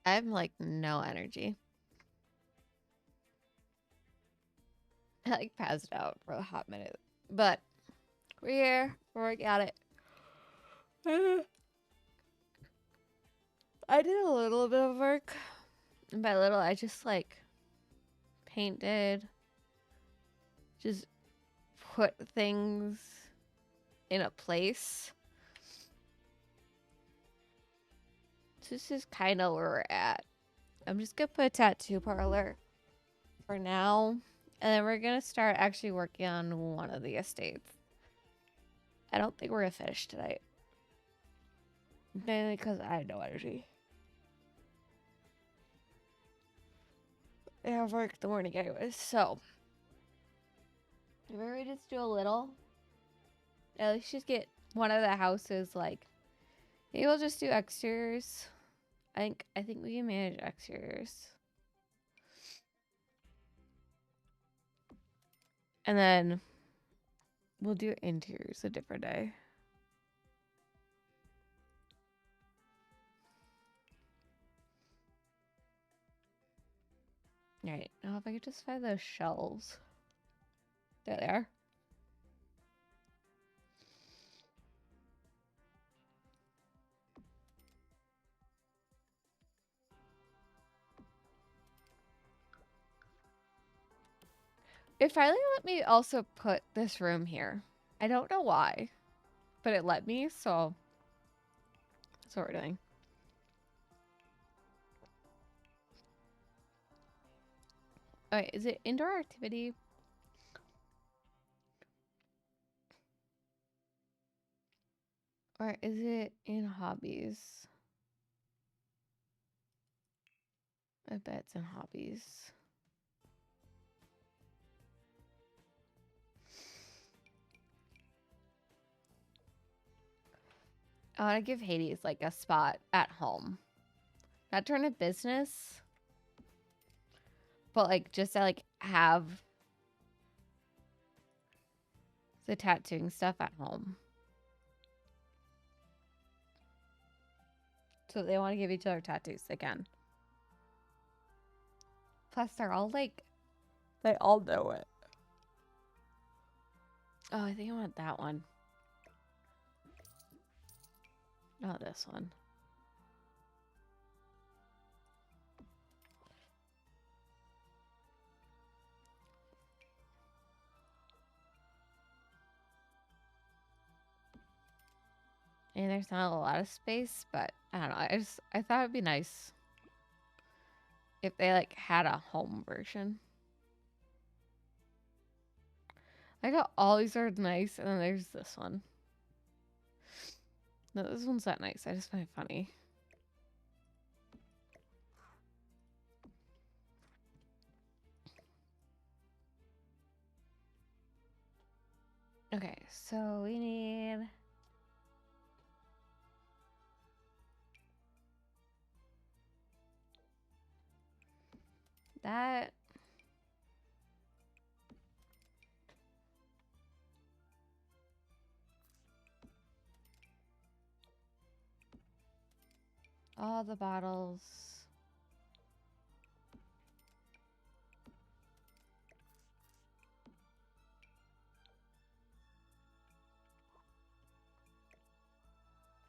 I'm like no energy. I like passed out for a hot minute. But we're here. We're working at it. I did a little bit of work. And by little, I just like painted, just put things in a place. So this is kind of where we're at. I'm just going to put a tattoo parlor for now. And then we're going to start actually working on one of the estates. I don't think we're going to finish tonight. Mainly because I had no energy. I have work in the morning anyways, so maybe we just do a little. At least just get one of the houses, like, maybe we'll just do exteriors. I think we can manage exteriors. And then we'll do interiors a different day. Alright, now if I could just find those shelves. There they are. It finally let me also put this room here. I don't know why, but it let me, so that's what we're doing. Alright, is it indoor activity? Or is it in hobbies? I bet it's in hobbies. I want to give Hades like a spot at home. Not turn a business, but like just to like have the tattooing stuff at home. So if they want to give each other tattoos, they can. Plus they're all like, they all know it. Oh, I think I want that one. Not this one. And there's not a lot of space, but I don't know. I thought it'd be nice if they like had a home version. I got all these are nice, and then there's this one. No, this one's not nice. I just find it funny. Okay, so we need that. All the bottles.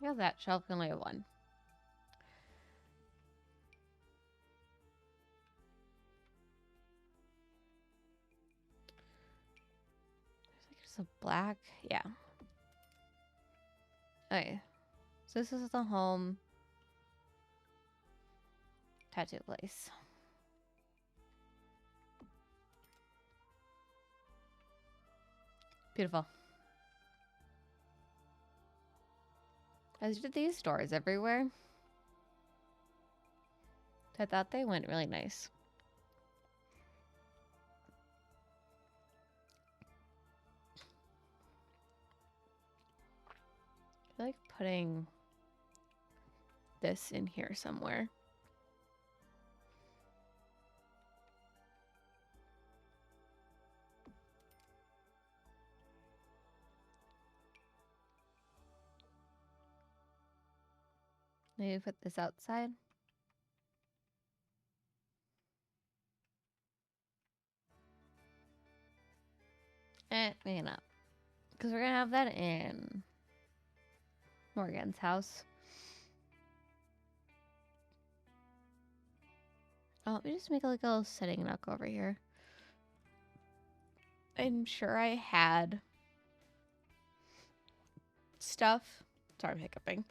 I have that shelf, can only have one. There's like just a black, yeah. Okay, so this is the home tattoo place. Beautiful. As did these stores everywhere. I thought they went really nice. I feel like putting this in here somewhere. Maybe put this outside. Maybe not. Because we're going to have that in Morgan's house. Oh, let me just make like a little sitting nook over here. I'm sure I had stuff. Sorry, I'm hiccuping.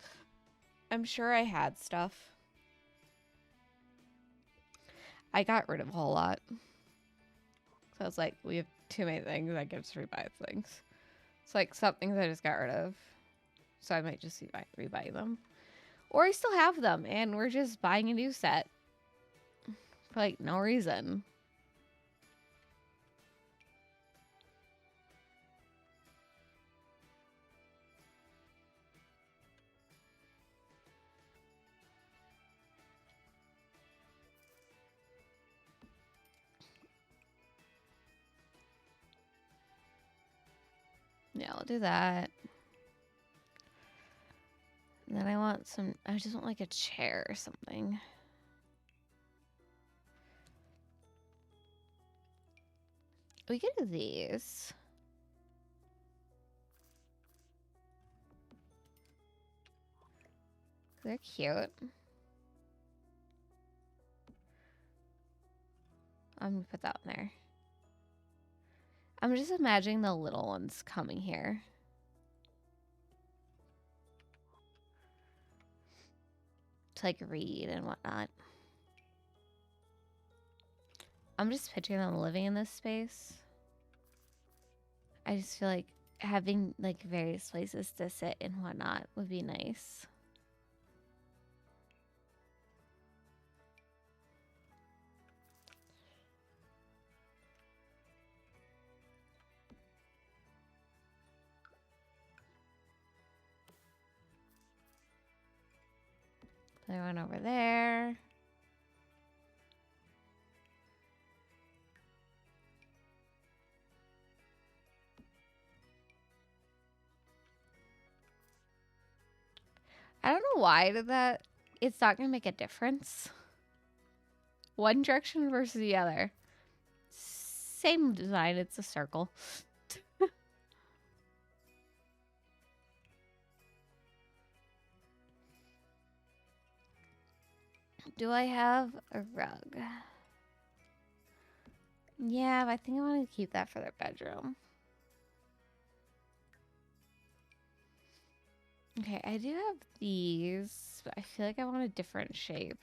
I'm sure I had stuff. I got rid of a whole lot. So I was like, we have too many things. I can just rebuy things. It's like some things I just got rid of. So I might just rebuy them. Or I still have them and we're just buying a new set. For like no reason. Yeah, I'll do that. And then I want some, I just want like a chair or something. We could do these. They're cute. I'm gonna put that one there. I'm just imagining the little ones coming here. To like read and whatnot. I'm just picturing them living in this space. I just feel like having like various places to sit and whatnot would be nice. Put one over there. I don't know why I did that. It's not going to make a difference. One direction versus the other. Same design. It's a circle. Do I have a rug? Yeah, but I think I want to keep that for their bedroom. Okay, I do have these, but I feel like I want a different shape.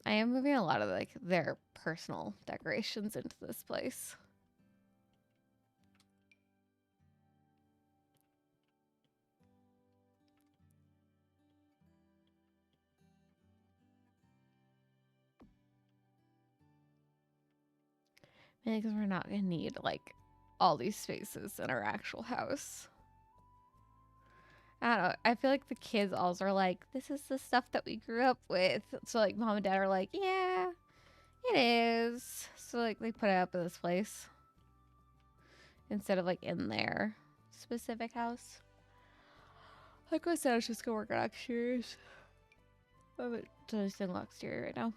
I am moving a lot of like their personal decorations into this place. Maybe because we're not gonna need like all these spaces in our actual house. I don't know. I feel like the kids also are like, this is the stuff that we grew up with. So like mom and dad are like, yeah, it is. So like they put it up in this place instead of like in their specific house. Like I said, I was just gonna work on exteriors. I haven't done a single exterior right now.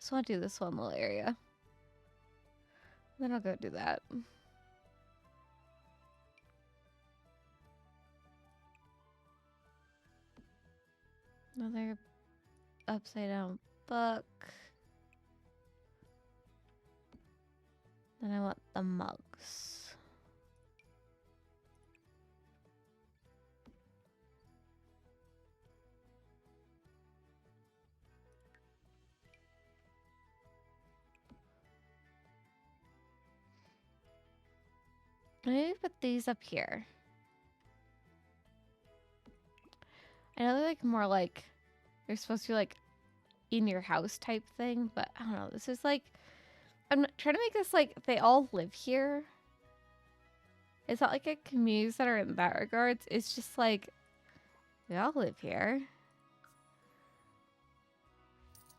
Just want to do this one little area. Then I'll go do that. Another upside down book. Then I want the mugs. Maybe put these up here. I know they're like more like they're supposed to be like in your house type thing, but I don't know. This is like I'm trying to make this like they all live here. It's not like a community center in that regards. It's just like they all live here.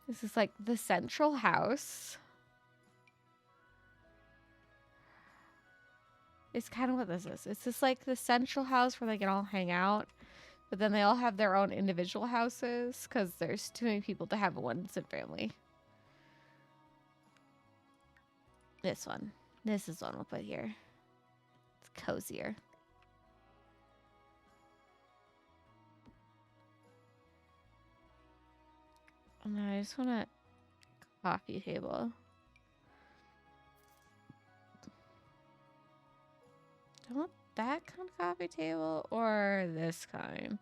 This is like the central house. It's kind of what this is. It's just like the central house where they can all hang out. But then they all have their own individual houses because there's too many people to have a one-cent family. This one. This is one we'll put here. It's cozier. And then I just want a coffee table. Do I want that kind of coffee table or this kind?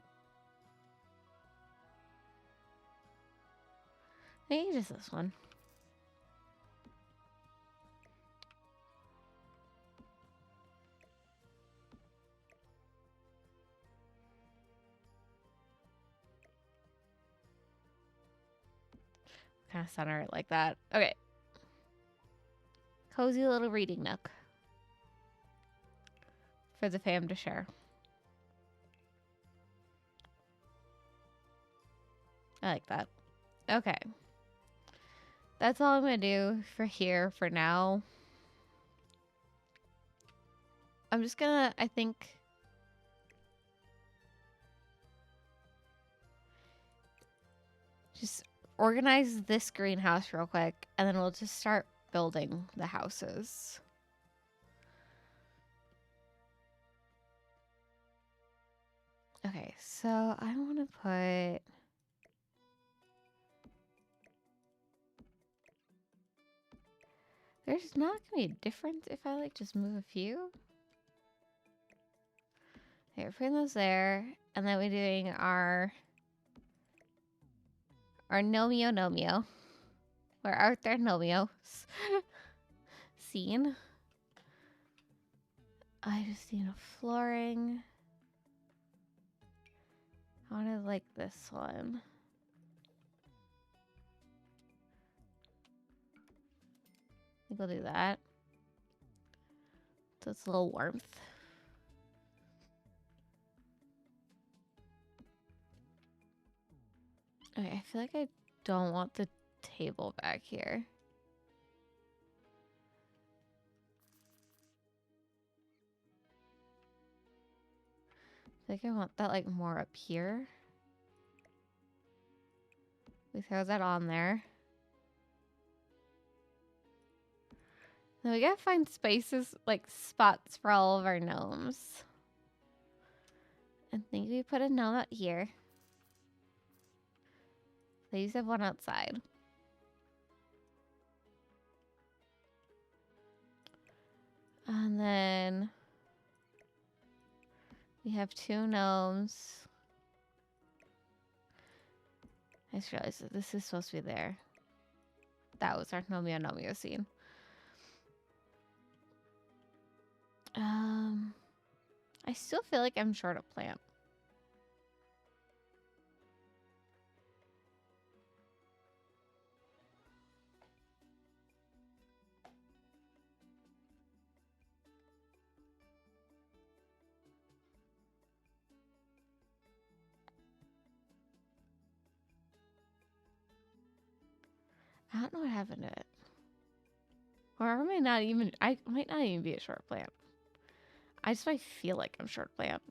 Maybe just this one. Kind of center it like that. Okay. Cozy little reading nook for the fam to share. I like that. Okay. That's all I'm going to do for here for now. I'm just going to, I think, just organize this greenhouse real quick, and then we'll just start building the houses. Okay, so I want to put... There's not going to be a difference if I, like, just move a few. Okay, we're putting those there, and then we're doing our Nomio. Where art there Nomios? Scene. I just need a flooring. I want to like this one. I think we'll do that. So it's a little warmth. Okay, I feel like I don't want the table back here. I think I want that like more up here. We throw that on there. Then we gotta find spaces, like spots for all of our gnomes. I think we put a gnome out here. Please have one outside. And then we have 2 gnomes. I just realized that this is supposed to be there. That was our Nomio scene. I still feel like I'm short a plant. I don't know what happened to it. Or I might not even be a short plant. I just might feel like I'm short plant.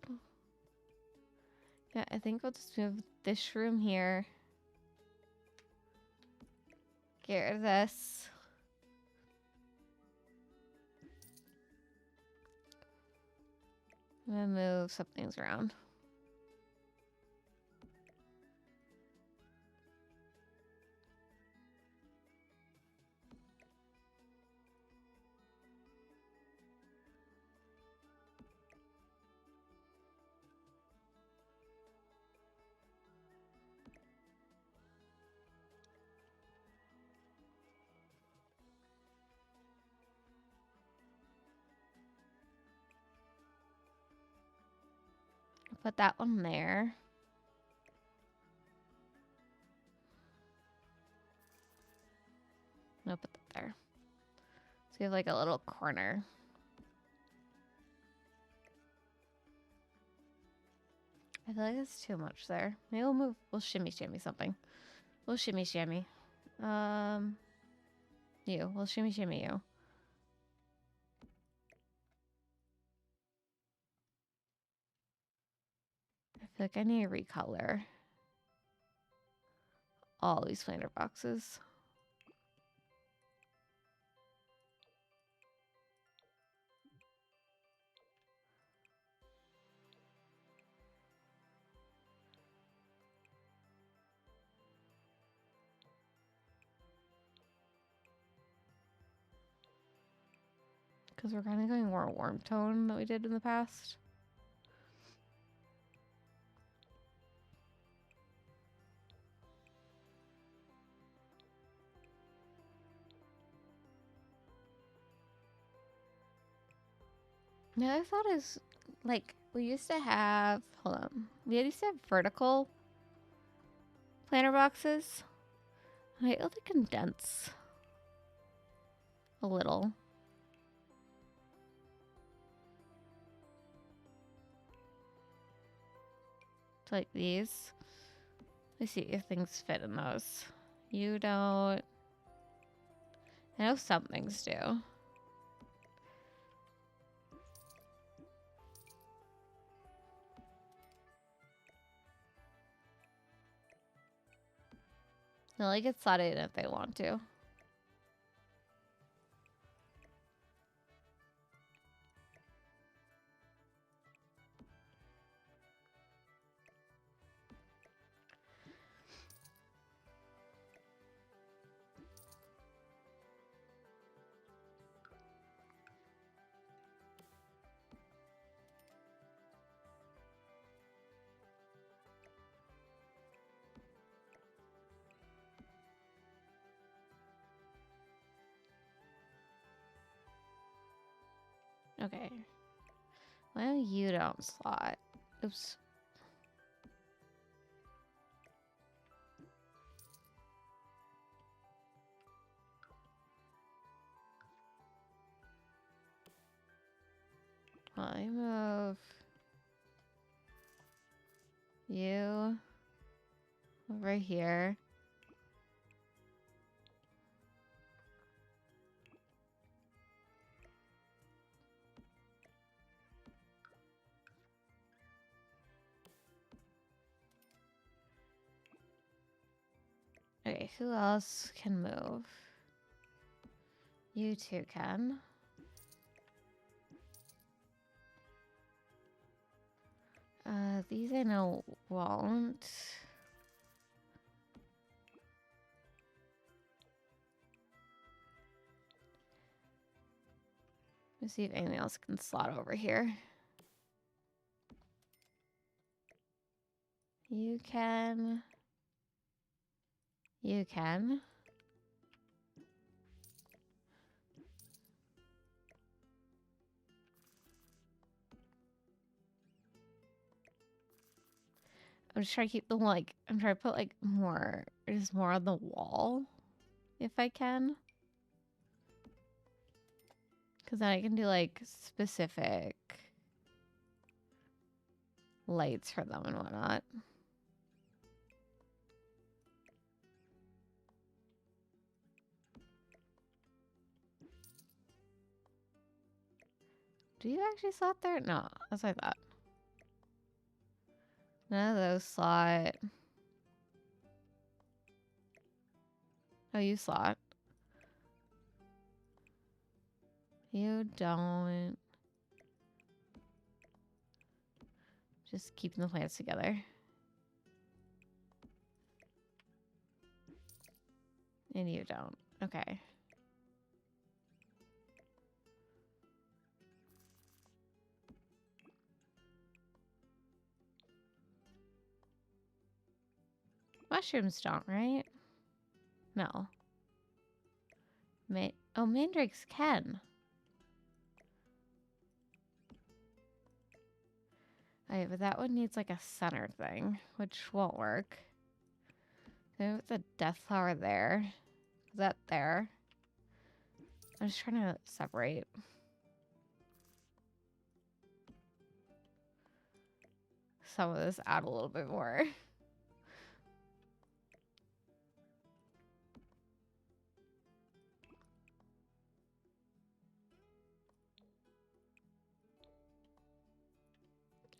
Yeah, I think we'll just move this room here. Get rid of this. I'm gonna move some things around. Put that one there. I'll put that there. So we have like a little corner. I feel like it's too much there. Maybe we'll shimmy shammy something. We'll shimmy shammy. We'll shimmy shammy you. I feel like I need to recolor all these planter boxes. Because we're kind of going more warm tone than we did in the past. The other thought is, like, we used to have, hold on, we used to have vertical planter boxes. I feel they condense a little. So like these. Let's see if things fit in those. You don't. I know some things do. They'll like get slotted in if they want to. Okay. Well, you don't slot. Oops. I move you over here. Okay, who else can move? You two can. These I know won't. Let's see if anything else can slot over here. You can. You can. I'm just trying to keep the like. I'm trying to put like more, just more on the wall, if I can. Because then I can do like specific lights for them and whatnot. Do you actually slot there? No, that's what I thought. None of those slot. Oh, you slot. You don't. Just keeping the plants together. And you don't. Okay. Mushrooms don't, right? No. Mandrakes can. Okay, but that one needs like a center thing, which won't work. Then with the death flower there. Is that there? I'm just trying to separate. Some of this out a little bit more.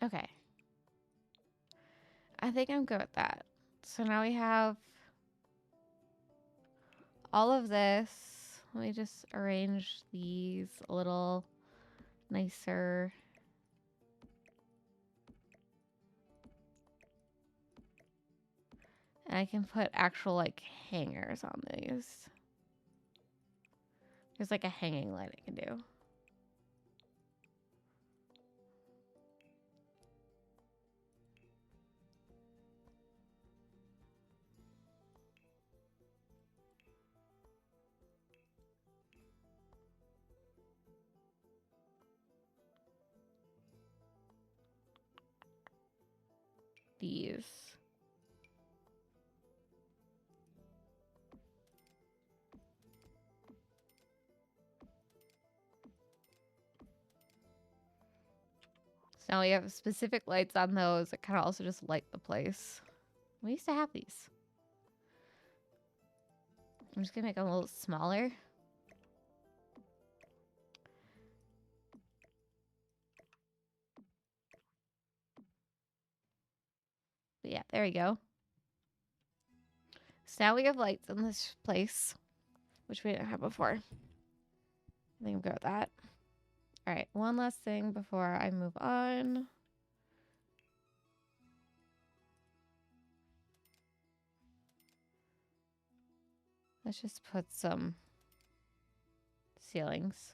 Okay. I think I'm good with that. So now we have all of this. Let me just arrange these a little nicer. And I can put actual like hangers on these. There's like a hanging light I can do. These. So now we have specific lights on those that kind of also just light the place. We used to have these. I'm just gonna make them a little smaller. But yeah, there we go. So now we have lights in this place, which we didn't have before. I think I'm good with that. All right, one last thing before I move on. Let's just put some ceilings.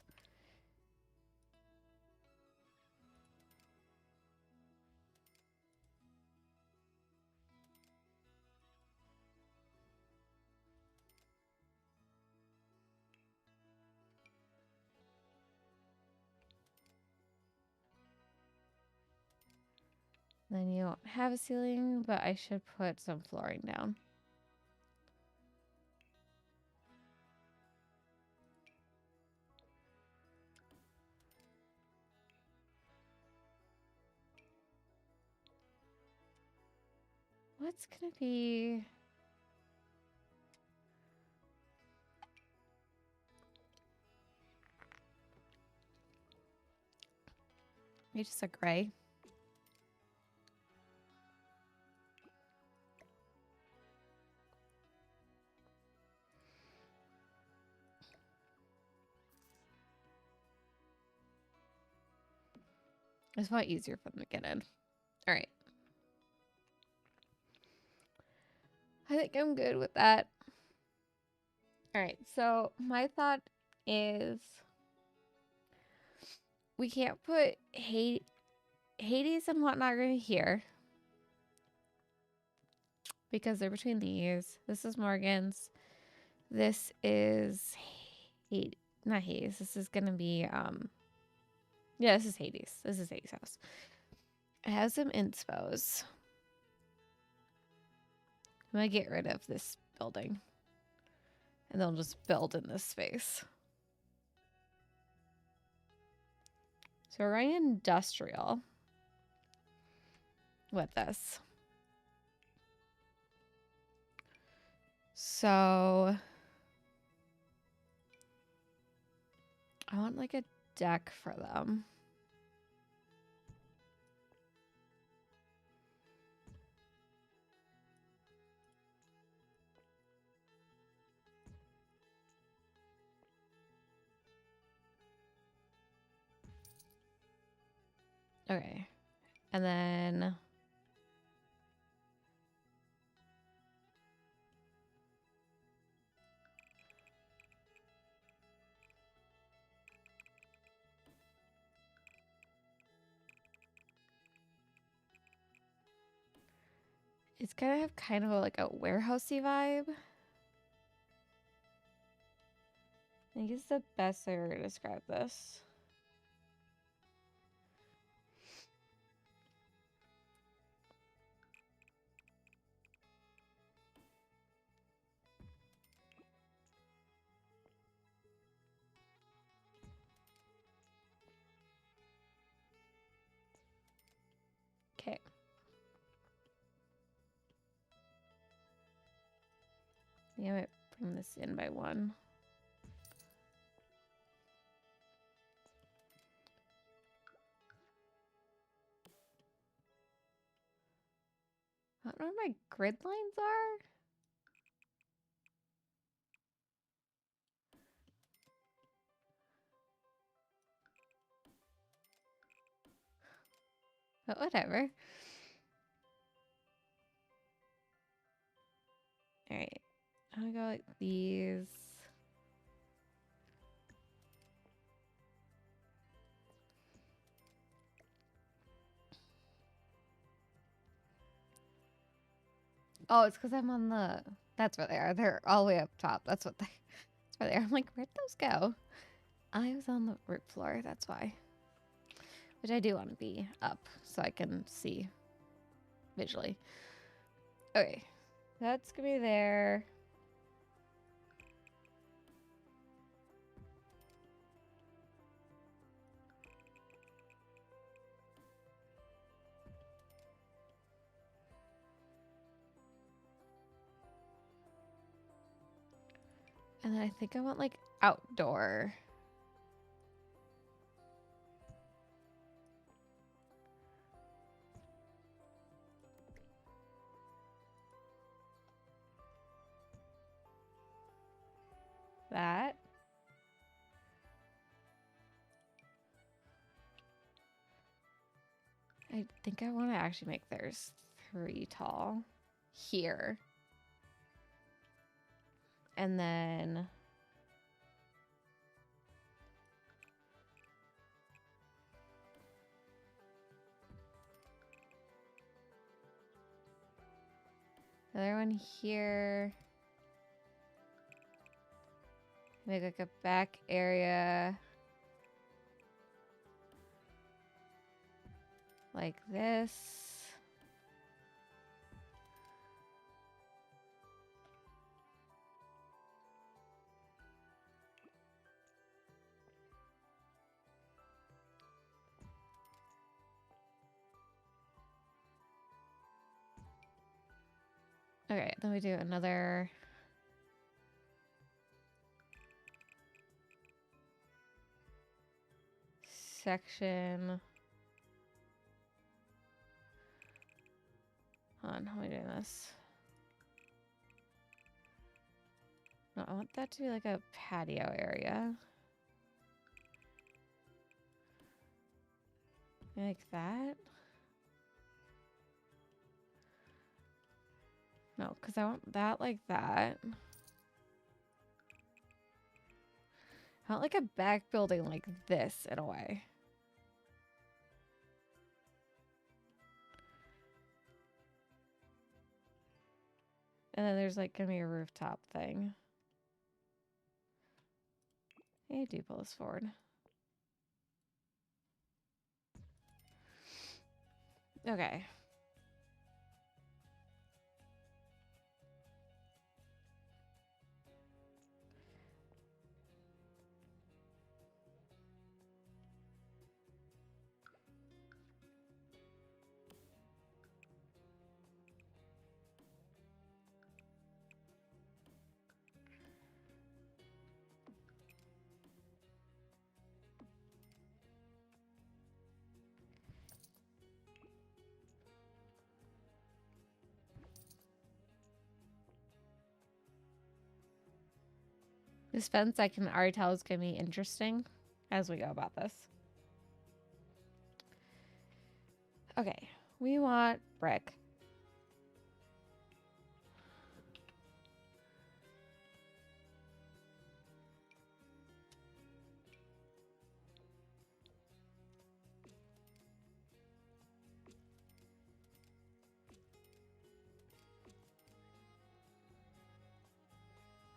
Then you don't have a ceiling, but I should put some flooring down. What's gonna be... Maybe just a gray. It's probably easier for them to get in. All right. I think I'm good with that. All right. So my thought is we can't put Hades and whatnot right here because they're between these. This is Morgan's. This is Hades. Not Hades. This is gonna be yeah, this is Hades. This is Hades' house. It has some inspos. I'm gonna get rid of this building. And they'll just build in this space. So we're running industrial with this. So I want like a deck for them. Okay. And then it's gonna have kind of like a warehousey vibe. I think it's the best way to describe this. Okay. Yeah, I might bring this in by one. where my grid lines are? But whatever. All right. I'm gonna go like these. Oh, it's because I'm on the. That's where they are. They're all the way up top. That's what they. That's where they are. I'm like, where'd those go? I was on the roof floor. That's why. Which I do want to be up so I can see visually. Okay, that's gonna be there. And then I think I want like outdoor. That. I think I want to actually make theirs 3 tall here. And then another one here. Make like a back area. Like this. Okay, then we do another section. Hold on, how am I doing this? No, I want that to be like a patio area. Like that. No, because I want that like that. I want like a back building like this in a way. And then there's like gonna be a rooftop thing. Hey, do pull this forward. Okay. This fence I can already tell is gonna be interesting as we go about this. Okay, we want brick.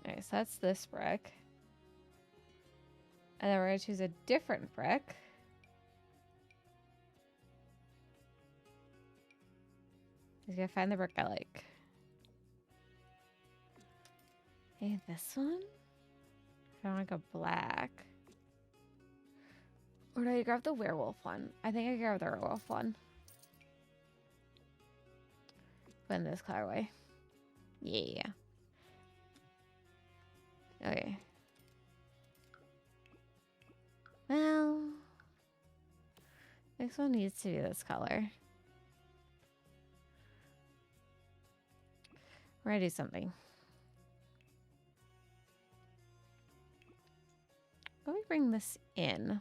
Okay, so that's this brick. And then we're gonna choose a different brick. Just gotta find the brick I like. Hey, this one? I want to go black. Or do I grab the werewolf one? I think I grab the werewolf one. But in this colorway. Yeah. Okay. Well, this one needs to be this color. We're gonna do something. Let me bring this in.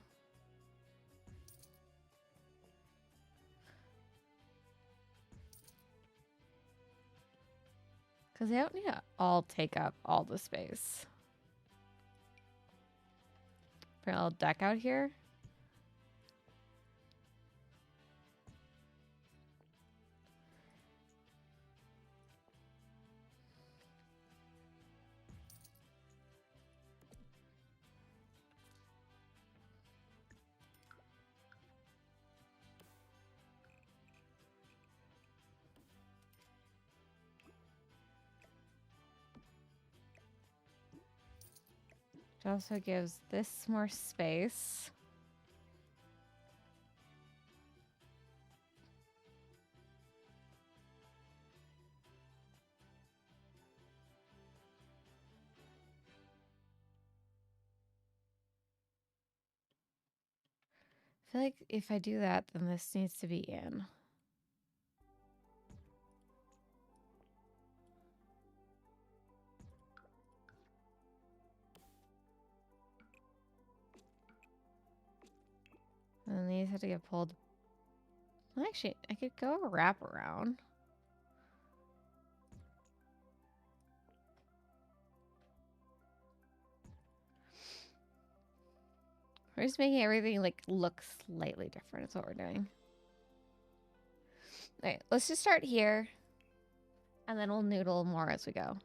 Because they don't need to all take up all the space. Bring a little deck out here. It also gives this more space. I feel like if I do that, then this needs to be in. And then these have to get pulled. Well, actually, I could go a wrap around. We're just making everything like look slightly different. Is what we're doing. All right, let's just start here, and then we'll noodle more as we go.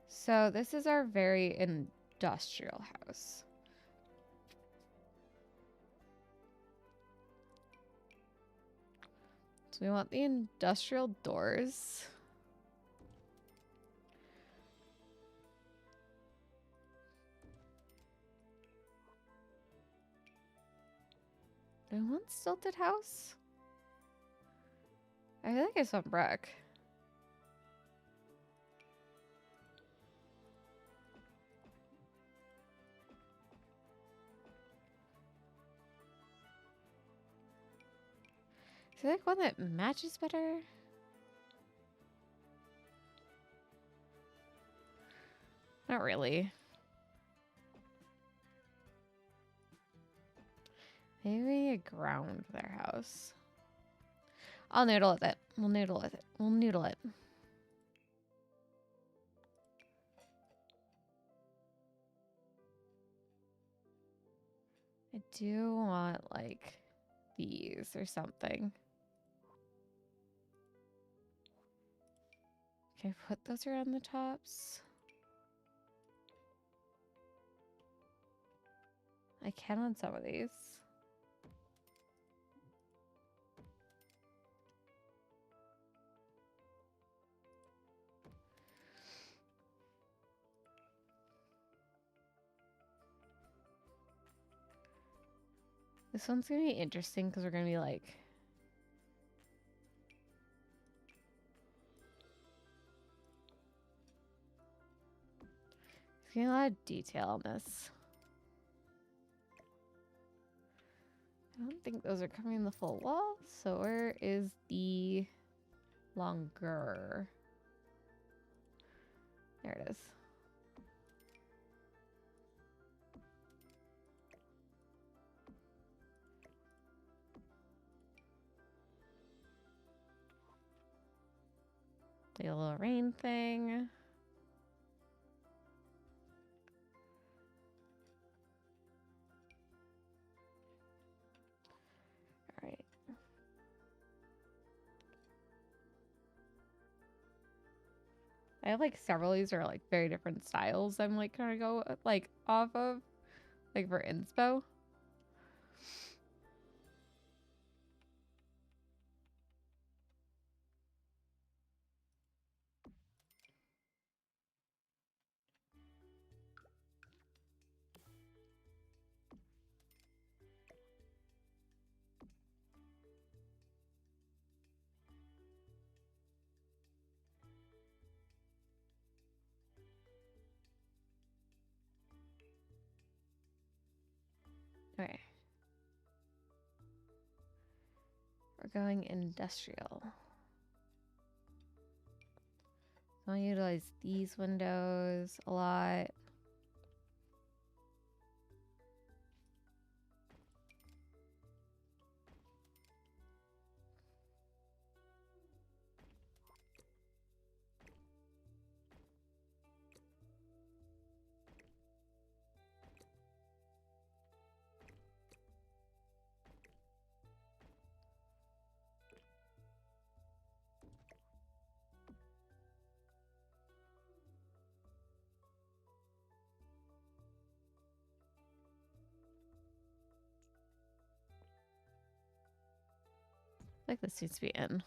So this is our very industrial house. So we want the industrial doors. Do I want stilted house? I feel like I want brick. Is there like one that matches better? Not really. Maybe a ground for their house. I'll noodle with it. We'll noodle with it. We'll noodle it. I do want like these or something. Can I put those around the tops? I can on some of these. This one's gonna be interesting because we're gonna be like getting a lot of detail on this. I don't think those are coming in the full wall. So where is the longer? There it is. The little rain thing. All right. I have like several of these are like very different styles. I'm like kind of go like off of like for inspo. Okay. We're going industrial. So I utilize these windows a lot. I feel like this needs to be in.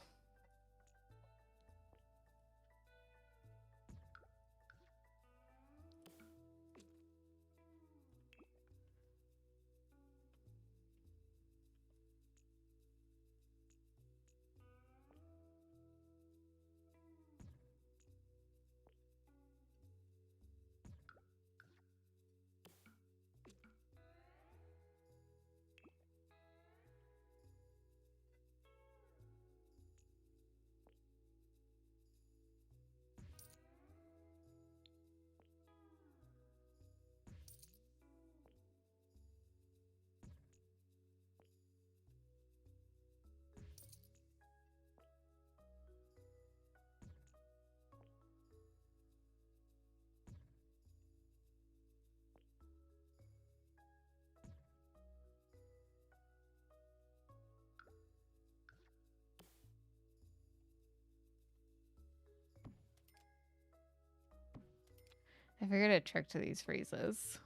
I figured a trick to these freezes.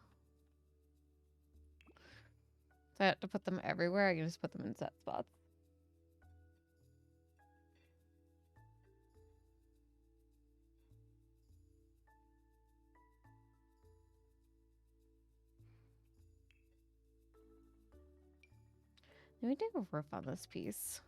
So I have to put them everywhere. I can just put them in set spots. Let me do a roof on this piece.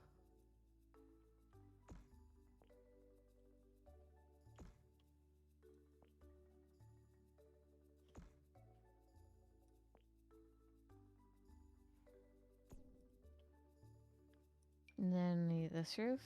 And then need this roof.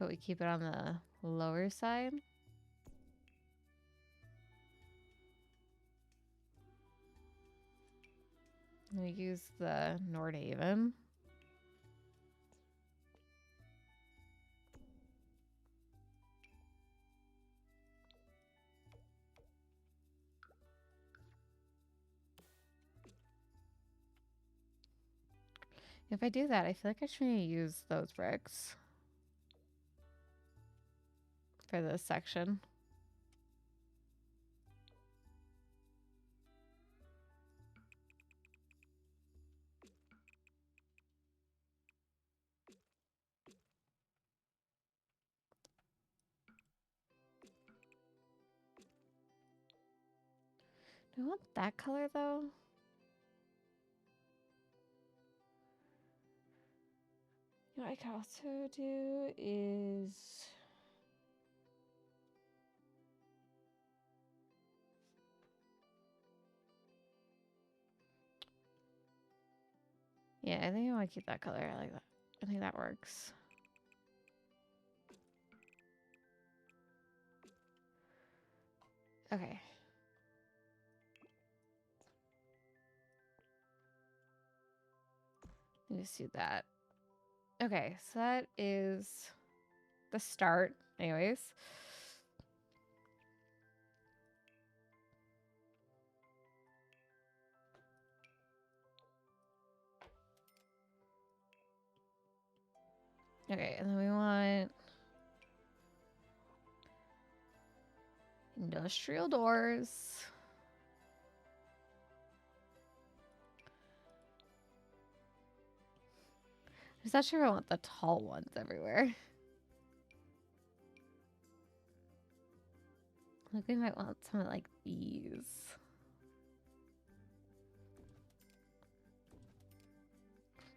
But we keep it on the lower side. And we use the Nordhaven. If I do that, I feel like I should use those bricks for this section. Do I want that color though? You know what I can also do is yeah, I think I want to keep that color. I like that. I think that works. Okay. Let me just do that. Okay, so that is the start, anyways. Okay, and then we want industrial doors. I'm just not sure I want the tall ones everywhere. I think we might want something like these.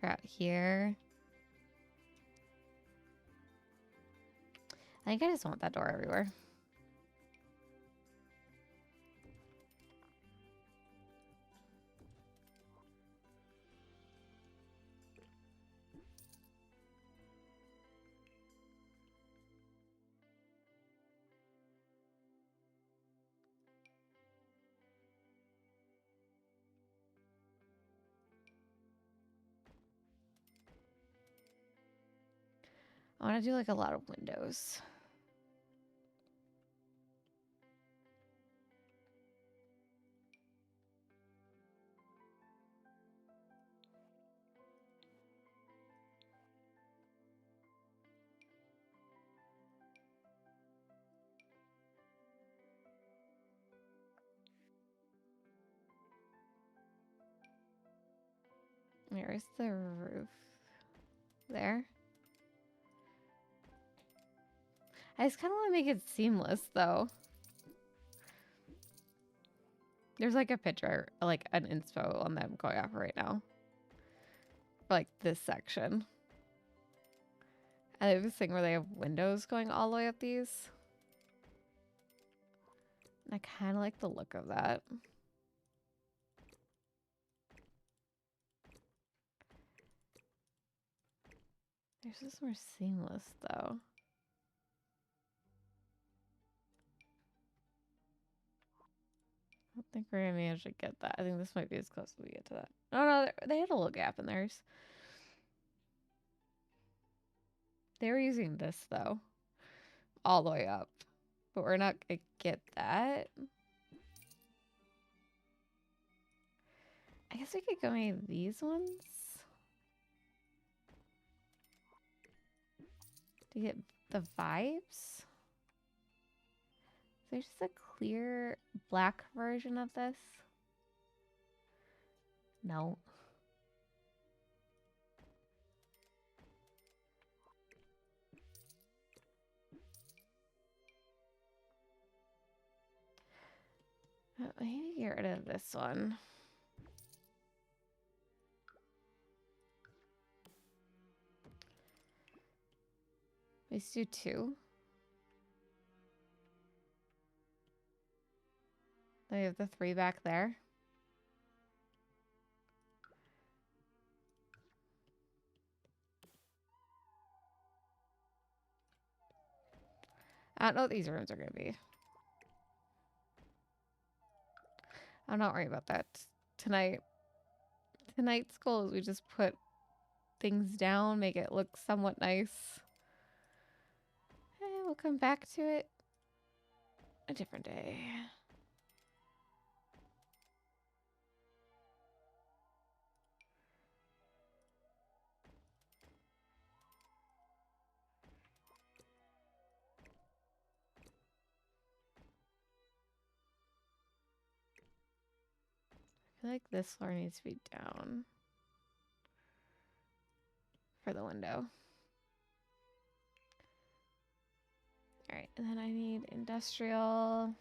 Out here. I think I just want that door everywhere. I want to do like a lot of windows. Where's the roof? There. I just kind of want to make it seamless though. There's like a picture, like an inspo on them going off right now. For like this section. And they have this thing where they have windows going all the way up these. And I kind of like the look of that. There's just more seamless though. I don't think we're gonna manage to get that. I think this might be as close as we get to that. Oh no, they had a little gap in theirs. They were using this though, all the way up, but we're not gonna get that. I guess we could go maybe these ones to get the vibes. There's just a clear black version of this. No. Maybe get rid of this one. Let's do 2. Then we have the 3 back there. I don't know what these rooms are going to be. I'm not worried about that tonight. Tonight's goal is we just put things down, make it look somewhat nice. And we'll come back to it a different day. I feel like this floor needs to be down for the window. All right, and then I need industrial.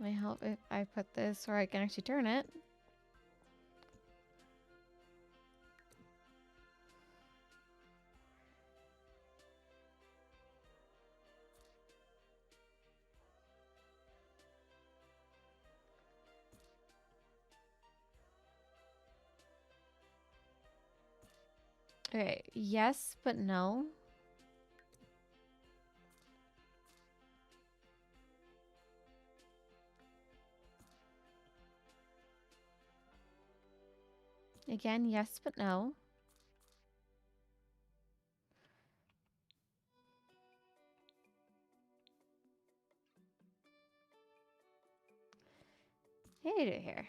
Might help if I put this where I can actually turn it. Okay, yes, but no. Again, yes, but no. What do you do here?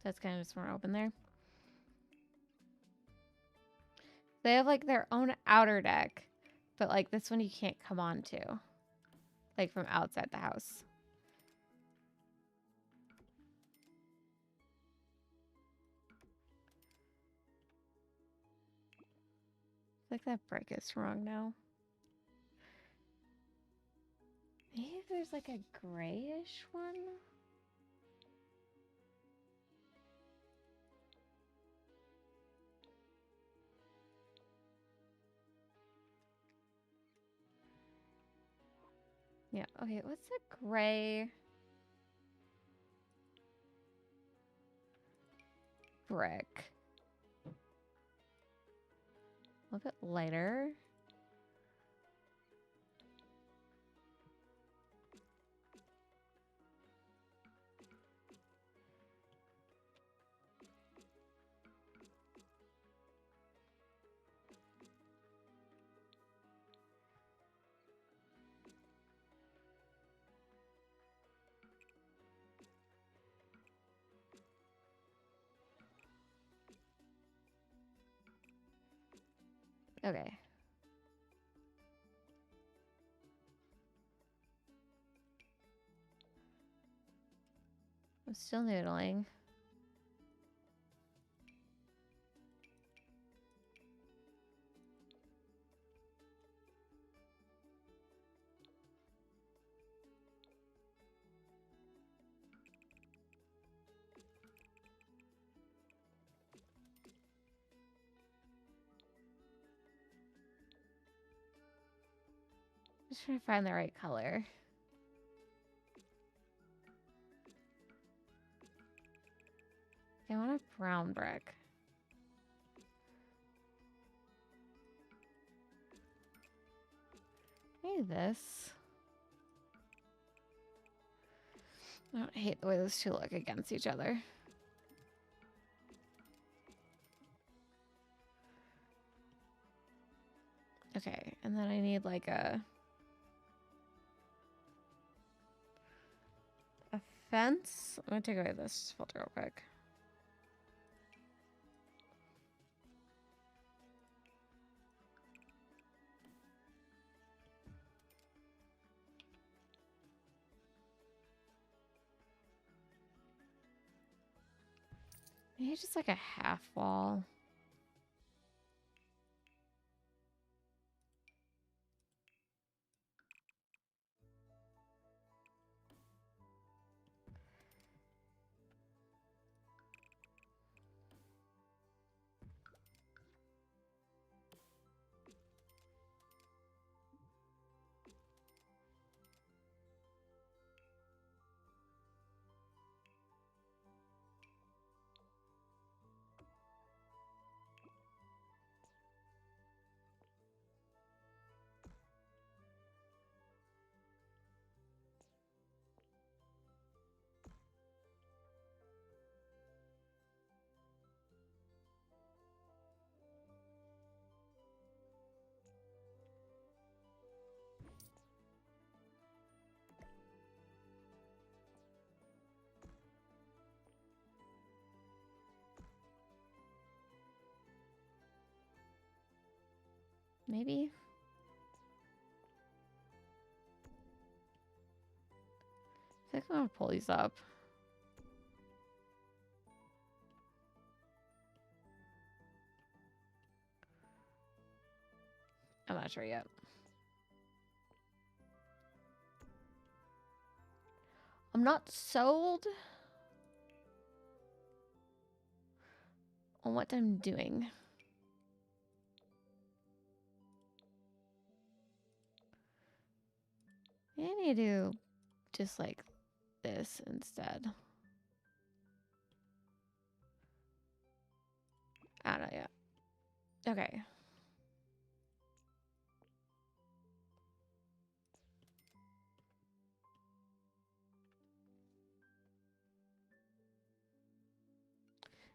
That's kind of just more open there. They have like their own outer deck, but like this one you can't come on to. Like from outside the house. Like that brick is wrong now. Maybe there's like a grayish one. Yeah, okay, what's a gray brick? A little bit lighter. Okay. I'm still noodling. Just trying to find the right color. I want a brown brick. Maybe this. I don't hate the way those two look against each other. Okay, and then I need like a fence. I'm gonna take away this filter real quick. Maybe just like a half wall. Maybe. I think I'm gonna pull these up. I'm not sure yet. I'm not sold on what I'm doing. I need to do just like this instead. I don't know yet. Okay.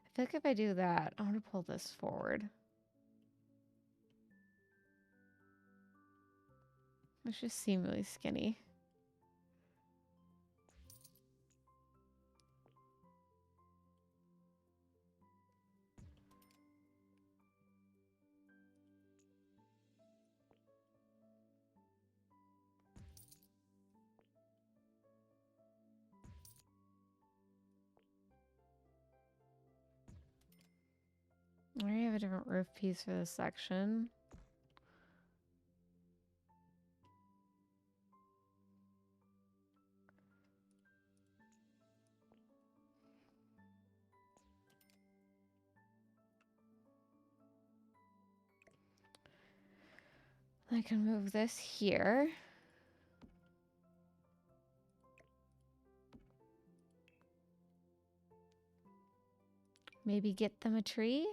I feel like if I do that, I want to pull this forward. Let's just seem really skinny. I already have a different roof piece for this section. I can move this here. Maybe get them a tree?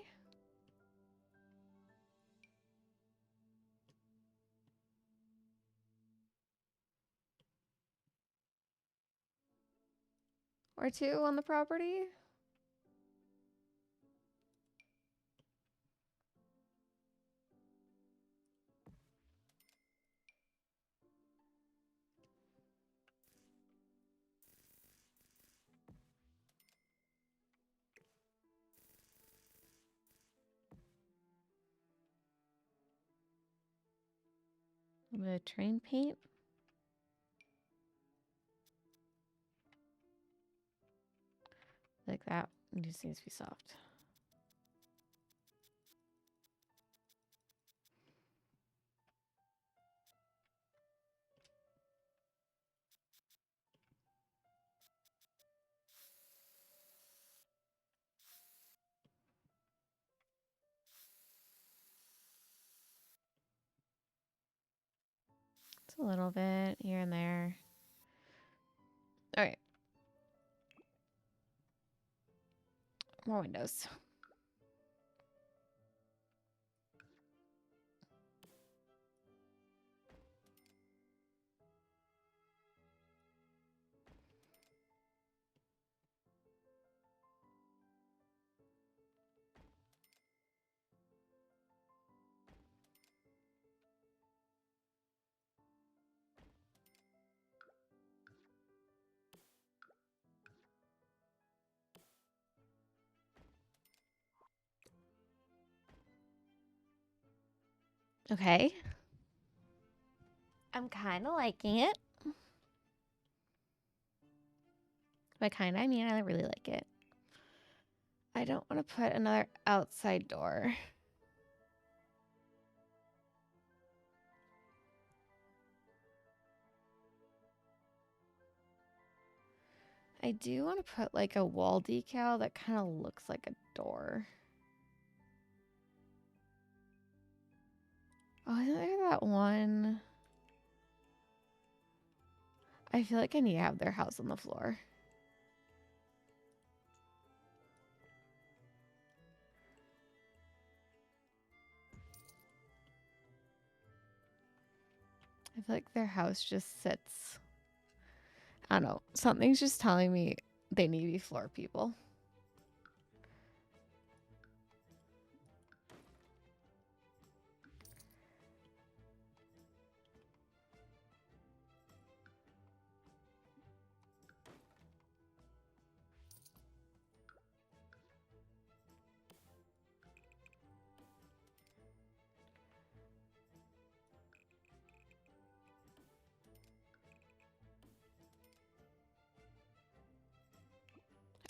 Or two on the property? The train paint? Like that. It just needs to be soft. It's a little bit here and there. All right. More windows. Okay. I'm kind of liking it. By kind, I mean I really like it. I don't want to put another outside door. I do want to put like a wall decal that kind of looks like a door. Oh, isn't there that one? I feel like I need to have their house on the floor. I feel like their house just sits. I don't know. Something's just telling me they need to be floor people.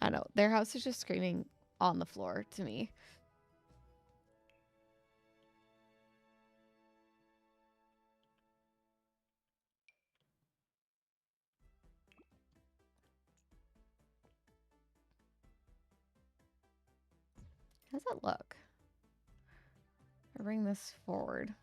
I don't know. Their house is just screaming on the floor to me. How does that look? I bring this forward.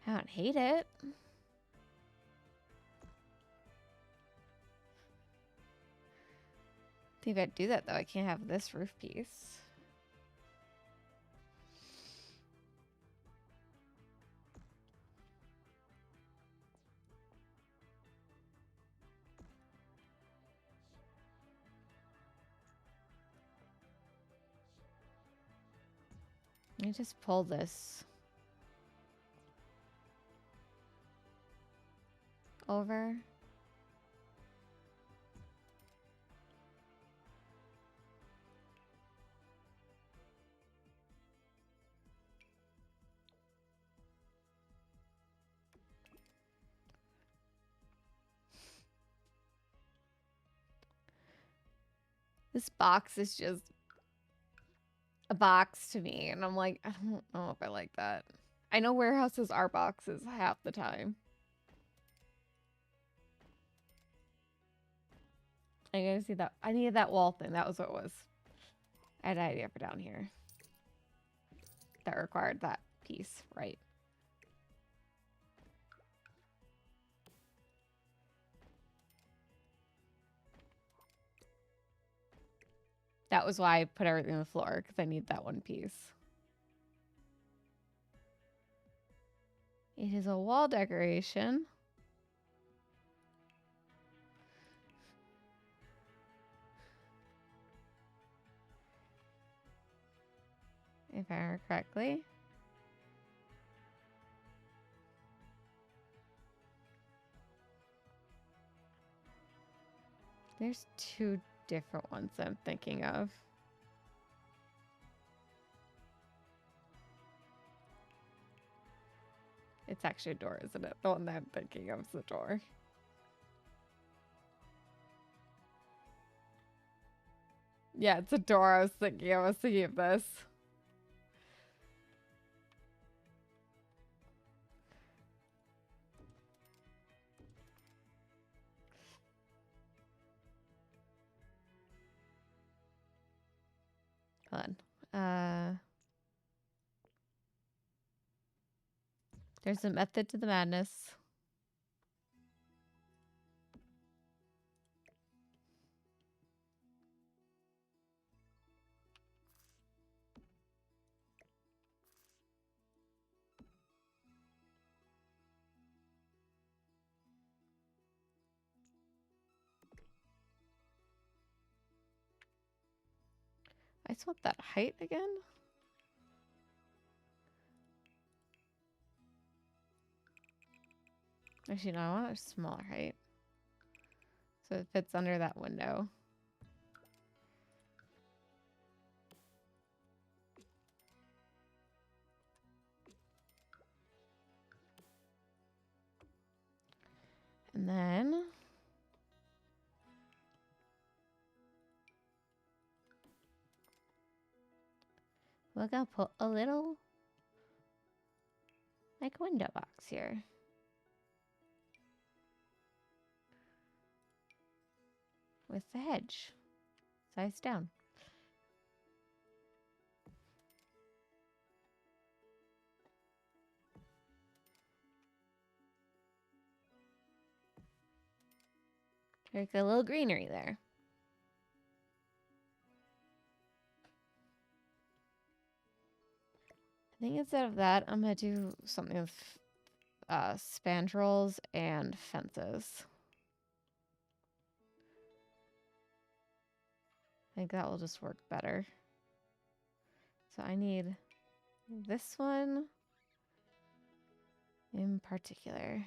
I don't hate it. I think if I do that though, I can't have this roof piece. I just pull this over. This box is just a box to me, and I'm like, I don't know if I like that. I know warehouses are boxes half the time. I gotta see that. I needed that wall thing. That was what it was. I had an idea for down here. That required that piece, right? That was why I put everything on the floor, because I need that one piece. It is a wall decoration. If I remember correctly. There's two different ones I'm thinking of. It's actually a door, isn't it? The one that I'm thinking of is the door. Yeah, it's a door I was thinking of. I was thinking of this. Hold on. There's a method to the madness. I just want that height again. Actually, no, I want a smaller height. So it fits under that window. And then look, I'll put a little like window box here. With the hedge. Size down. There's a little greenery there. I think instead of that, I'm going to do something with spandrels and fences. I think that will just work better. So I need this one in particular.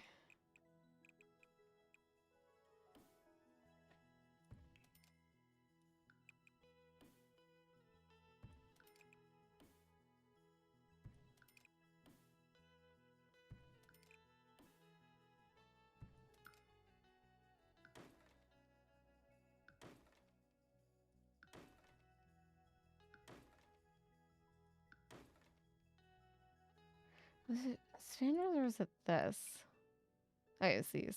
Was it spandrels or was it this? Oh, it's these.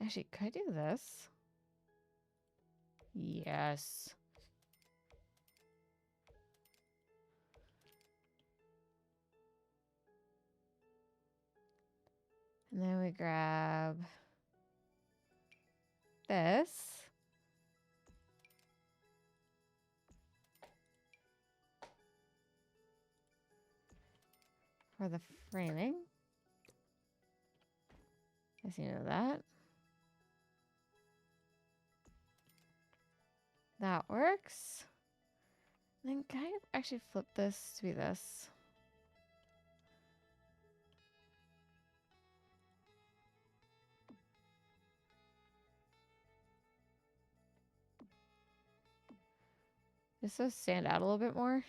Actually, could I do this? Yes. And then we grab this. For the framing. Guess you know that. That works. Then can I actually flip this to be this? Just so stand out a little bit more.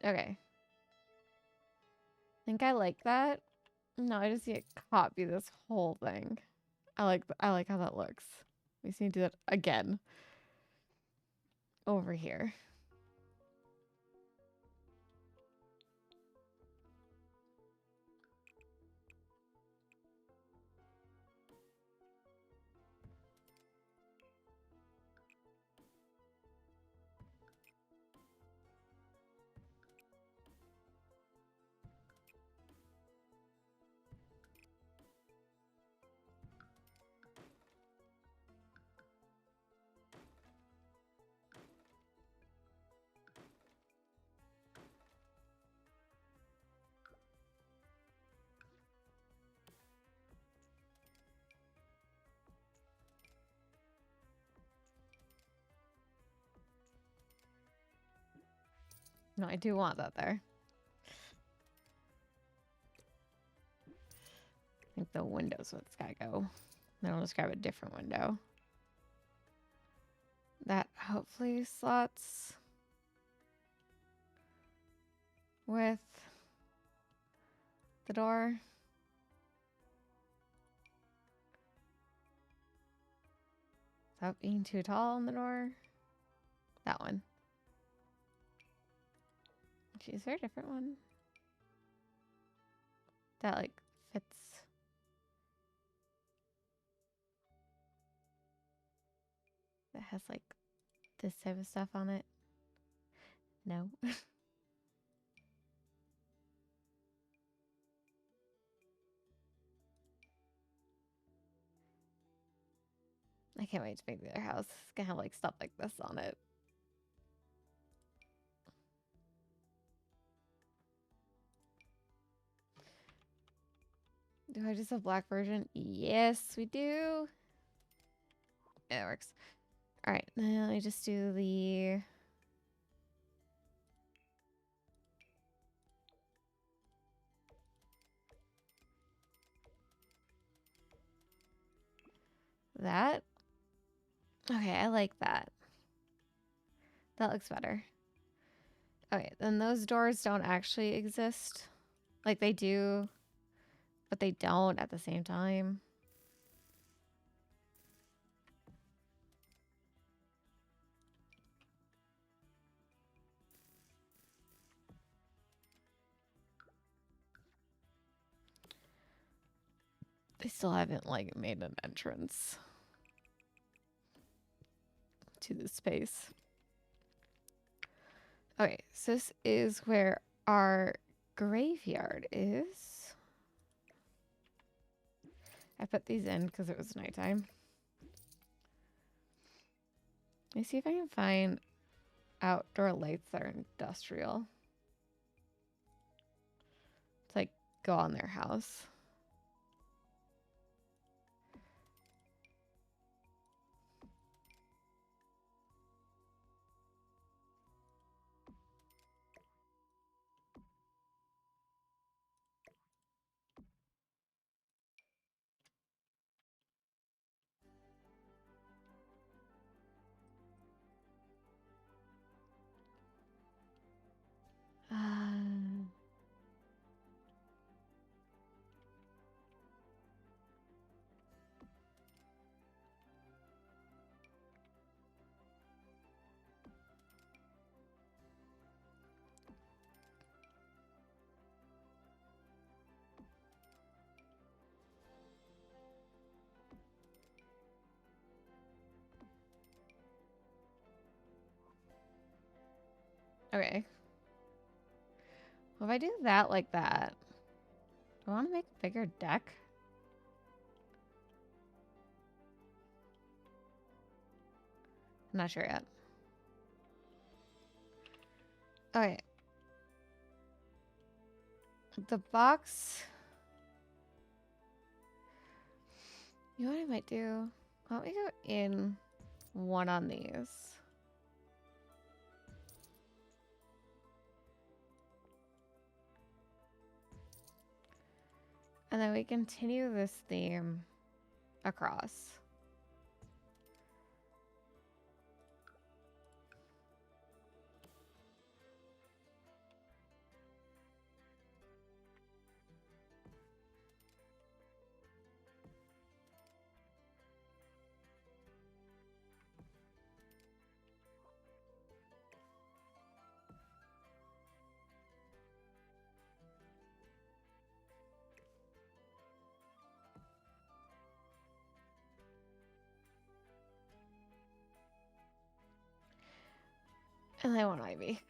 Okay. Think I like that. No, I just need to copy this whole thing. I like how that looks. We just need to do that again. Over here. No, I do want that there. I think the window's what's gotta go. Then I'll just grab a different window. That hopefully slots with the door. Without being too tall on the door. That one. Is there a different one? That like fits. That has like this type of stuff on it. No. I can't wait to make the other house. It's gonna have like stuff like this on it. Do I just have black version? Yes, we do. Yeah, it works. All right, now let me just do the... that. Okay, I like that. That looks better. Okay, then those doors don't actually exist. Like they do, but they don't at the same time. They still haven't like made an entrance to the space. Okay, so this is where our graveyard is. I put these in because it was nighttime. Let me see if I can find outdoor lights that are industrial. It's like go on their house. Okay. Well, if I do that like that, do I want to make a bigger deck? I'm not sure yet. Okay. The box. You know what I might do? Why don't we go in one on these? And then we continue this theme across. And I want ivy.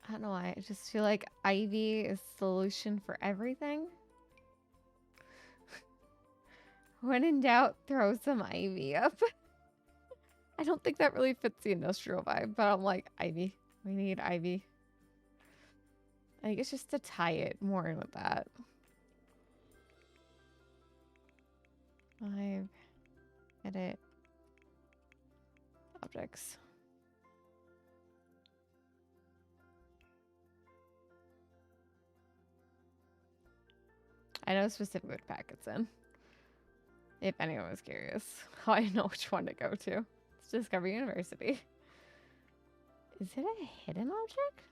I don't know why. I just feel like ivy is the solution for everything. When in doubt, throw some ivy up. I don't think that really fits the industrial vibe, but I'm like, ivy. We need ivy. I think it's just to tie it more in with that. 5. Edit. Objects. I know specifically what pack it's in. If anyone was curious, how I know which one to go to. It's Discovery University. Is it a hidden object?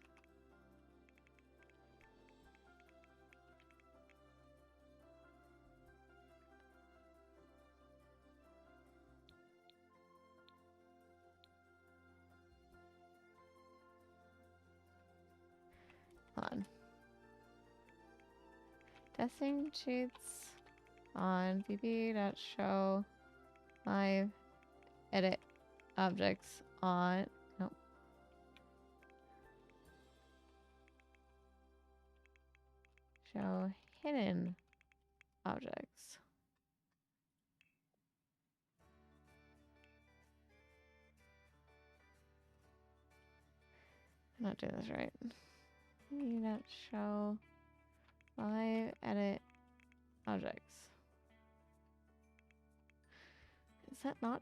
Hold on. Testing sheets on bb.show live edit objects on nope. Show hidden objects. I'm not doing this right. bb.show live edit objects. Is that not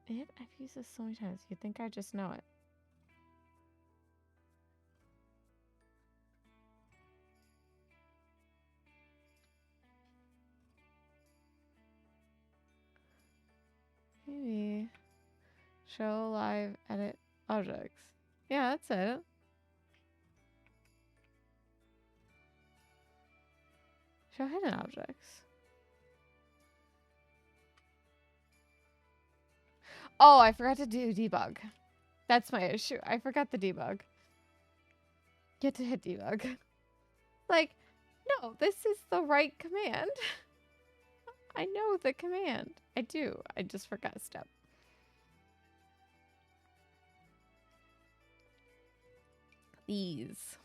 it? I've used this so many times. You'd think I just know it. Maybe show live edit objects. Yeah, that's it. Show hidden objects. Oh, I forgot to do debug. That's my issue. I forgot the debug. Get to hit debug. Like, no, this is the right command. I know the command. I do. I just forgot a step. These.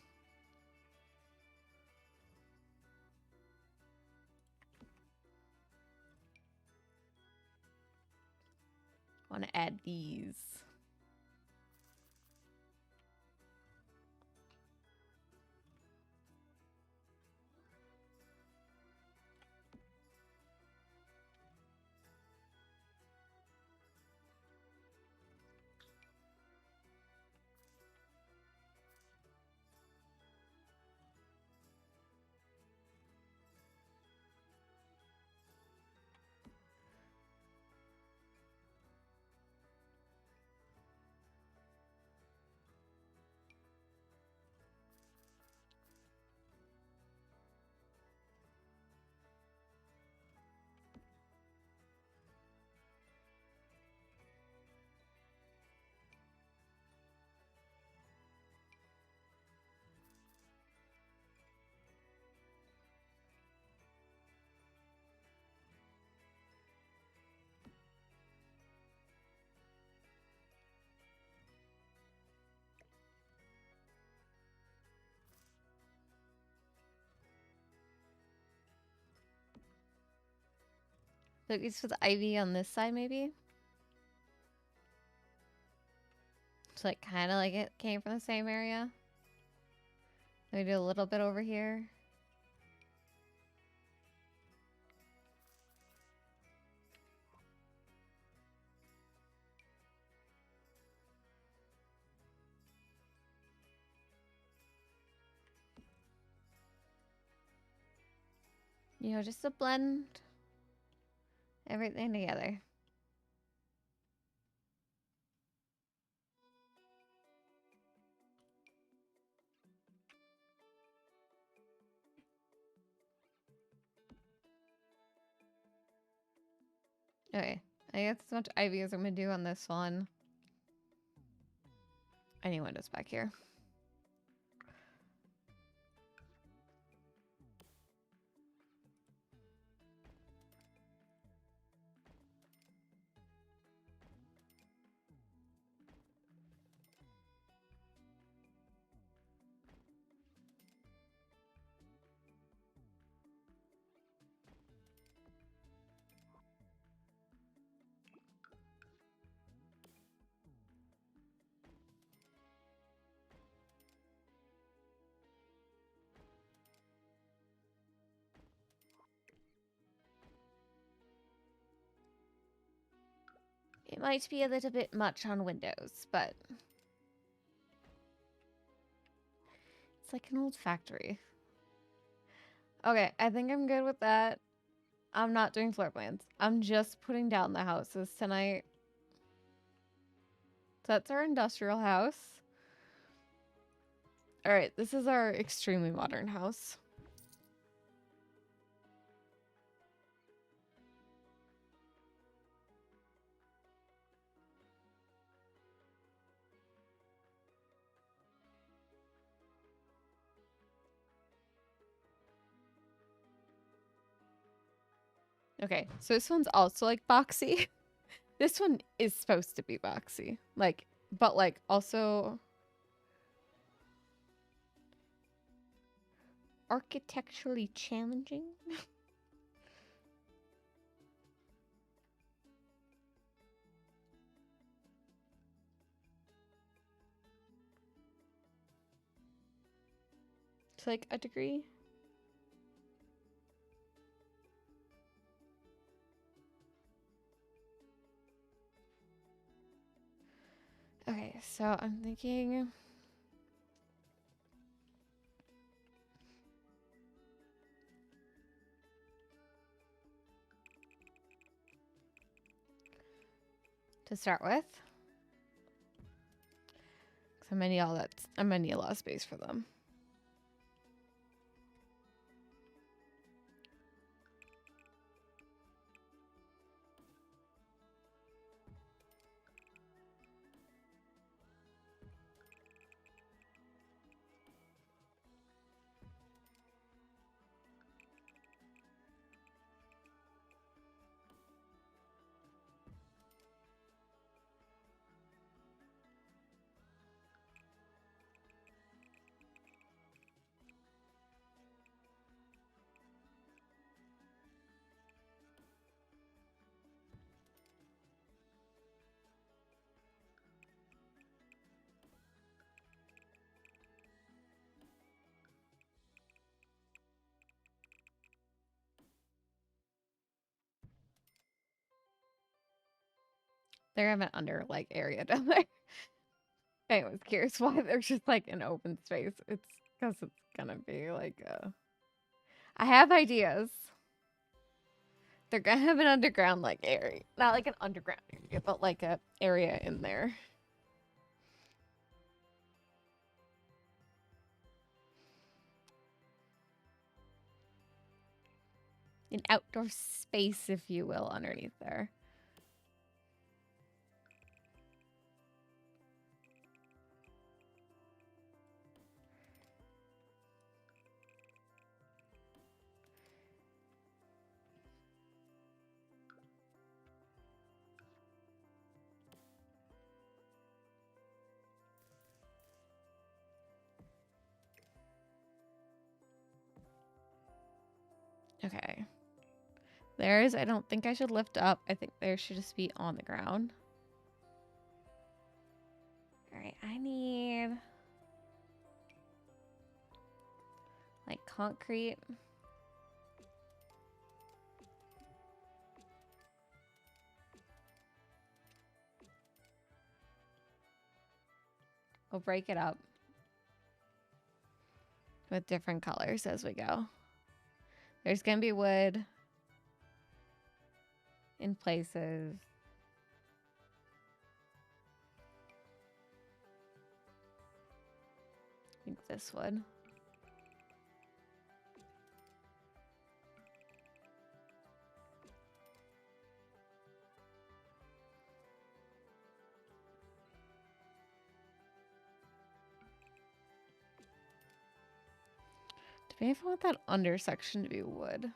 I want to add these. So it's with ivy on this side, maybe? So like kind of like it came from the same area. Maybe a little bit over here. You know, just to blend everything together. Okay, I guess as much ivy as I'm gonna do on this one. I need windows back here. It might be a little bit much on Windows, but it's like an old factory. Okay, I think I'm good with that. I'm not doing floor plans. I'm just putting down the houses tonight. So that's our industrial house. All right, this is our extremely modern house. Okay, so this one's also like boxy. This one is supposed to be boxy. Like, but like also architecturally challenging. To like a degree. Okay, so I'm thinking to start with. I'm gonna need a lot of space for them. They have an under like area down there. I was curious why there's just like an open space. It's because it's gonna be like I have ideas. They're gonna have an underground like area. Not like an underground area, but like a area in there. An outdoor space, if you will, underneath there. Okay. Theirs, I don't think I should lift up. I think theirs should just be on the ground. Alright, I need like concrete. We'll break it up with different colors as we go. There's gonna be wood in places. I think this wood. Do we even want that under section to be wood?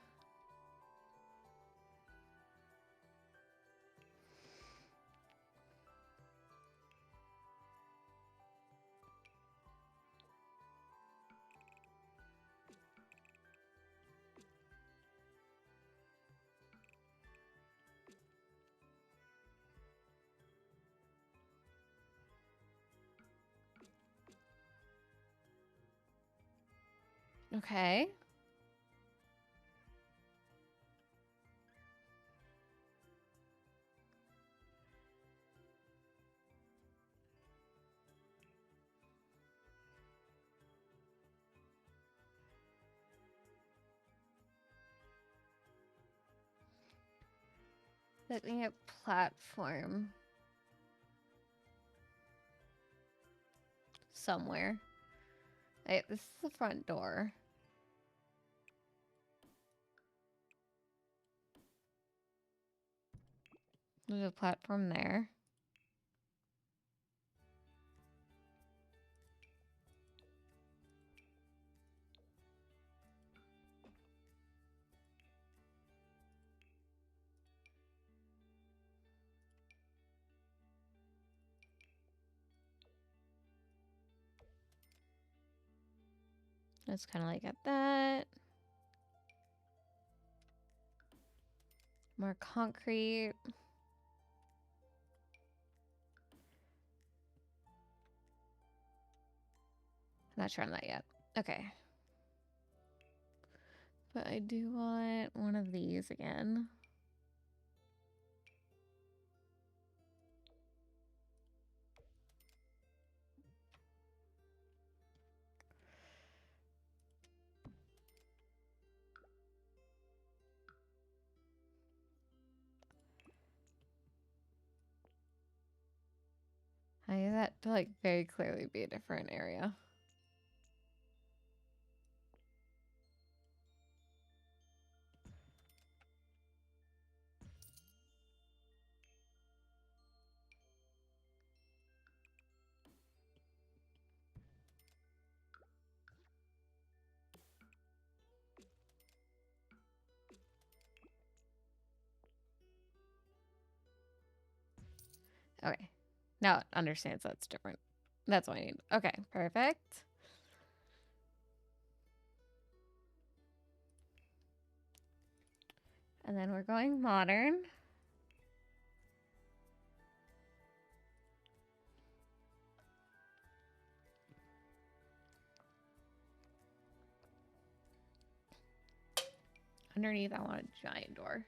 Okay. Looking at platform somewhere. Hey, this is the front door. There's a platform there. It's kind of like at that. More concrete. Not sure on that yet. Okay. But I do want one of these again. I need that to like very clearly be a different area. Okay. Now it understands that's different. That's what I need. Okay, perfect. And then we're going modern. Underneath, I want a giant door.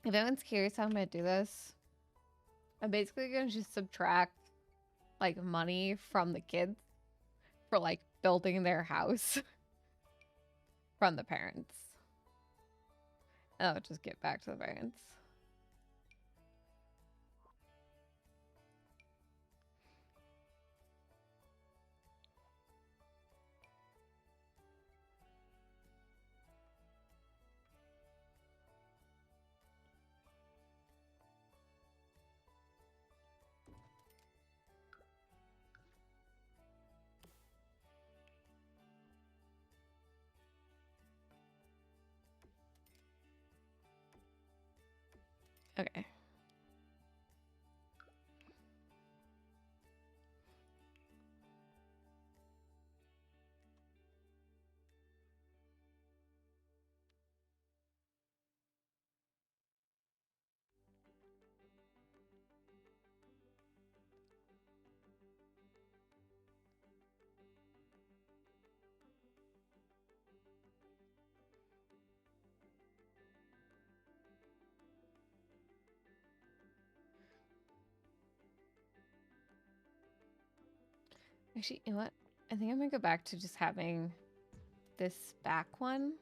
If anyone's curious how I'm going to do this, I'm basically going to just subtract like money from the kids for like building their house from the parents. And I'll just get back to the parents. Okay. Actually, you know what? I think I'm going to go back to just having this back one.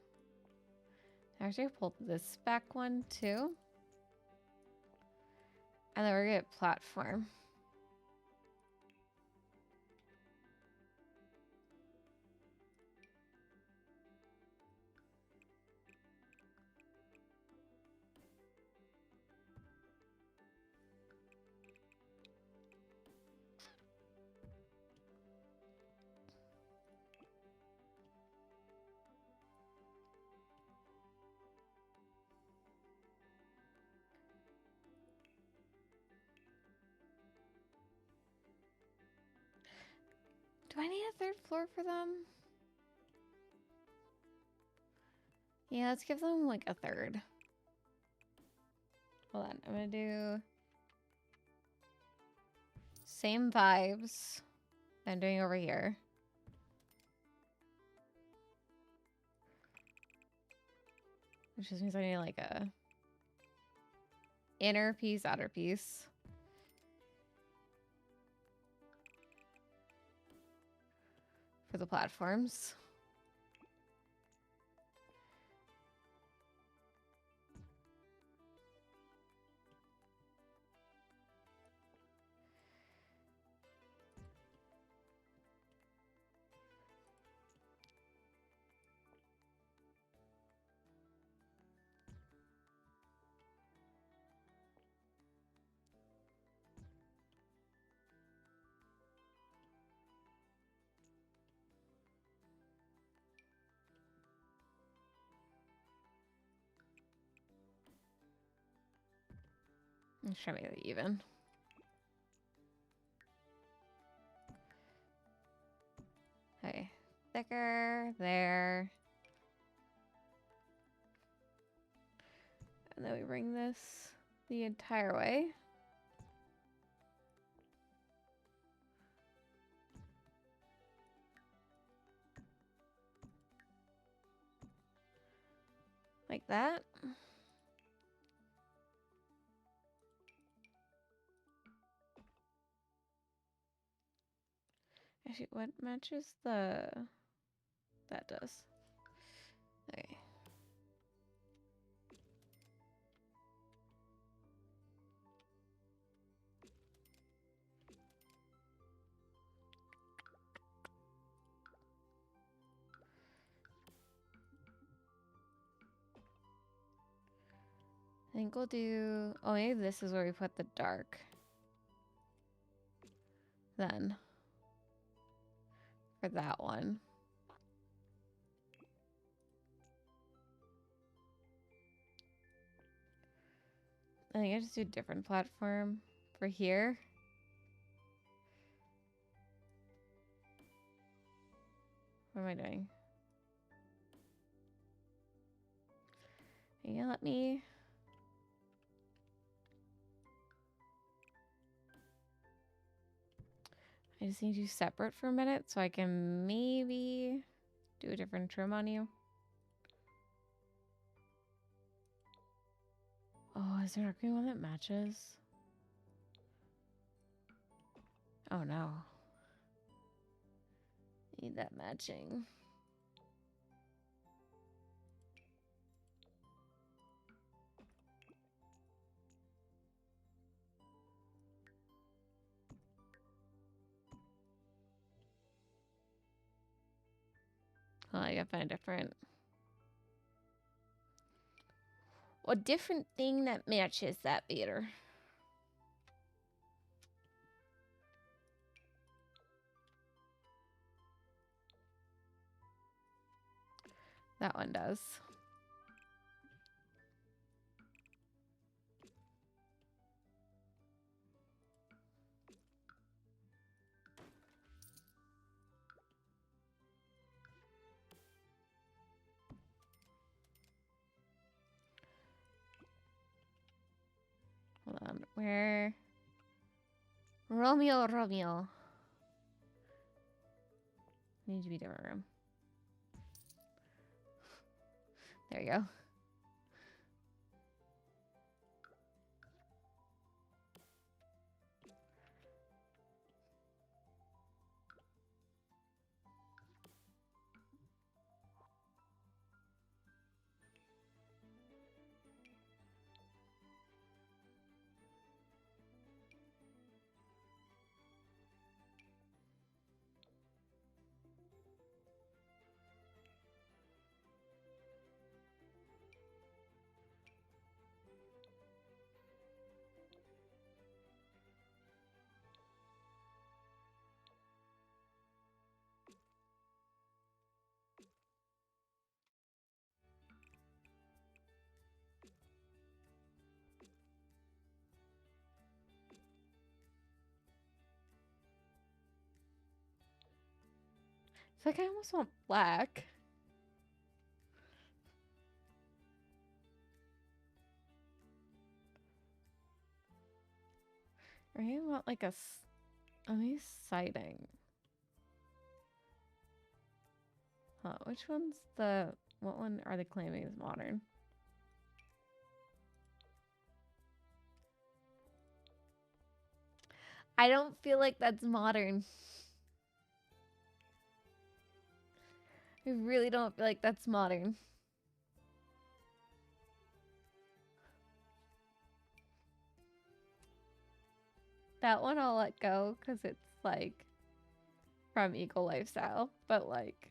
Actually, I pulled this back one too. And then we're going to get platform. Do I need a third floor for them? Yeah, let's give them like a third. Hold on, I'm gonna do same vibes I'm doing over here. Which just means I need like a inner piece, outer piece. For the platforms. Let's try to make it even. Okay, thicker there. And then we bring this the entire way. Like that. Actually, what matches the... That does. Okay. I think we'll do... Oh, maybe this is where we put the dark. Then. For that one. I think I just do a different platform for here. What am I doing? Yeah, let me... I just need you separate for a minute so I can maybe do a different trim on you. Oh, is there a one that matches? Oh no. Need that matching. Oh, I gotta find a different thing that matches that beater. That one does. Hold on. Where? Romeo. Need to be different room. There you go. It's like I almost want black. Right? I want like a nice siding. Huh, which one's the... What one are they claiming is modern? I don't feel like that's modern. I really don't feel like that's modern. That one I'll let go because it's like from Eco Lifestyle, but like...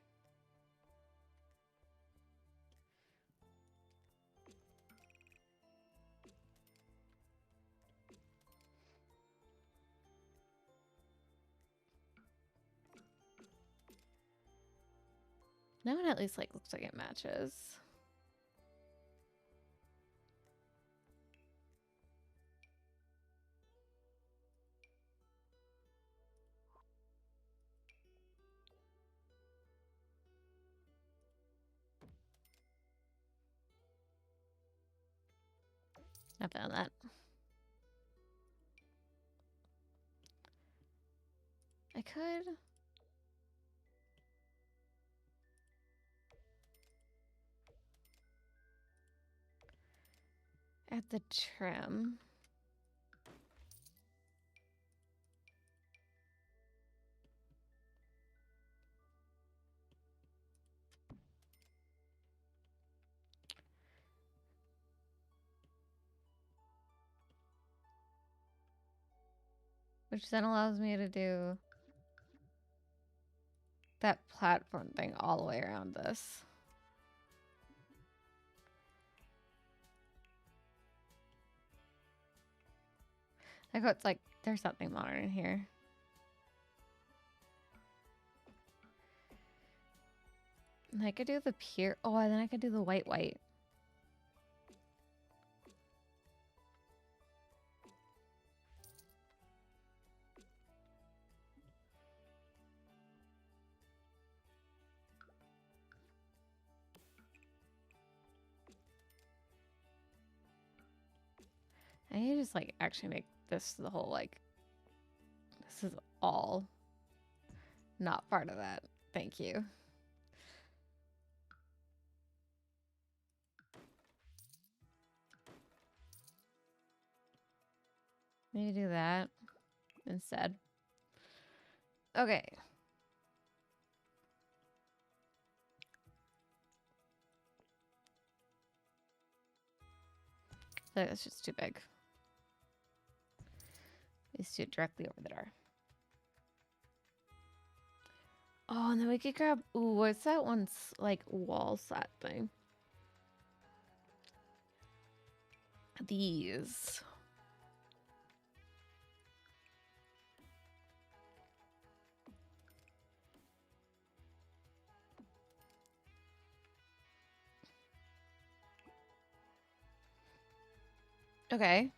That one at least like looks like it matches. I found that. I could. Add the trim. Which then allows me to do that platform thing all the way around this. Like, it's like there's something modern in here. And I could do the pier. Oh, and then I could do the white. I need to just like actually make this the whole like, this is all not part of that. Thank you. Maybe do that instead. Okay. That's just too big. Let's do it directly over the door. Oh, and then we could grab, ooh, what's that one's like wall set thing? These. Okay.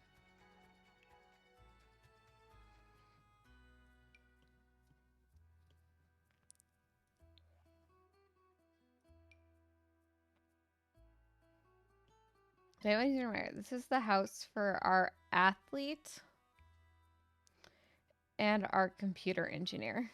So anyways, remember, this is the house for our athlete and our computer engineer.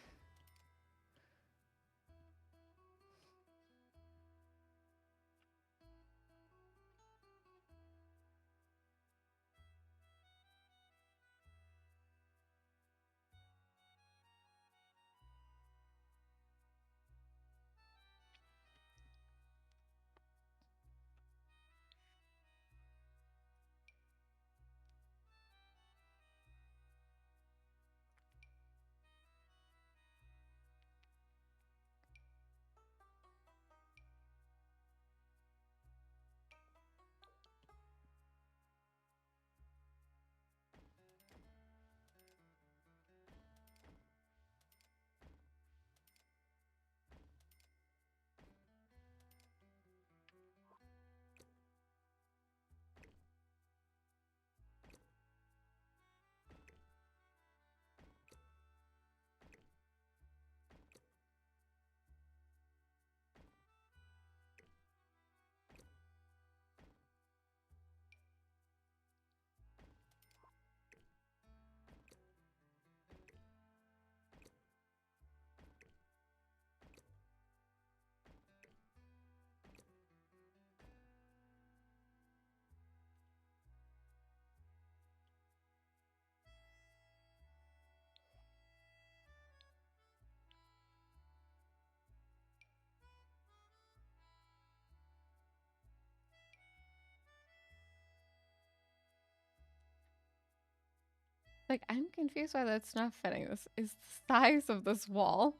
Like, I'm confused why that's not fitting. This is the size of this wall.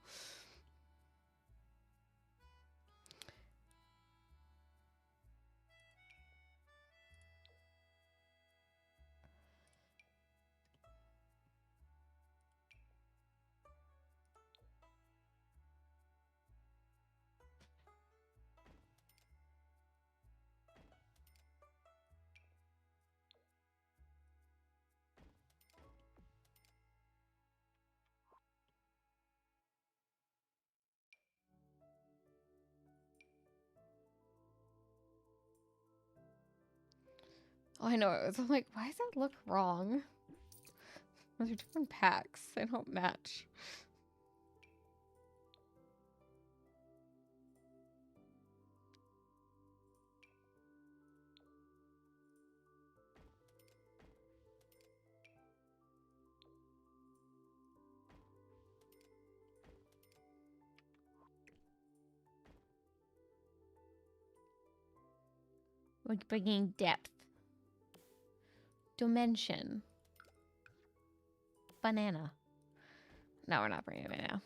Oh, I know it was. I'm like, why does that look wrong? Those are different packs. They don't match. Like bringing depth. Dimension. Banana. No, we're not bringing it now.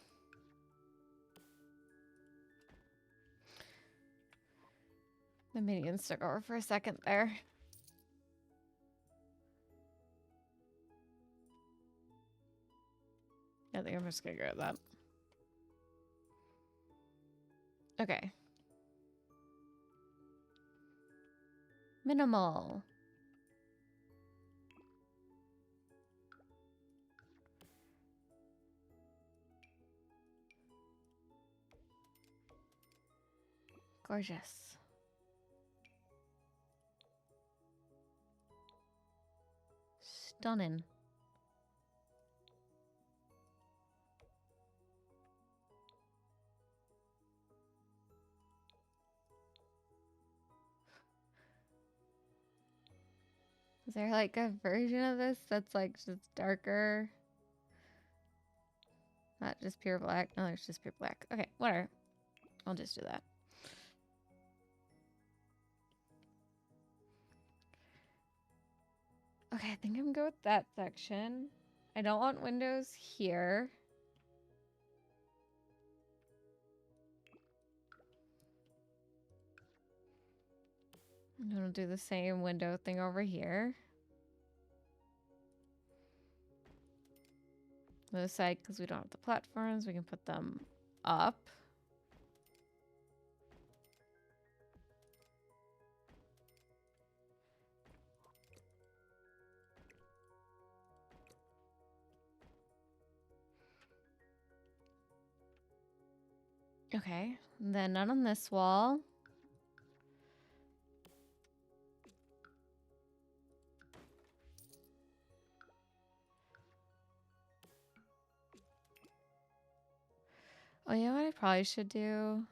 The minions took over for a second there. I think I'm just gonna go with that. Okay. Minimal. Gorgeous. Stunning. Is there like a version of this that's like just darker? Not just pure black. No, it's just pure black. Okay, whatever. I'll just do that. Okay, I think I'm gonna go with that section. I don't want windows here. I'm gonna do the same window thing over here. This side, because we don't have the platforms, we can put them up. Okay, and then none on this wall. Oh, you know what I probably should do?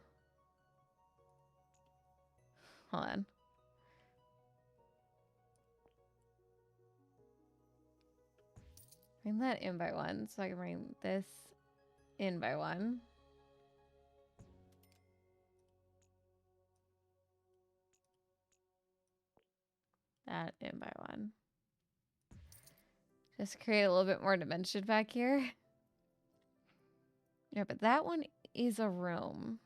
Hold on. Bring that in by one, so I can bring this in by one. That in by one. Just create a little bit more dimension back here. Yeah, but that one is a room.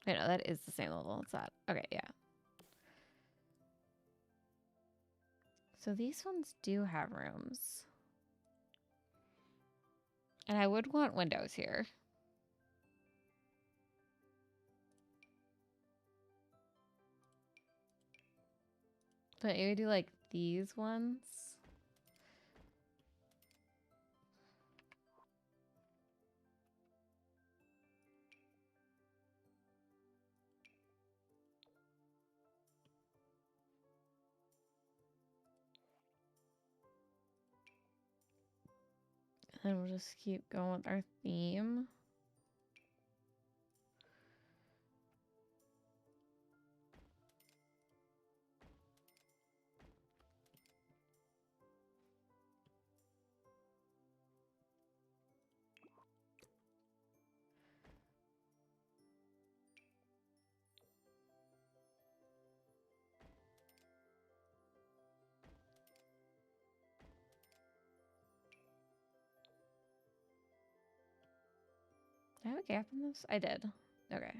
I know that is the same level as that. Okay, yeah. So these ones do have rooms. And I would want windows here. But maybe do like these ones. And we'll just keep going with our theme. Did I have a gap in this? I did. Okay.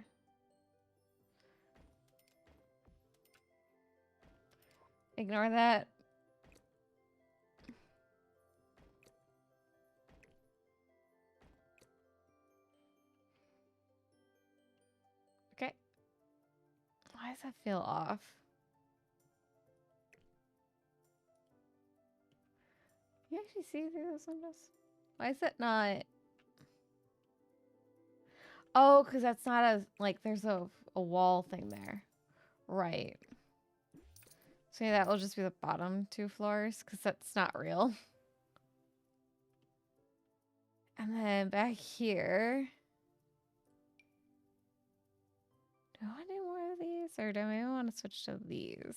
Ignore that. Okay. Why does that feel off? Can you actually see through those windows? Why is it not? Oh, because that's not a, like, there's a wall thing there. Right. So yeah, that will just be the bottom 2 floors because that's not real. And then back here. Do I do more of these or do I want to switch to these?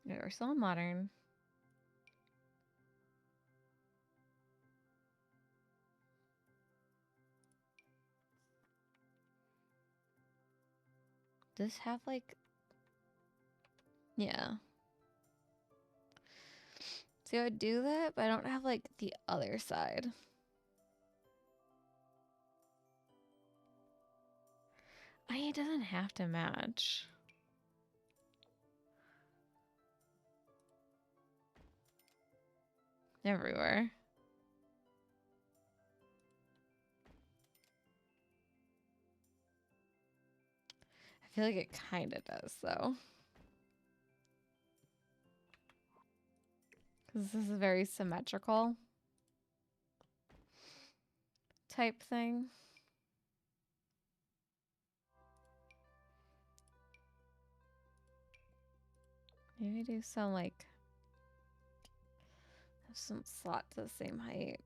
Yeah, we're still modern. Does this have like, yeah. See, I would do that, but I don't have like the other side. It doesn't have to match. Everywhere. I feel like it kind of does though. Because this is a very symmetrical type thing. Maybe do some like, have some slots the same height.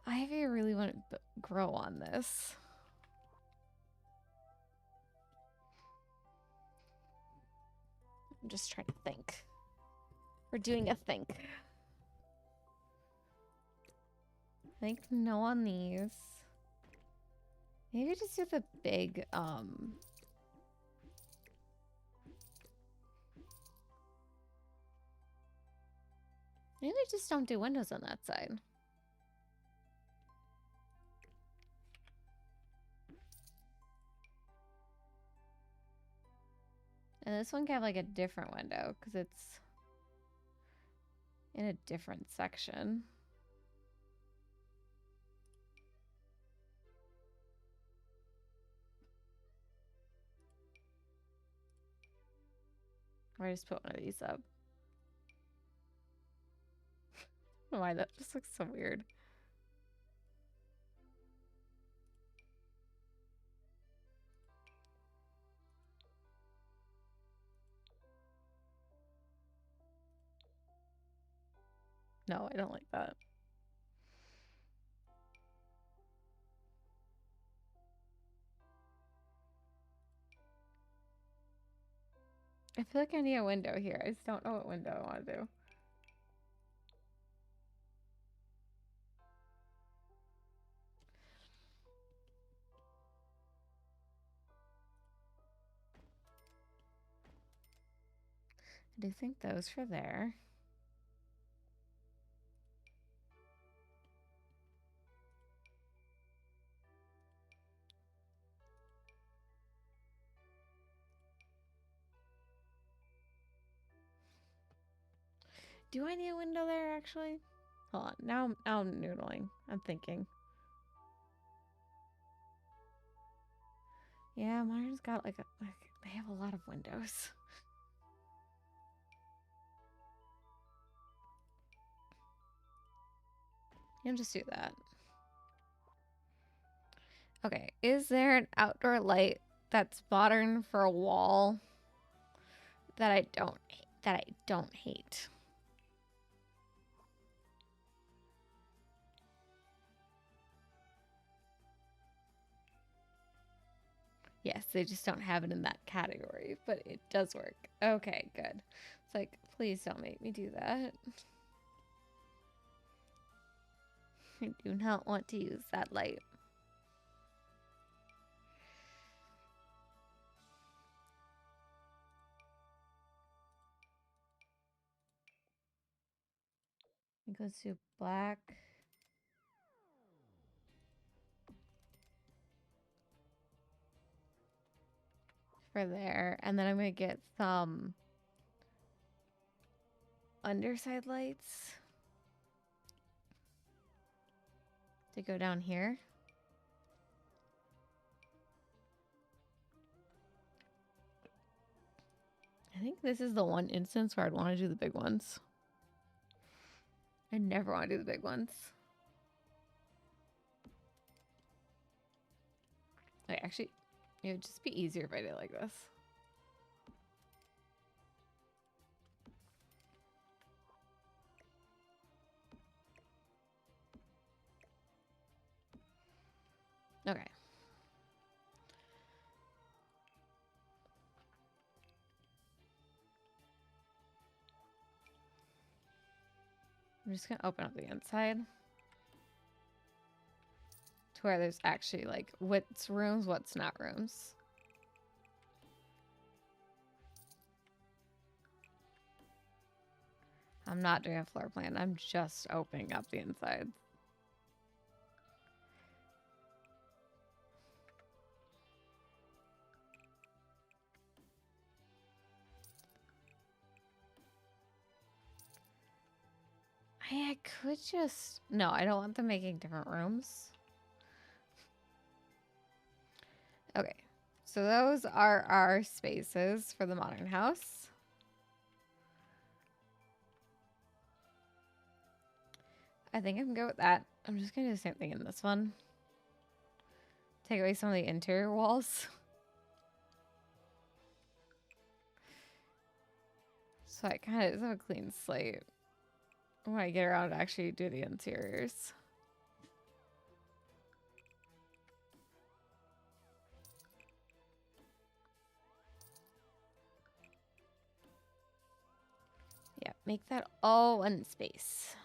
Ivy really want to grow on this. I'm just trying to think. We're doing a think. I think no on these. Maybe just do the big, maybe just don't do windows on that side. And this one can have like a different window because it's in a different section. Or I just put one of these up. Why that just looks so weird. No, I don't like that. I feel like I need a window here. I just don't know what window I want to do. I do think those for there. Do I need a window there actually? Hold on. Now I'm noodling. I'm thinking. Yeah, mine's got like they have a lot of windows. You can just do that. Okay, is there an outdoor light that's modern for a wall that I don't hate? Yes, they just don't have it in that category, but it does work. Okay, good. It's like, please don't make me do that. I do not want to use that light. It goes to black. For there. And then I'm going to get some underside lights. to go down here. I think this is the one instance where I'd want to do the big ones. I never want to do the big ones. Wait, actually, it would just be easier if I did it like this. Okay. I'm just gonna open up the inside to where there's actually like what's rooms, what's not rooms. I'm not doing a floor plan. I'm just opening up the inside. I could just... No, I don't want them making different rooms. Okay. So those are our spaces for the modern house. I think I'm good with that. I'm just going to do the same thing in this one. Take away some of the interior walls. So I kind of just have a clean slate when I get around to actually do the interiors. Yeah, make that all one space.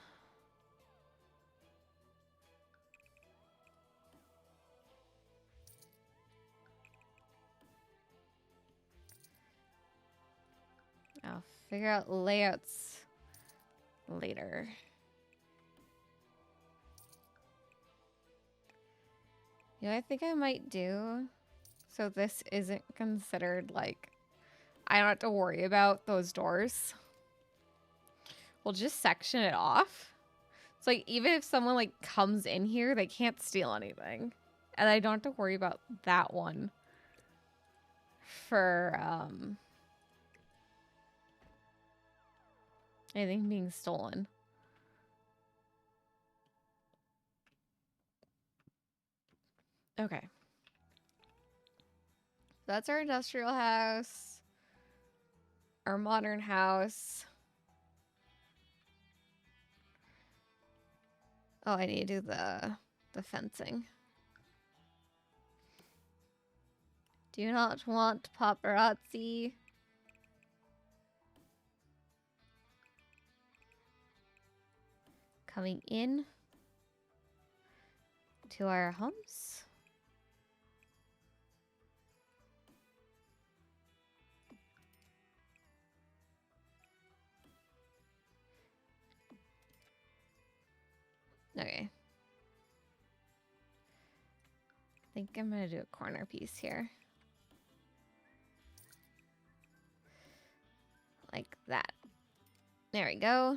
I'll figure out layouts later. You know what I think I might do? So this isn't considered like... I don't have to worry about those doors. We'll just section it off. So like even if someone like comes in here, they can't steal anything. And I don't have to worry about that one for anything being stolen. Okay. That's our industrial house. Our modern house. Oh, I need to do the fencing. Do not want paparazzi. Coming in to our homes. Okay. I think I'm gonna do a corner piece here. Like that. There we go.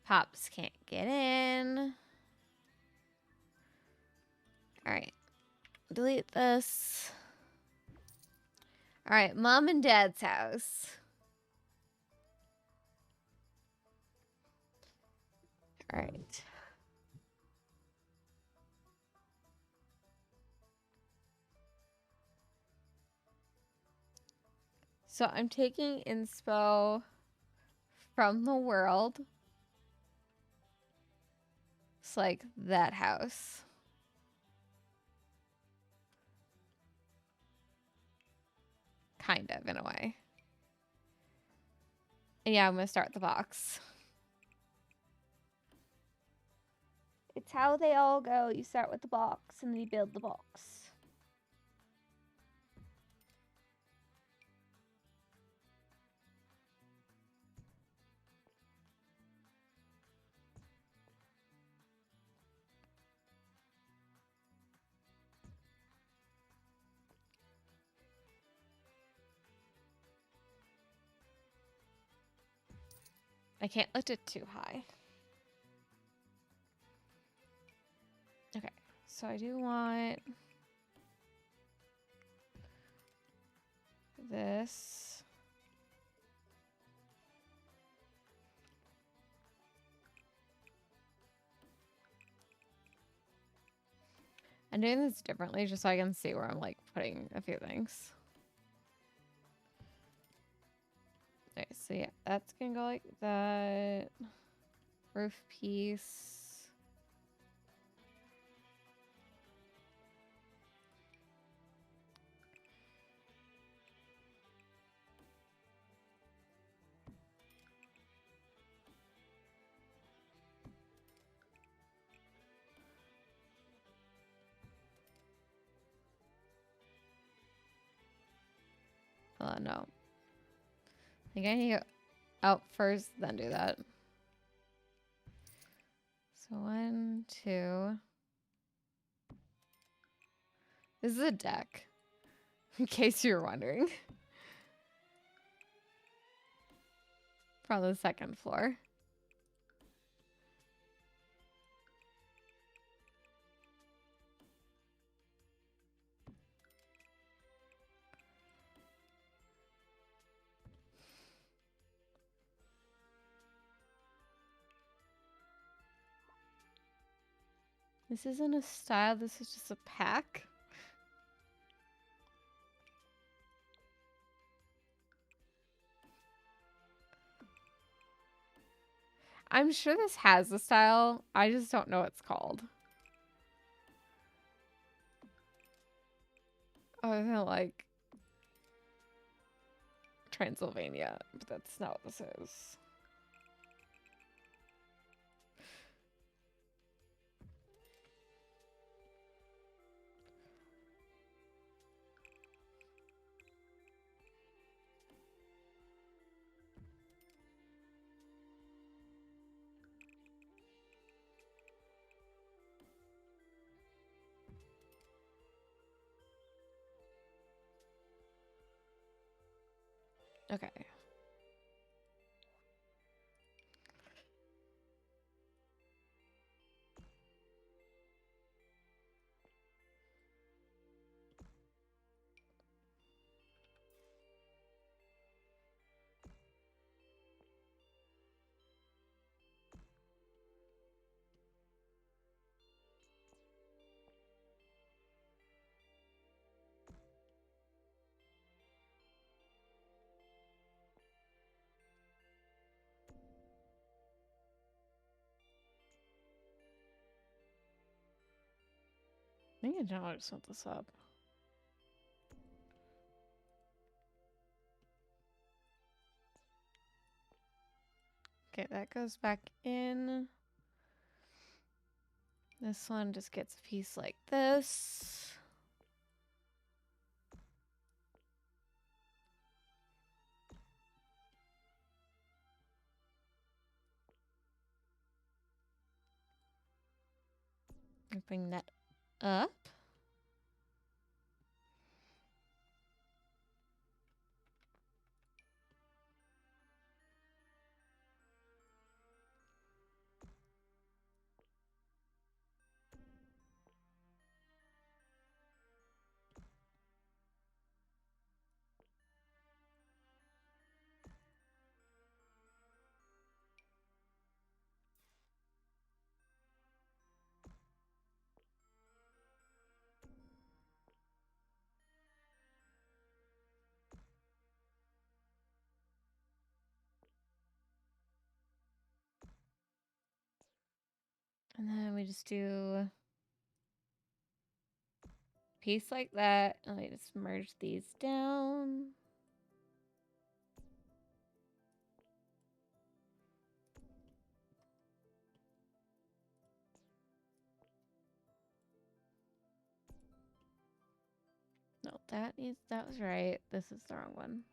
Pops can't get in. Alright. Delete this. Alright, Mom and Dad's house. Alright. So I'm taking inspo from the world. It's like that house. Kind of, in a way. And yeah, I'm going to start the box. It's how they all go. You start with the box and then you build the box. I can't lift it too high. so I do want this. I'm doing this differently just so I can see where I'm like putting a few things. Okay, so yeah, that's gonna go like that. Roof piece. No. I think I need to go out first, then do that. So 1, 2. This is a deck, in case you were wondering. From the second floor. This isn't a style, this is just a pack. I'm sure this has a style. I just don't know what it's called. Other than like Transylvania, but that's not what this is. Okay. I think I know how to set this up. Okay, that goes back in. This one just gets a piece like this. Bring that up. And then we just do a piece like that. And we just merge these down. No, that was right. This is the wrong one.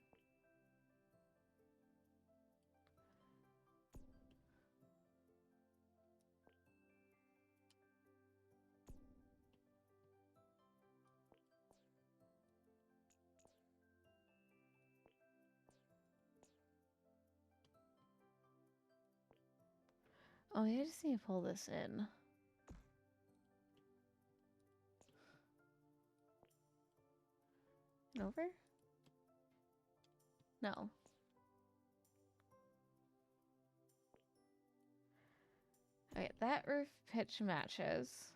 Oh, I just need to pull this in. Over? No. Okay, that roof pitch matches.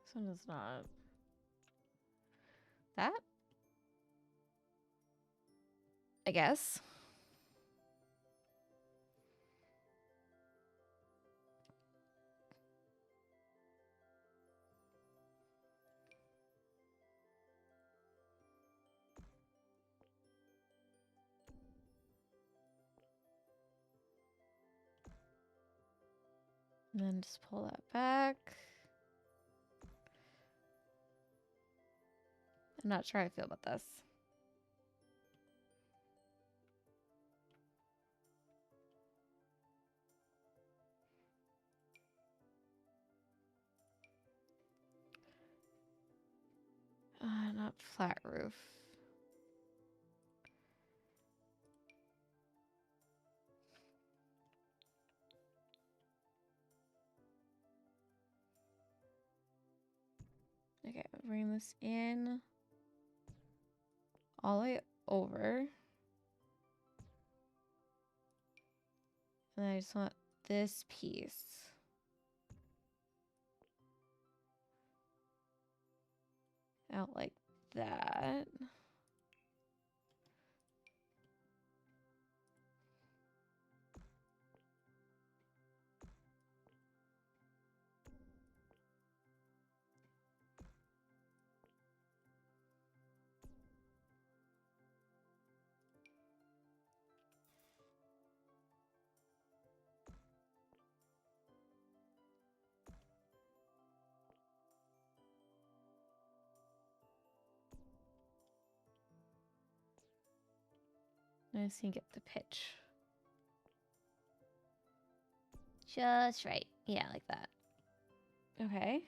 This one is not. That? I guess. And then just pull that back. I'm not sure how I feel about this. Not flat roof. Okay, bring this in all the way over. And I just want this piece out like that. I just need to get the pitch just right. Yeah, like that. Okay.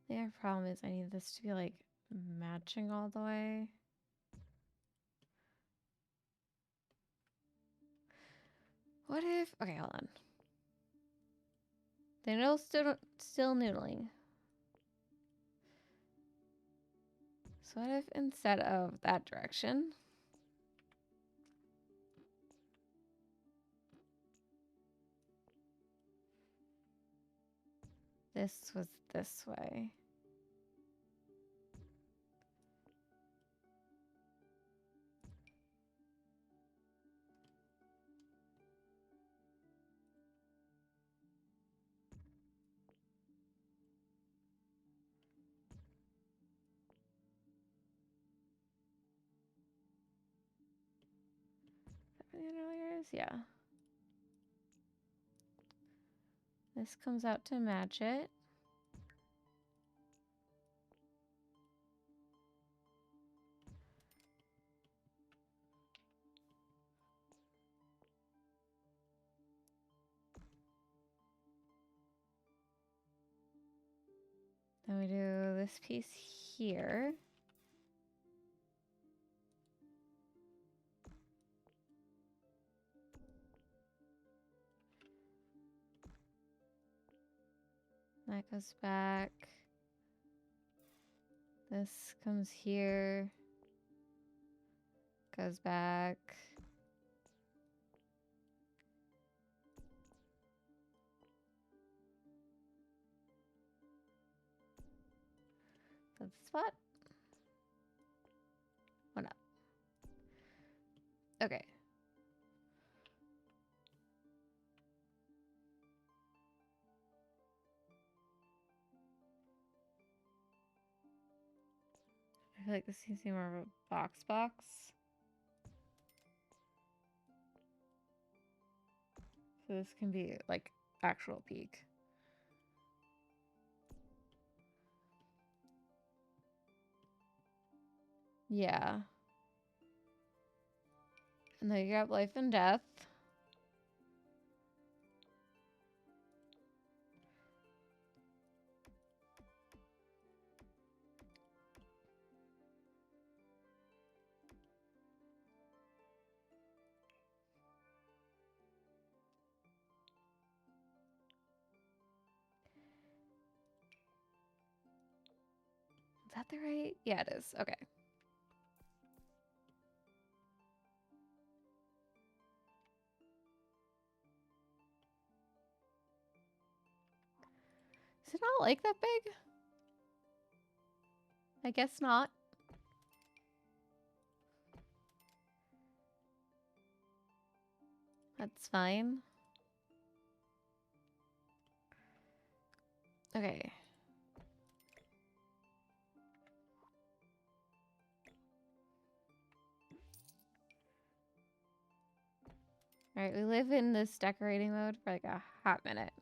The other problem is I need this to be like matching all the way. What if, okay, hold on. The noodle's still noodling. So what if instead of that direction, this was this way? Yeah. This comes out to match it. Then we do this piece here. That goes back. This comes here. Goes back. That's the spot. One up. Okay. I feel like this seems to be more of a box. So this can be like actual peak. Yeah. And then you got life and death. that the right? Yeah, it is. Okay. Is it not like that big? I guess not. That's fine. Okay. All right, we live in this decorating mode for like a hot minute.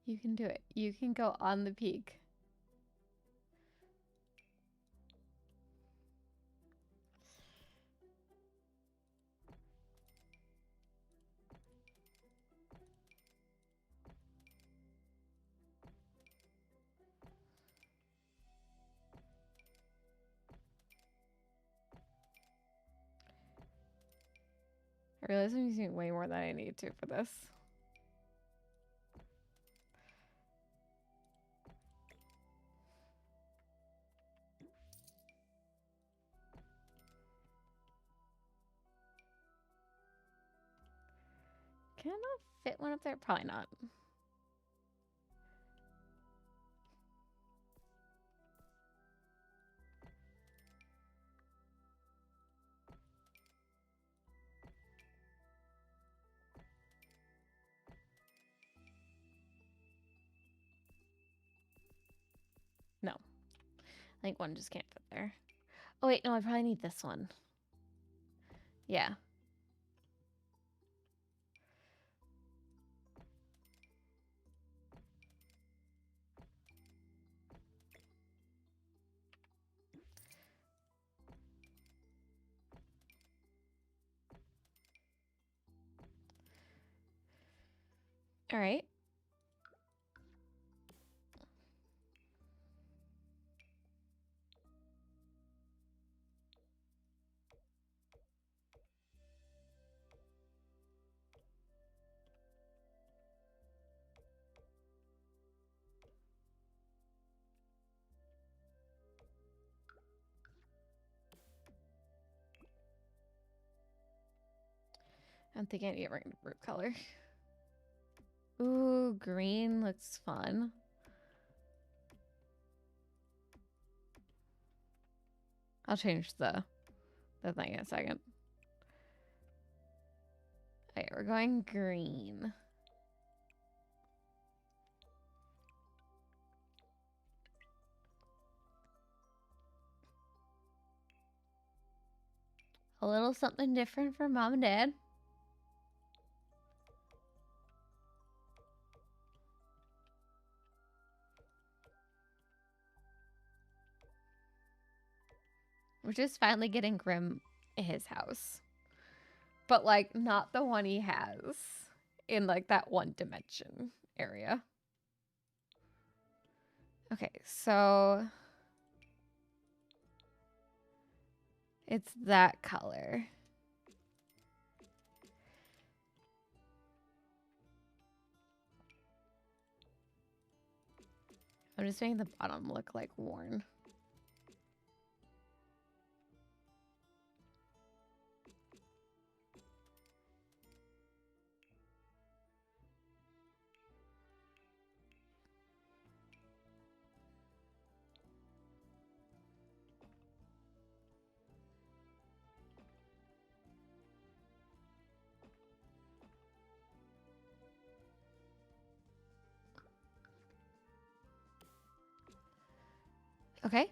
You can do it. You can go on the peak. I realize I'm using way more than I need to for this. Can I not fit one up there? Probably not. No. I think one just can't fit there. Oh, wait. No, I probably need this one. Yeah. All right. I'm thinking I need a random root color. Ooh, green looks fun. I'll change the thing in a second. Okay, we're going green. A little something different for mom and dad. We're just finally getting Grim in his house. But, like, not the one he has in, like, that one dimension area. Okay, so it's that color. I'm just making the bottom look, like, worn. Okay.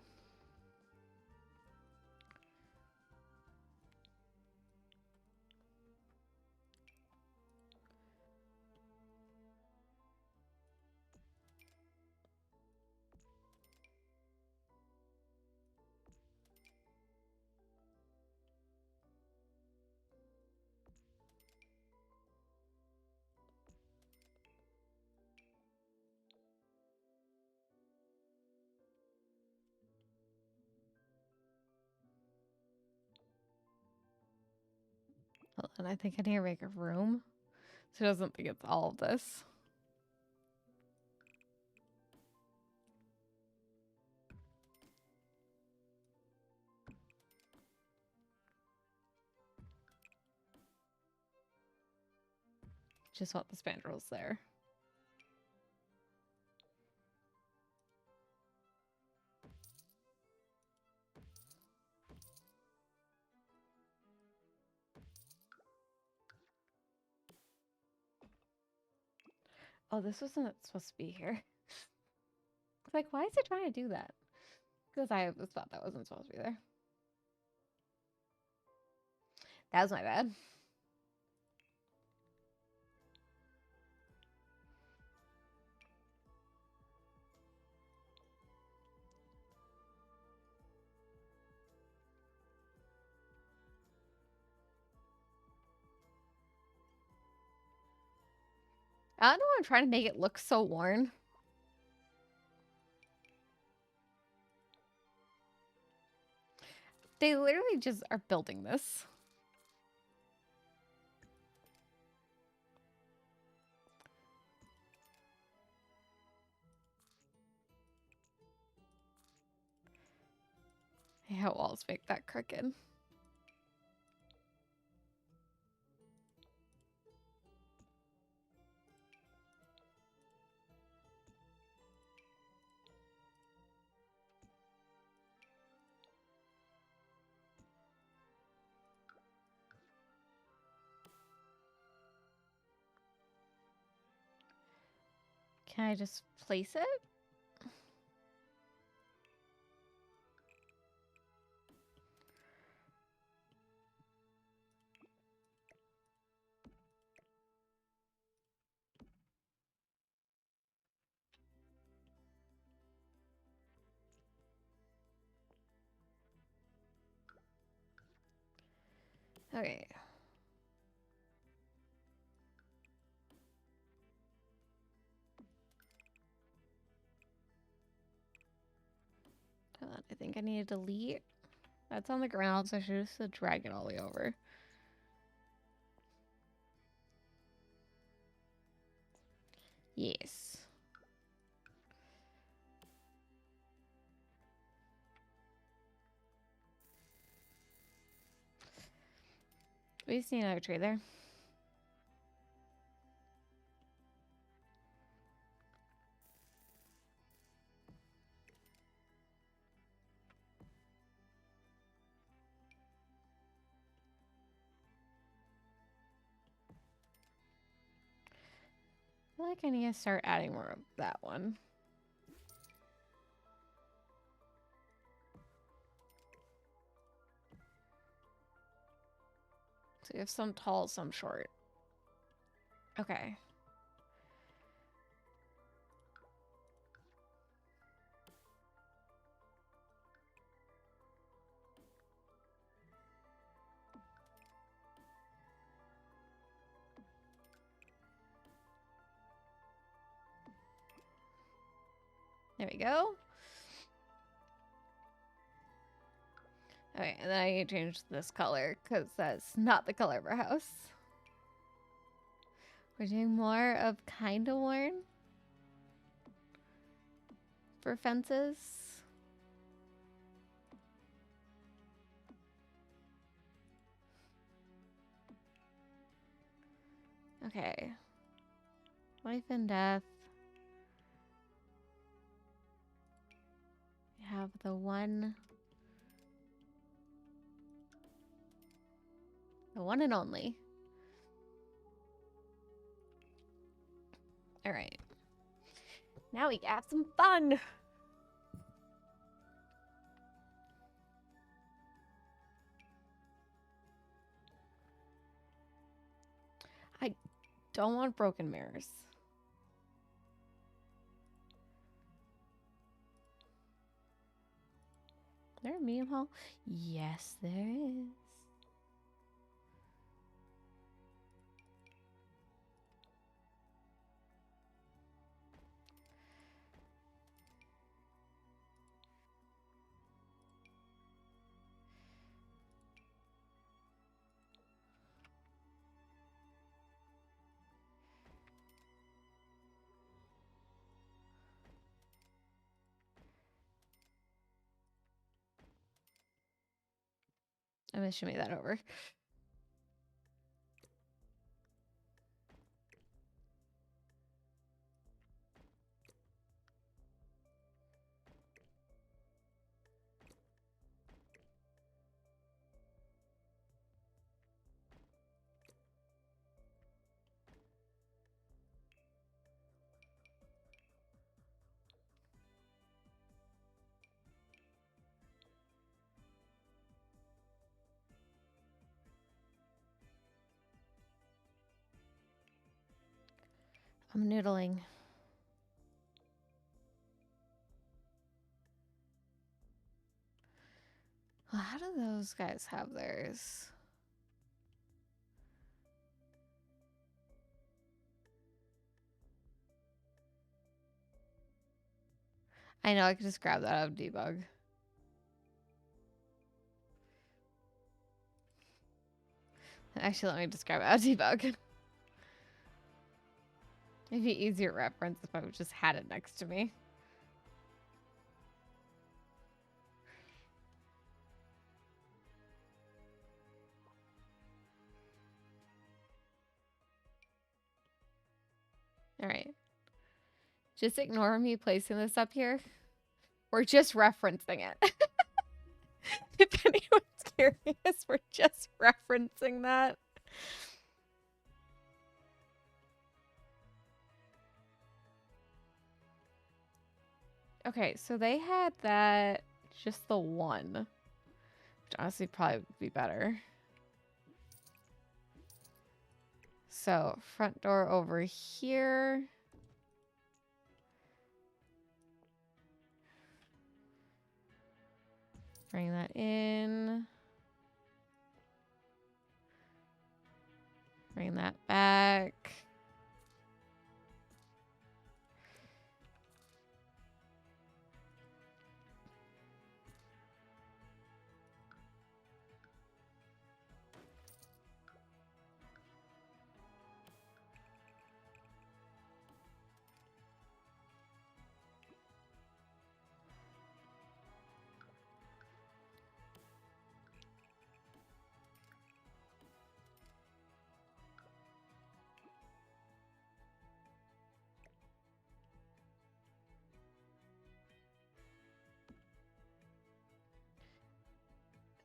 Well, and I think I need to make a room so it doesn't think it's all of this. Just want the spandrels there. Oh, this wasn't supposed to be here. It's like, why is it trying to do that? Because I just thought that wasn't supposed to be there. That was my bad. I don't know why I'm trying to make it look so worn. They literally just are building this. Yeah, walls make that crooked. Can I just place it? Okay. Hold on, I think I need to delete. That's on the ground, so I should just drag it all the way over. Yes. We just need another tree there. I feel like I need to start adding more of that one. So you have some tall, some short. Okay. There we go. Okay, and then I need to change this color because that's not the color of our house. We're doing more of kind of worn for fences. Okay. Life and death. We have the one and only. All right. Now we have some fun. I don't want broken mirrors. Is there a medium hall? Yes, there is. I'm gonna shimmy that over. I'm noodling. Well, how do those guys have theirs? I know I could just grab that out of debug. Actually, let me just grab it out of debug. It'd be easier reference if I just had it next to me. All right. Just ignore me placing this up here. We're just referencing it. If anyone's curious, we're just referencing that. Okay, so they had that, just the one, which honestly probably would be better. So front door over here. Bring that in. Bring that back.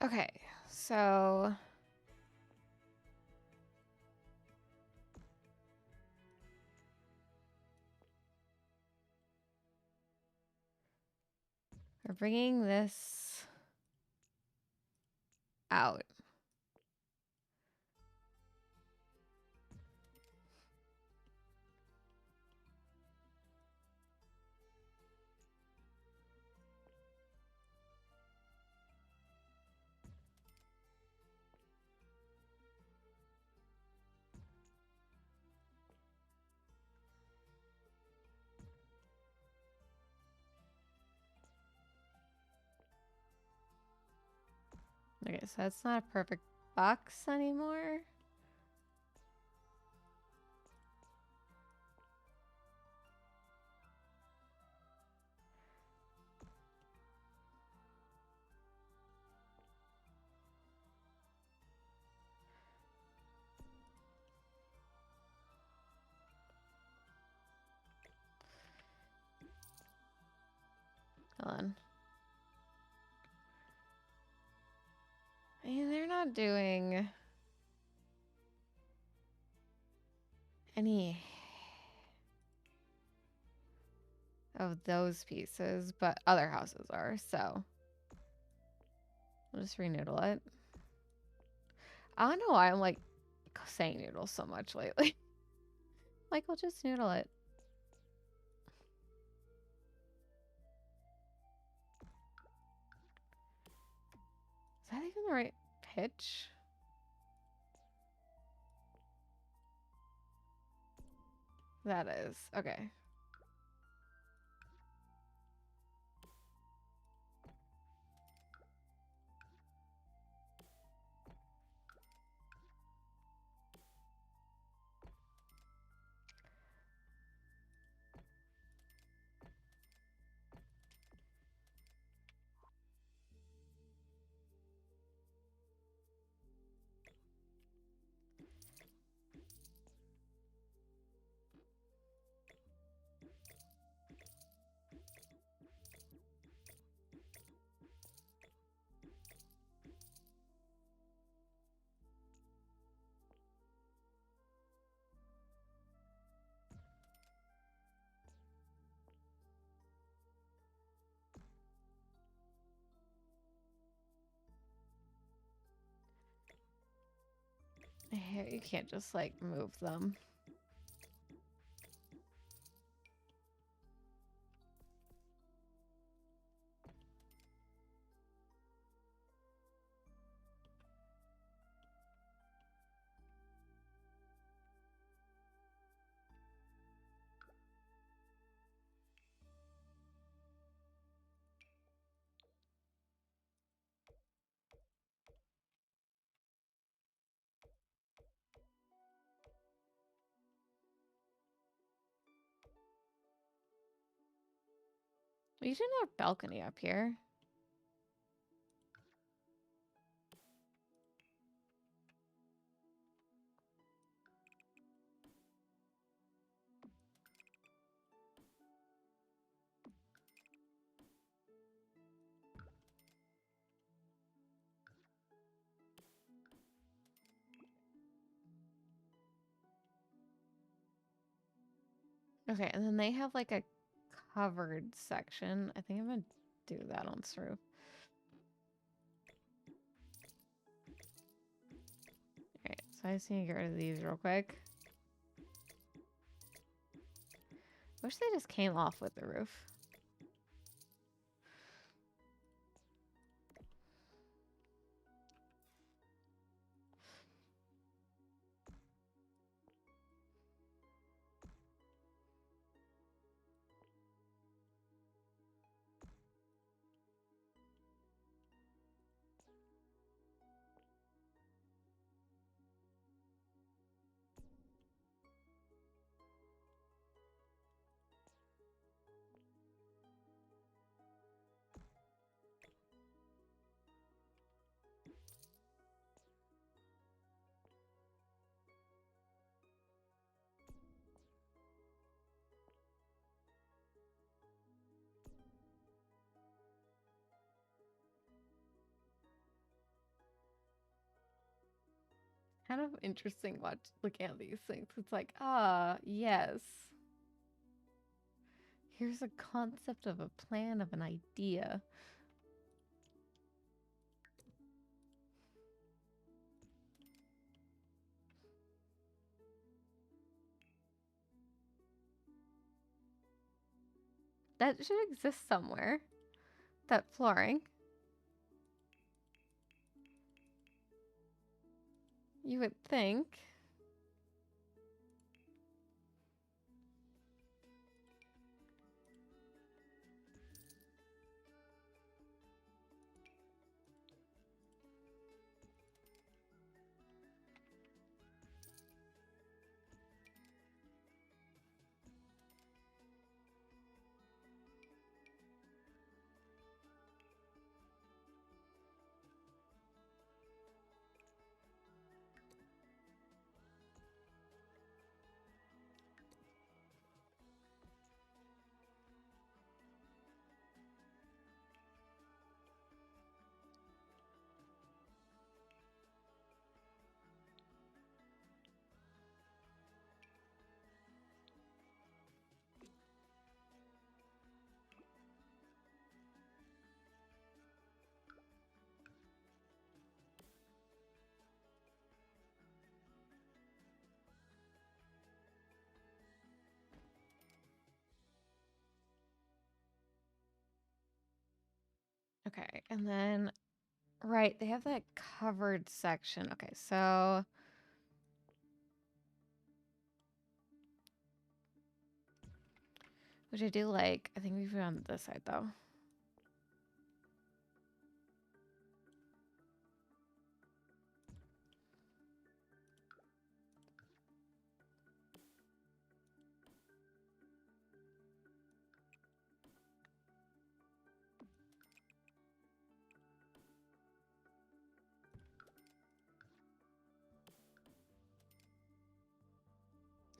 Okay, so we're bringing this out. Okay, so that's not a perfect box anymore. Hold on. I mean, they're not doing any of those pieces, but other houses are, so we'll just renoodle it. I don't know why I'm like saying noodle so much lately. Like, we'll just noodle it. Is that even the right pitch? That is. Okay. Here, you can't just like move them. We should have a balcony up here. Okay, and then they have like a covered section. I think I'm gonna do that on this roof. Alright, so I just need to get rid of these real quick. Wish they just came off with the roof. Kind of interesting looking at these things. It's like, yes. Here's a concept of a plan of an idea. That should exist somewhere. That flooring. You would think. Okay, and then, right, they have that covered section. Okay, so which I do like. I think we put it on this side though.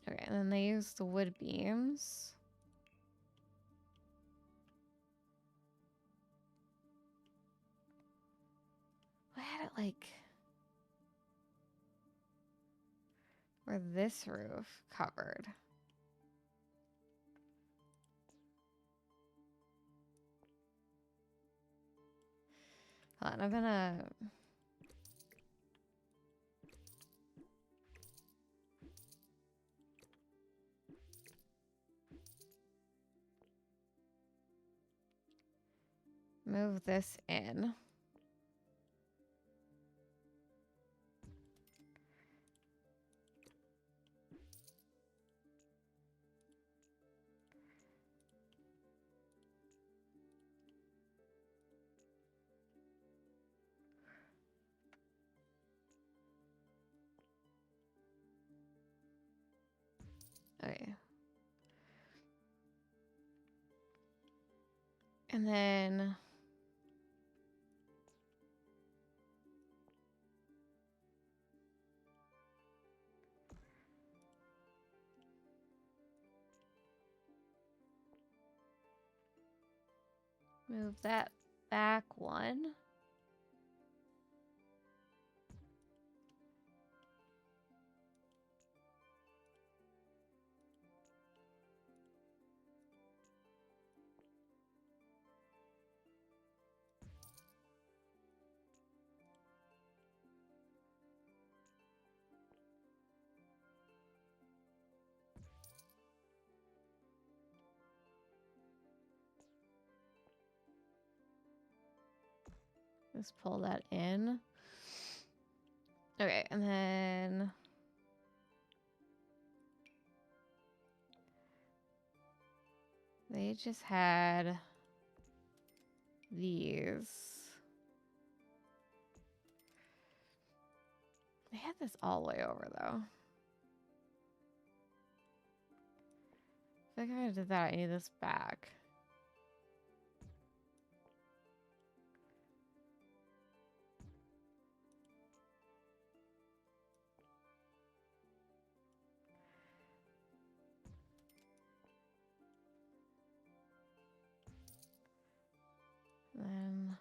Okay, and then they use the wood beams. I had it like where this roof covered. Hold on, I'm gonna move this in. Okay. And then move that back one. Just pull that in. Okay, and then they just had these. They had this all the way over though. I think I did that. I need this back. Then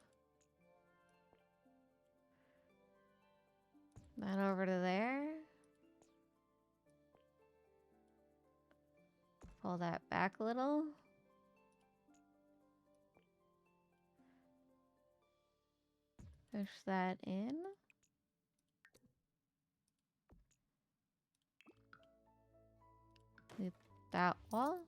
that over to there. Pull that back a little. Push that in. Hit that wall.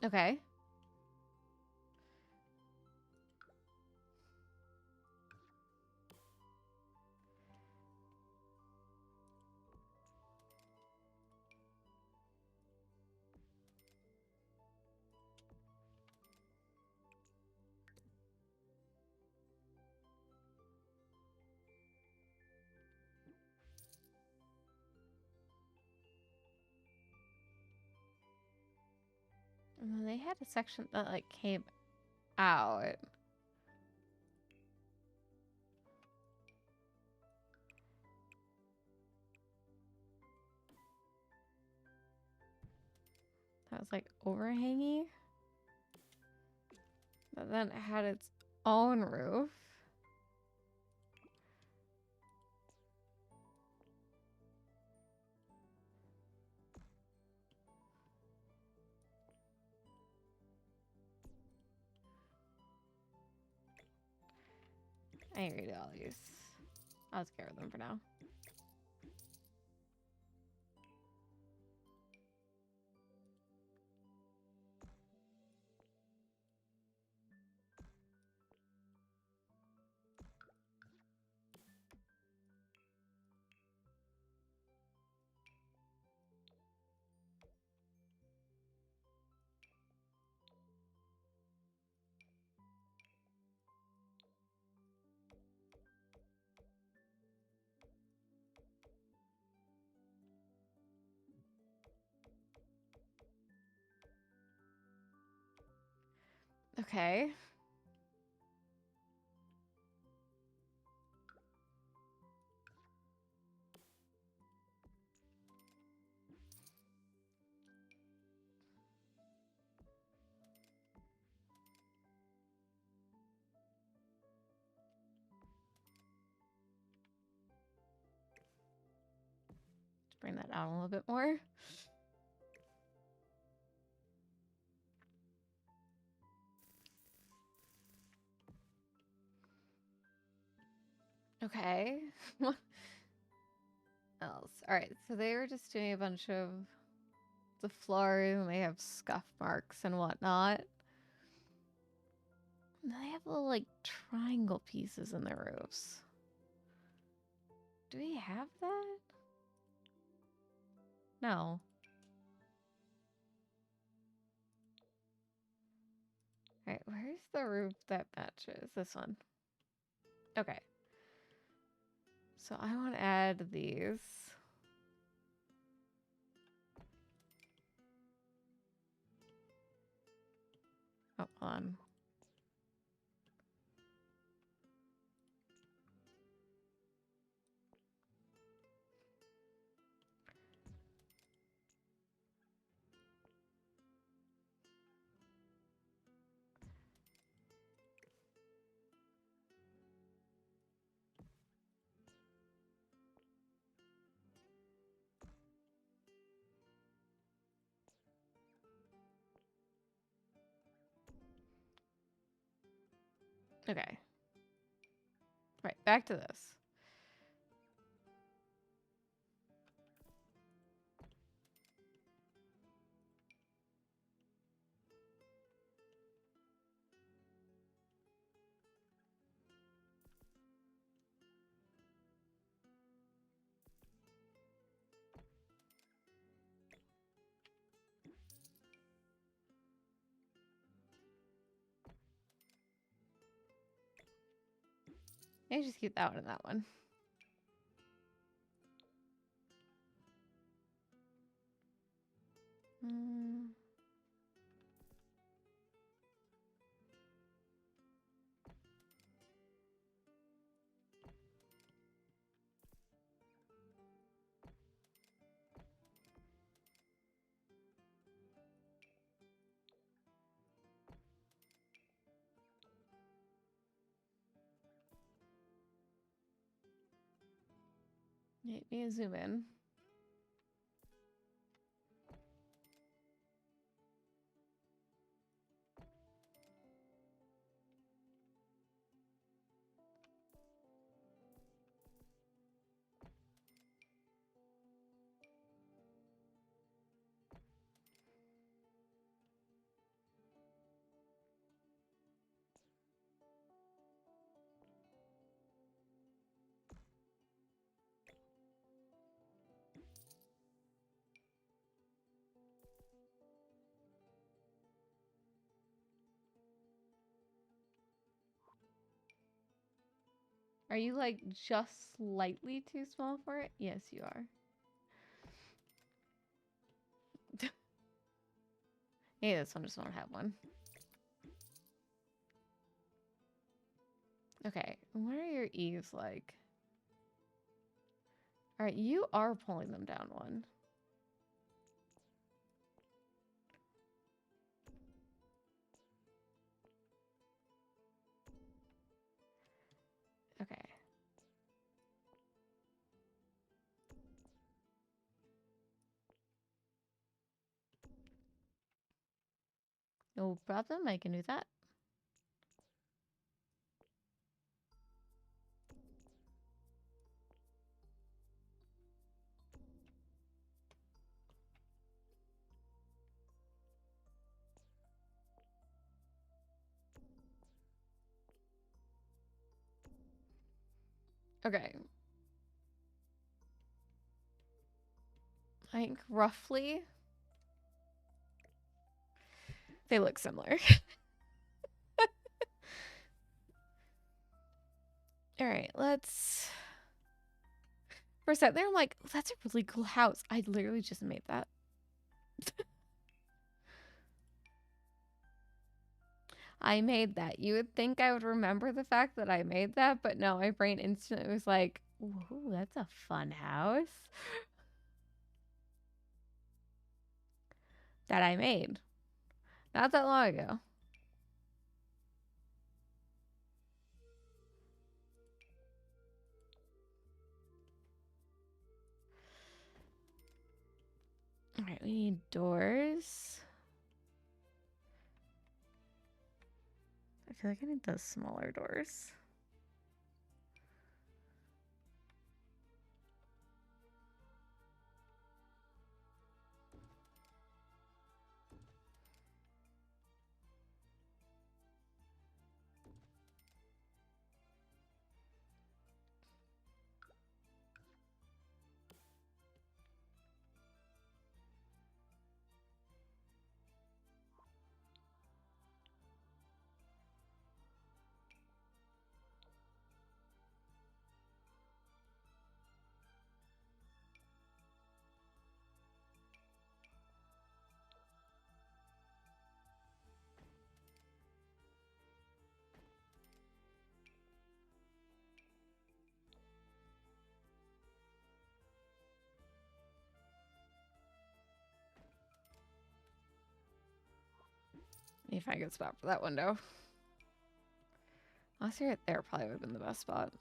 Okay. And then they had a section that like came out. That was like overhangy. But then it had its own roof. I ain't gonna do all these. I'll just get rid of them for now. Okay. Just bring that down a little bit more. Okay. else? All right, so they were just doing a bunch of the floors, and they have scuff marks and whatnot. And they have little like triangle pieces in their roofs. Do we have that? No. All right, where's the roof that matches? This one. Okay. So I want to add these. Oh, hold on. Okay. Right, back to this. Maybe just keep that one and that one. Let me zoom in. Are you like just slightly too small for it? Yes, you are. Hey, this one just won't have one. Okay, what are your eaves like? All right, you are pulling them down one. Okay. No problem, I can do that. Okay. I think roughly they look similar. All right, let's... For a second there, I'm like, oh, that's a really cool house. I literally just made that. I made that. You would think I would remember the fact that I made that, but no, my brain instantly was like, ooh, that's a fun house that I made. Not that long ago. All right, we need doors. I feel like I need those smaller doors. Let me find a good spot for that window. Honestly, right there probably would have been the best spot.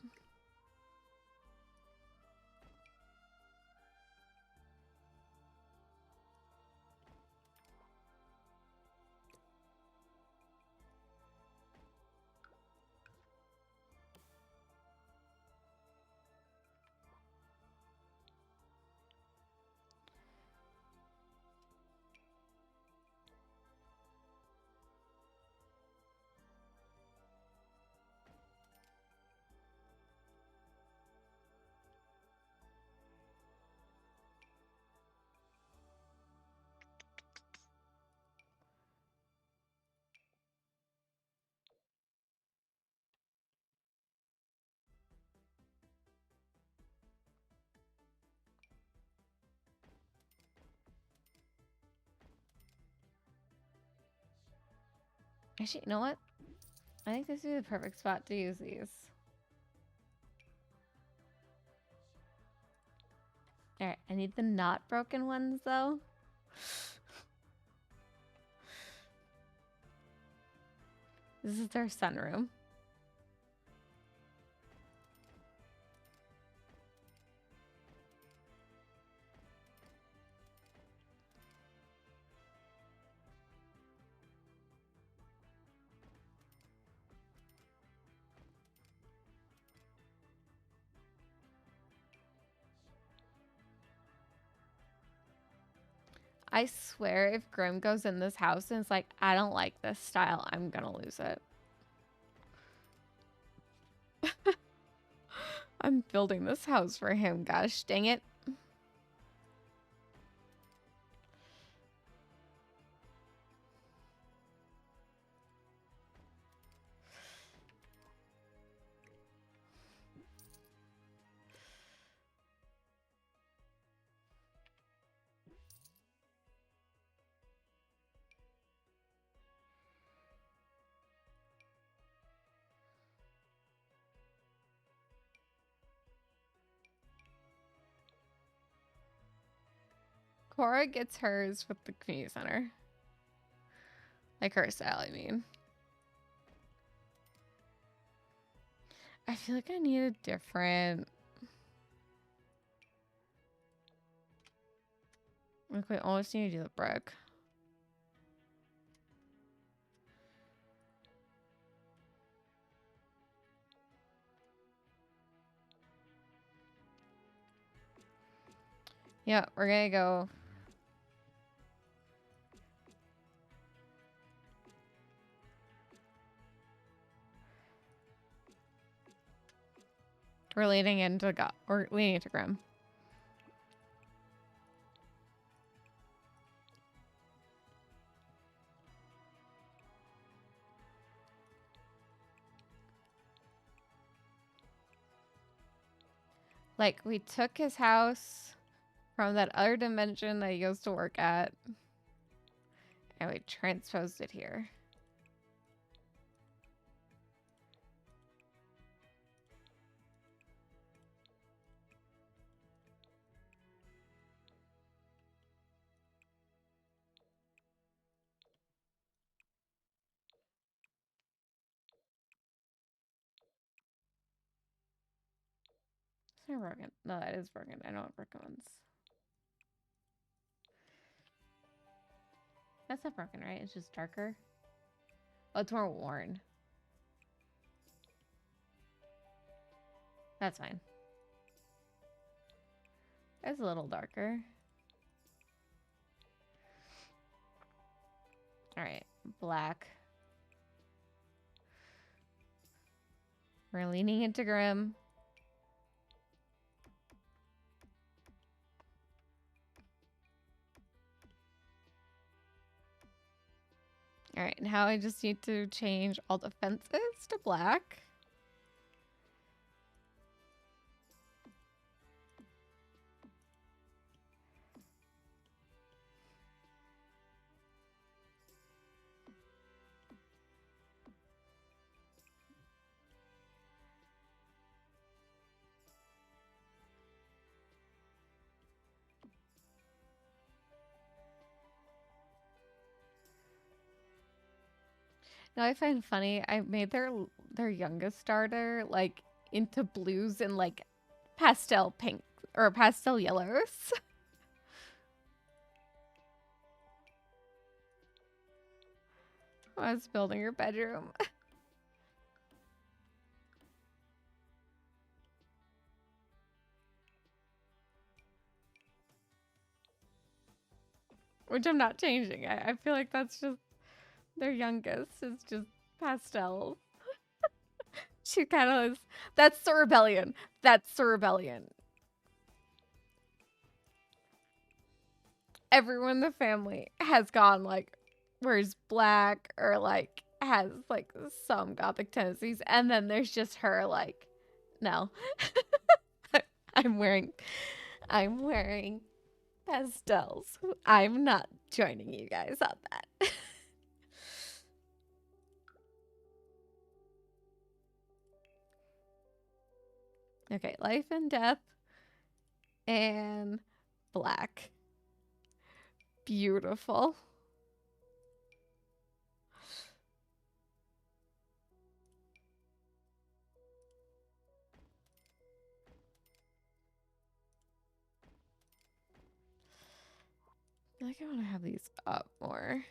Actually, you know what? I think this would be the perfect spot to use these. Alright, I need the not broken ones though. This is their sunroom. I swear if Grim goes in this house and it's like, I don't like this style, I'm gonna lose it. I'm building this house for him, gosh dang it. Cora gets hers with the community center. Like her style, I mean. I feel like I need a different... Like, we almost need to do the brick. Yeah, we're gonna go... We're leaning into Grim. Like, we took his house from that other dimension that he goes to work at, and we transposed it here. It's not broken. No, that is broken. I know what broken ones. That's not broken, right? It's just darker. Oh, it's more worn. That's fine. It's a little darker. All right, black. We're leaning into Grim. All right, now I just need to change all the fences to black. Now I find funny, I made their youngest starter like into blues and like pastel pink or pastel yellows. I was building her bedroom. Which I'm not changing. I feel like that's just their youngest. It's just pastel. She kind of is. That's the rebellion. That's the rebellion. Everyone in the family has gone like, wears black or like has like some gothic tendencies. And then there's just her like, no. I'm wearing pastels. I'm not joining you guys on that. Okay, life and death and black. Beautiful. I feel like I want to have these up more.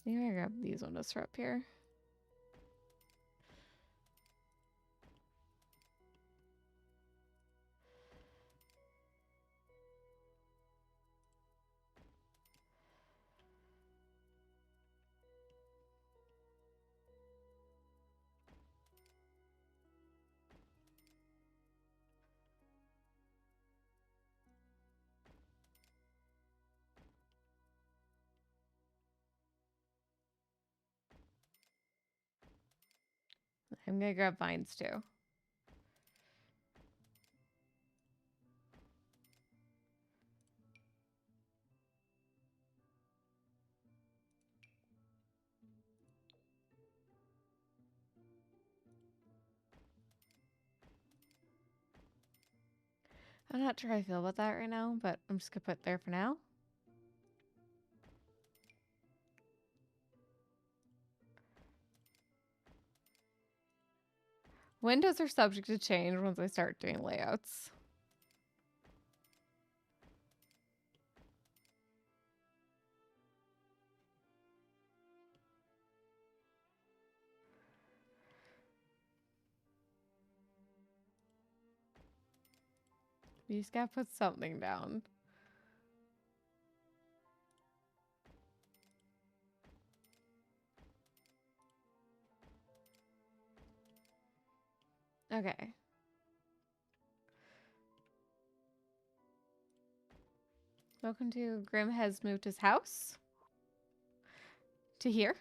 Maybe I grab these ones for up here. I'm gonna grab vines too. I'm not sure how I feel about that right now, but I'm just gonna put it there for now. Windows are subject to change once I start doing layouts. You just gotta put something down. Okay. Welcome to Grim has moved his house to here.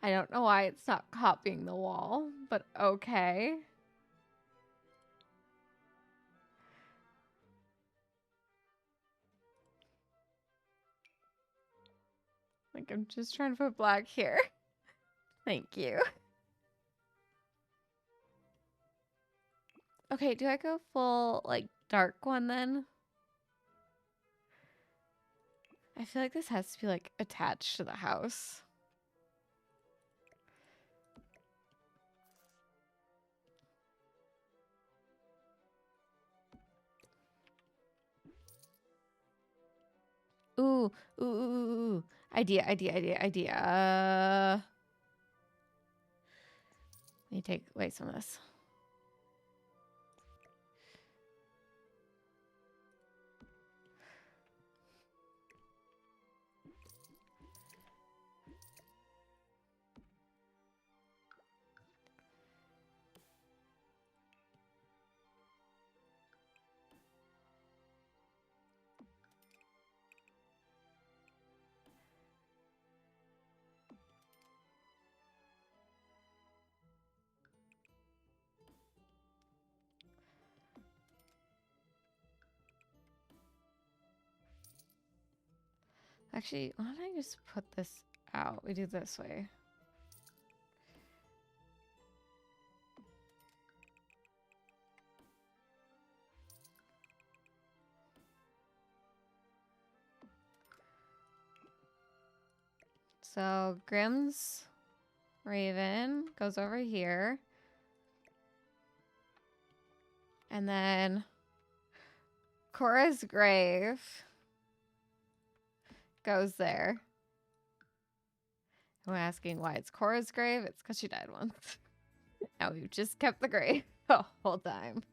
I don't know why it's not copying the wall, but okay. Like, I'm just trying to put black here. Thank you. Okay, do I go full, like, dark one then? I feel like this has to be, like, attached to the house. Ooh, ooh, ooh, ooh, ooh. Idea. Let me take away some of this. Actually, why don't I just put this out? We do this way. So Grimm's Raven goes over here. And then Cora's grave goes there. I'm asking why it's Cora's grave. It's because she died once. Now we've just kept the grave the whole time.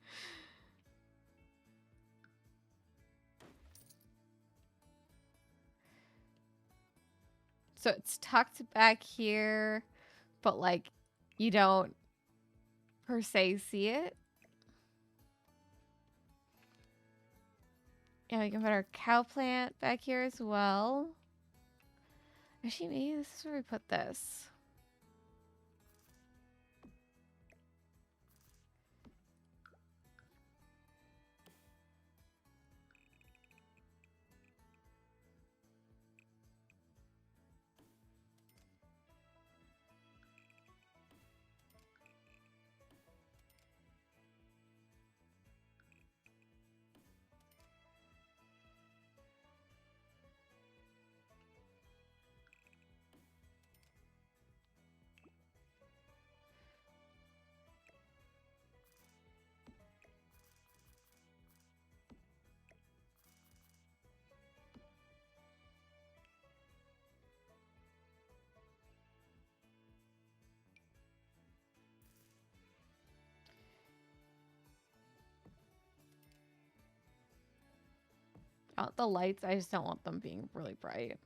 So it's tucked back here, but like you don't per se see it. Yeah, we can put our cow plant back here as well. Actually, maybe this is where we put this. The lights, I just don't want them being really bright.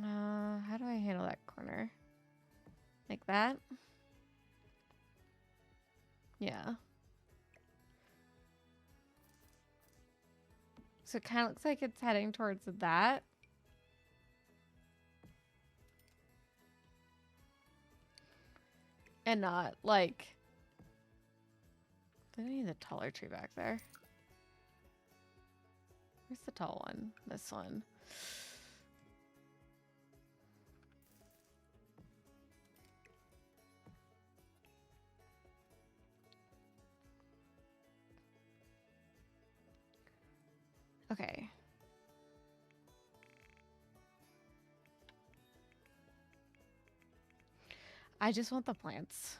How do I handle that corner? Like that? Yeah. So it kind of looks like it's heading towards that. And not like... I need the taller tree back there. Where's the tall one? This one. Okay. I just want the plants.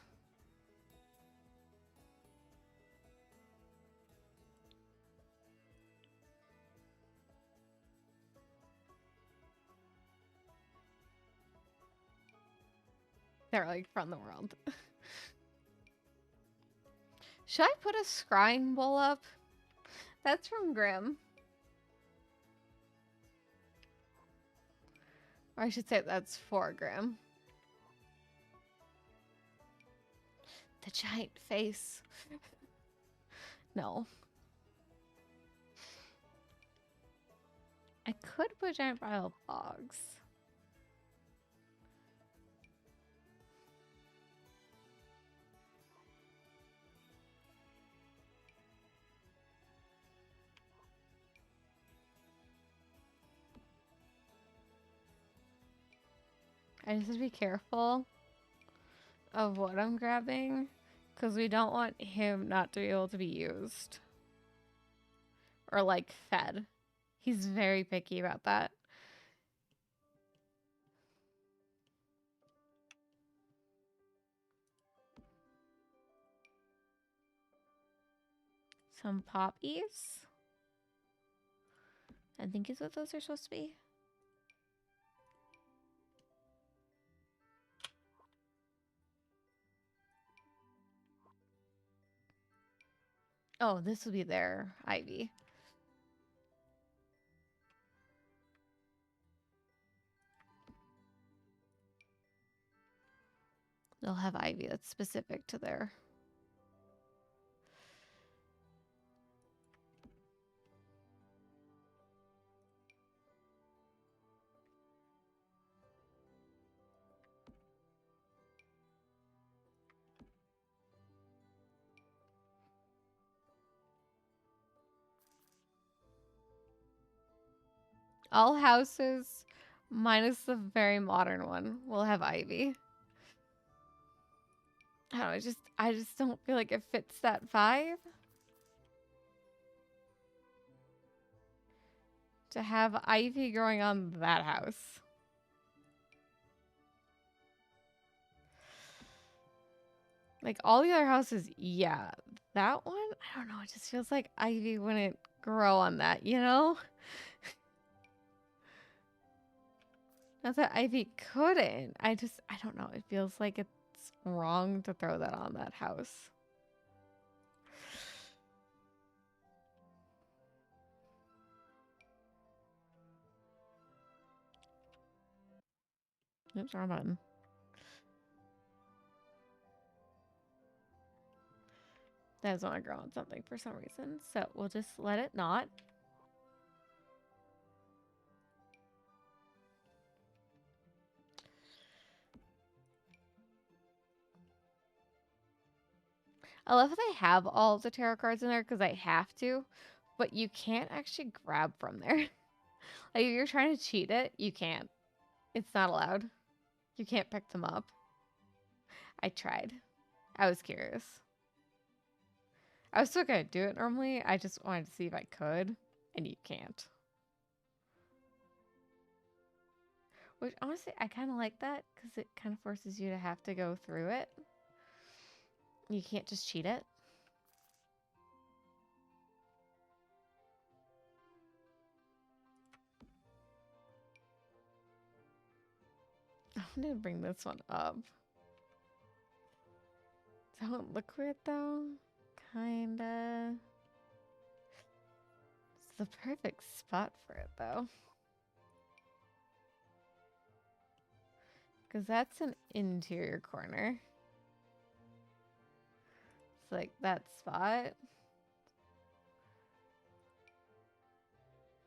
They're like from the world. Should I put a scrying bowl up? That's from Grimm. Or I should say that's for Grimm. The giant face. No. I could put giant pile of logs. I just have to be careful of what I'm grabbing because we don't want him not to be able to be used or like fed. He's very picky about that. Some poppies. I think is what those are supposed to be. Oh, this will be their ivy. They'll have ivy that's specific to their... All houses, minus the very modern one, will have ivy. I don't know, I just don't feel like it fits that vibe. To have ivy growing on that house. Like all the other houses, yeah. That one, I don't know. It just feels like ivy wouldn't grow on that, you know? Not that ivy couldn't. I don't know. It feels like it's wrong to throw that on that house. Oops, wrong button. That doesn't want to grow on something for some reason. So we'll just let it not. I love how they have all the tarot cards in there because I have to, but you can't actually grab from there. Like if you're trying to cheat it, you can't. It's not allowed. You can't pick them up. I tried. I was curious. I was still gonna do it normally. I just wanted to see if I could, and you can't. Which honestly, I kind of like that because it kind of forces you to have to go through it. You can't just cheat it. I'm gonna bring this one up. Does that one look weird though? Kinda. It's the perfect spot for it though. Because that's an interior corner. It's like that spot. I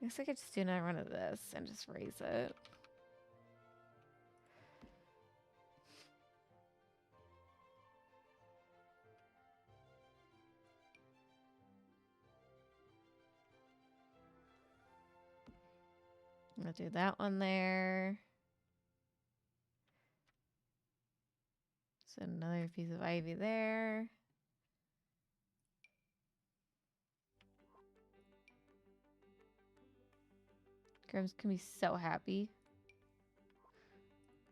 guess I could just do another one of this and just raise it. I'm gonna do that one there. So another piece of ivy there. Grim's gonna be so happy.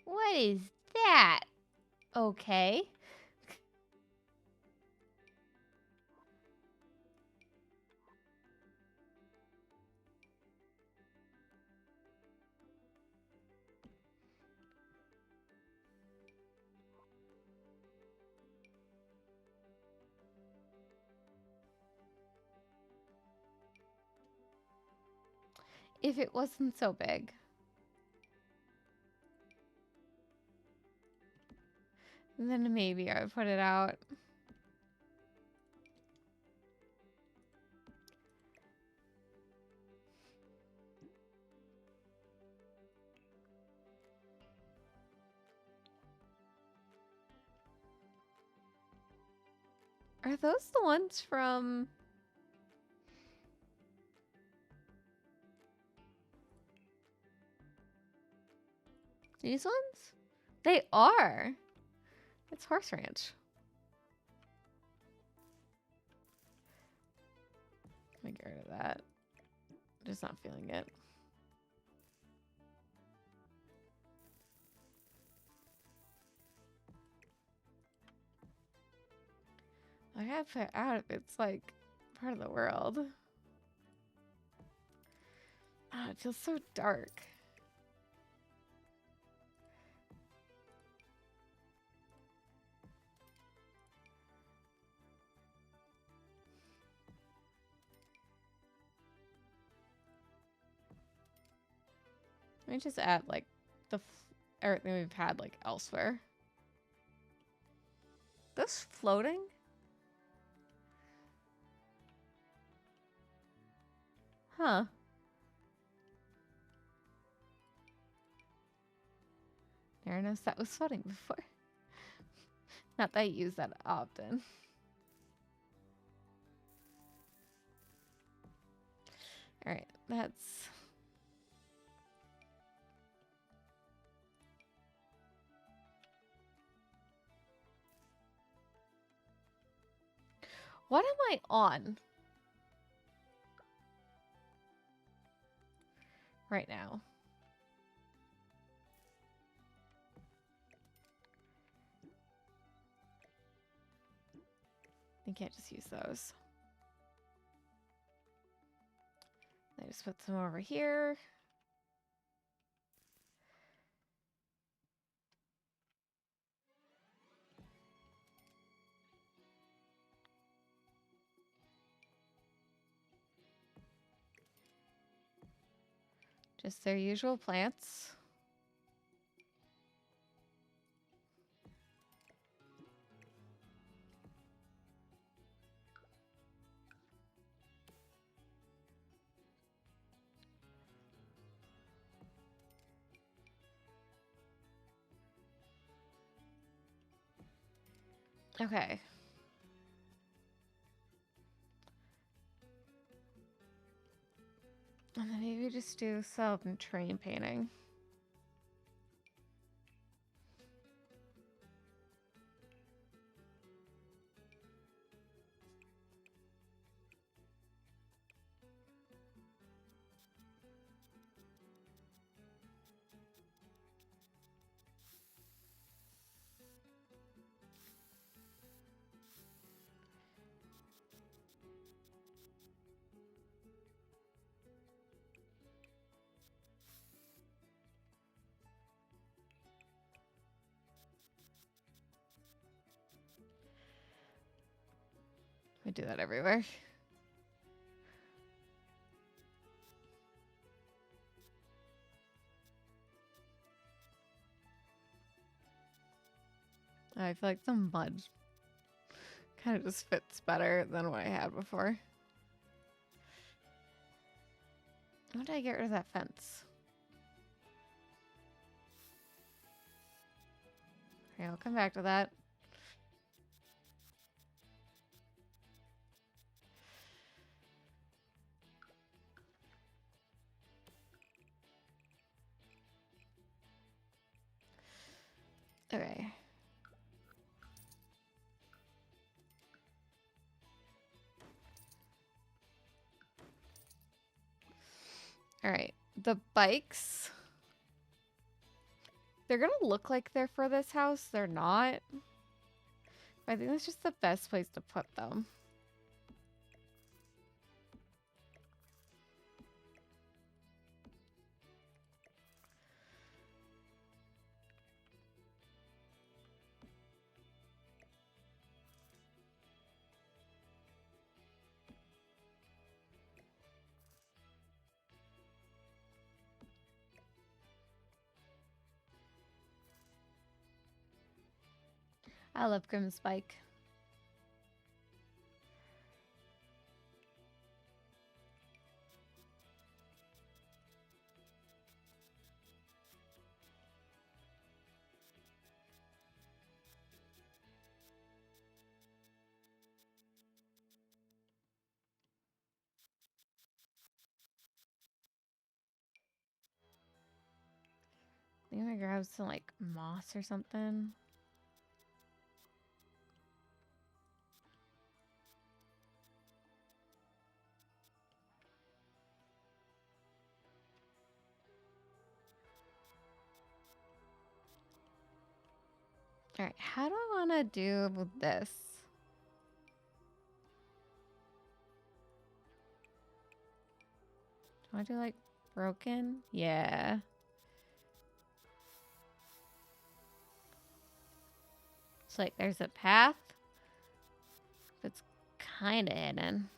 What is that? Okay. If it wasn't so big. Then maybe I would put it out. Are those the ones from... These ones? They are. It's Horse Ranch. Let me get rid of that. Just not feeling it. I gotta put it out if it's like part of the world. Oh, it feels so dark. Let me just add like everything we've had like elsewhere. This floating? Huh. Never noticed that was floating before. Not that I use that often. Alright, that's... What am I on right now? I can't just use those. I just put some over here. Just their usual plants. Okay. And then maybe just do some train painting. We do that everywhere. I feel like the mud kind of just fits better than what I had before. How did I get rid of that fence? Okay, I'll come back to that. Okay. All right. The bikes. They're going to look like they're for this house. They're not. But I think that's just the best place to put them. I love Grimm's bike. I'm gonna grab some like moss or something. All right, how do I want to do with this? Do I do like broken? Yeah. So like there's a path. It's kind of hidden.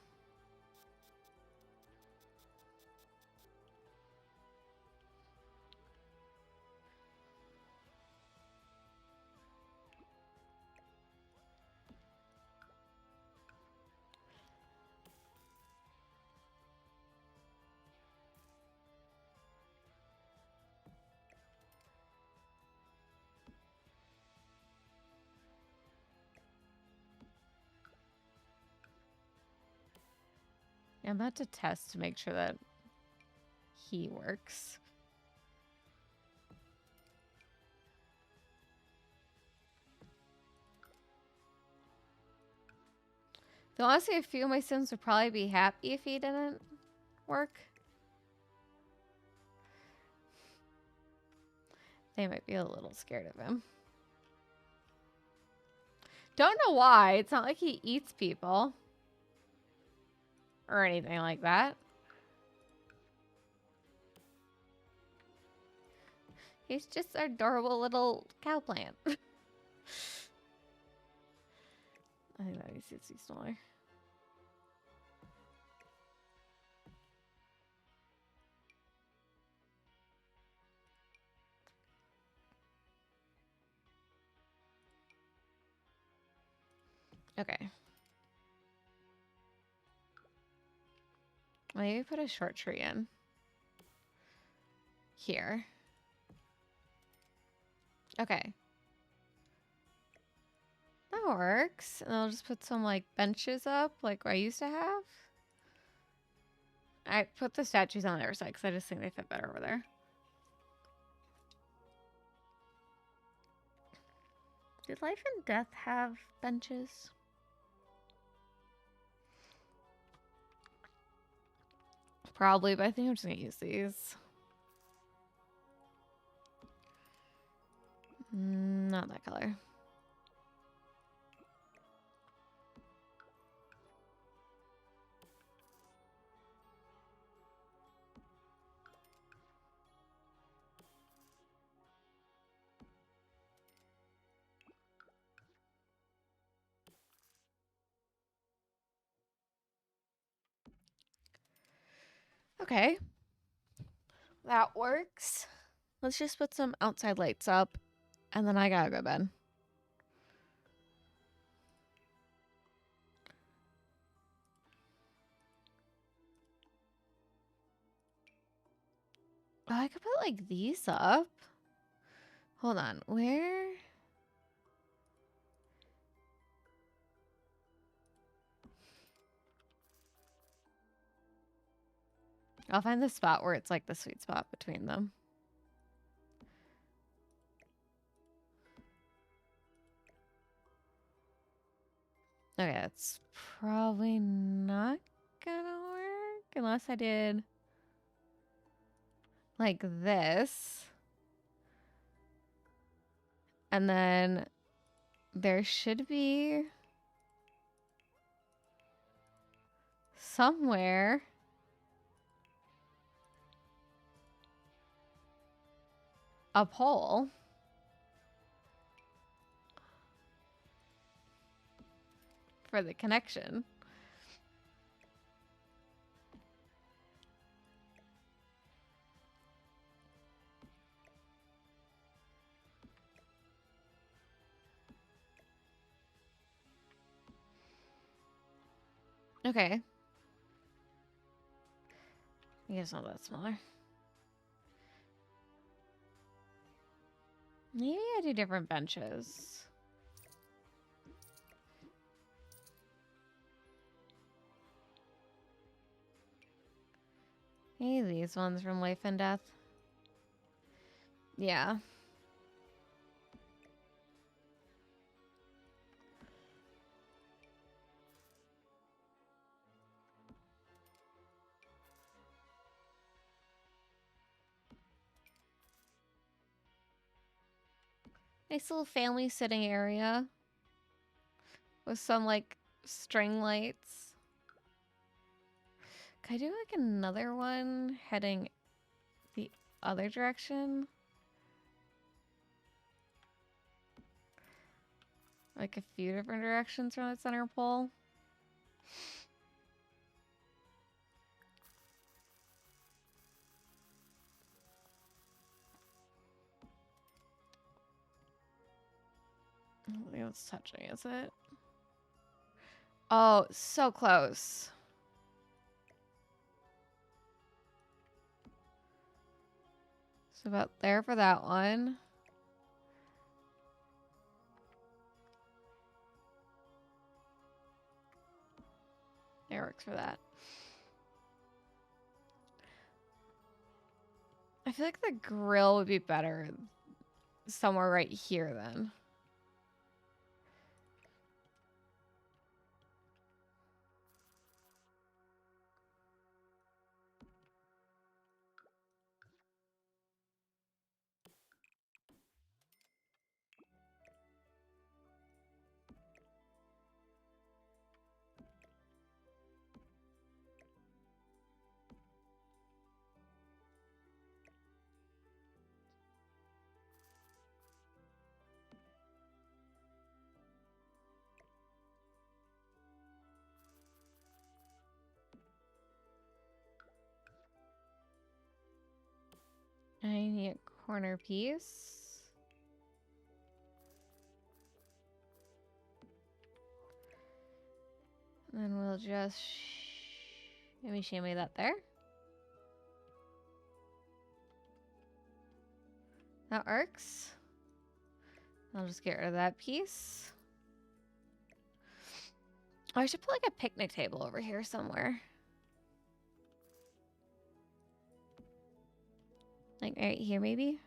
I'm about to test to make sure that he works. Though honestly, a few of my Sims would probably be happy if he didn't work. They might be a little scared of him. Don't know why. It's not like he eats people. Or anything like that. He's just an adorable little cow plant. I think that needs to be smaller. Okay. Maybe put a short tree in. Here. Okay. That works. And I'll just put some like benches up like I used to have. I put the statues on the other side because I just think they fit better over there. Did Life and Death have benches? Probably, but I think I'm just going to use these. Not that color. Okay. That works. Let's just put some outside lights up, and then I gotta go to bed. Oh, I could put like these up. Hold on, where? I'll find the spot where it's like the sweet spot between them. Okay, that's probably not gonna work unless I did like this. And then there should be somewhere a pole for the connection. Okay. I guess not that smaller. Maybe I do different benches. Maybe these ones from Life and Death. Yeah. Nice little family sitting area with some like string lights. Could I do like another one heading the other direction? Like a few different directions from the center pole. I don't think it's touching, is it? Oh, so close. So about there for that one. It works for that. I feel like the grill would be better somewhere right here then. I need a corner piece. And then we'll just shimmy that there. That works. I'll just get rid of that piece. Oh, I should put like a picnic table over here somewhere. Like right here, maybe?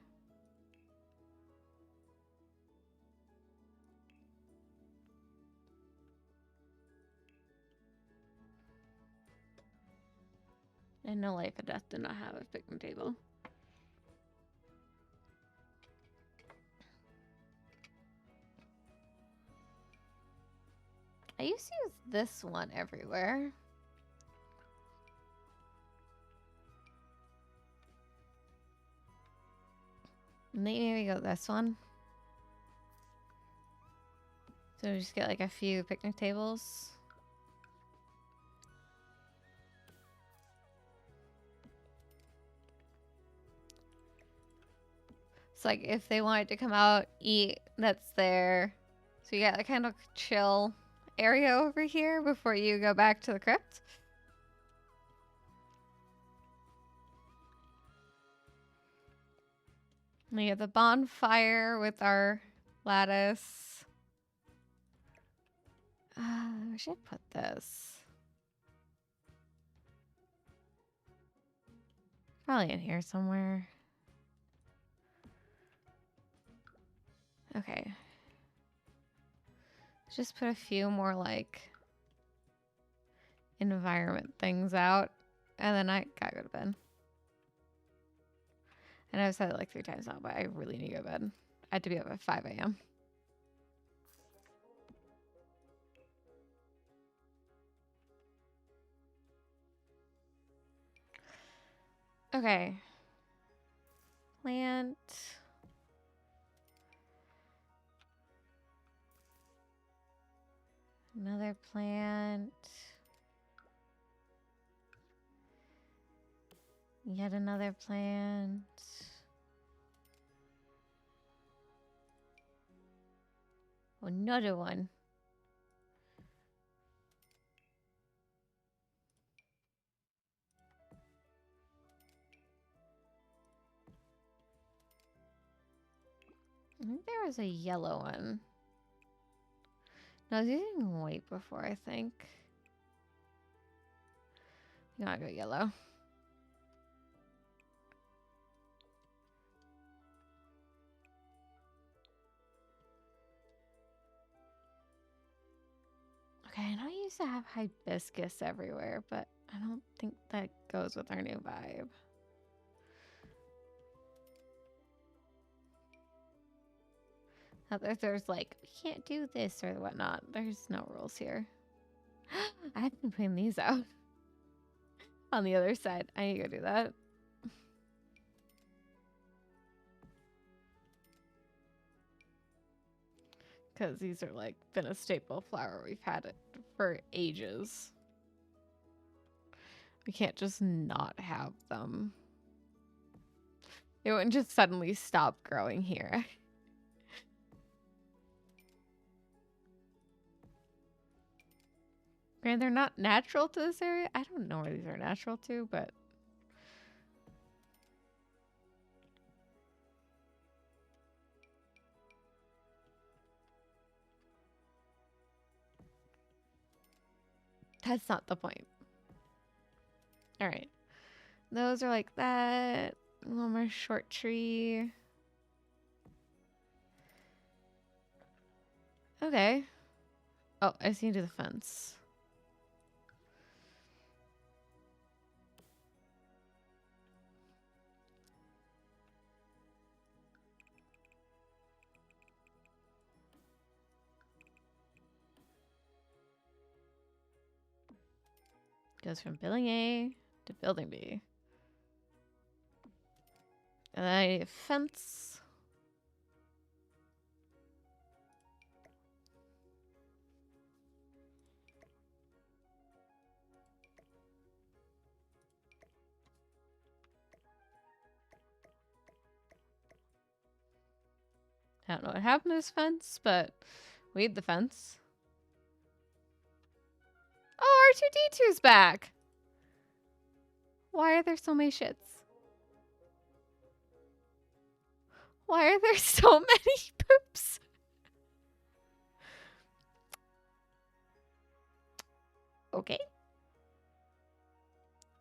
And No Life or Death did not have a picnic table. I used to use this one everywhere. Maybe go this one. So we just get like a few picnic tables. It's like if they wanted to come out, eat, that's there. So you got a kind of chill area over here before you go back to the crypt. We have the bonfire with our lattice. Where should I put this? Probably in here somewhere. Okay. Just put a few more like environment things out. And then I gotta go to bed. I know I've said it like 3 times now, but I really need to go to bed. I had to be up at 5 a.m. Okay. Plant. Another plant. Yet another plant. Another one. I think there was a yellow one. No, I was using white before, I think. You gotta go yellow. Okay, I know I used to have hibiscus everywhere, but I don't think that goes with our new vibe. Not that there's like, we can't do this or whatnot. There's no rules here. I've been putting these out on the other side. I need to go do that. Because these are like been a staple flower. We've had it for ages. We can't just not have them. It wouldn't just suddenly stop growing here. Granted, they're not natural to this area. I don't know where these are natural to, but... that's not the point. Alright. Those are like that. One more short tree. Okay. Oh, I just need to do the fence. Goes from building A to building B. And then I need a fence. I don't know what happened to this fence, but we had the fence. Oh, R2-D2's back. Why are there so many shits? Why are there so many poops? Okay.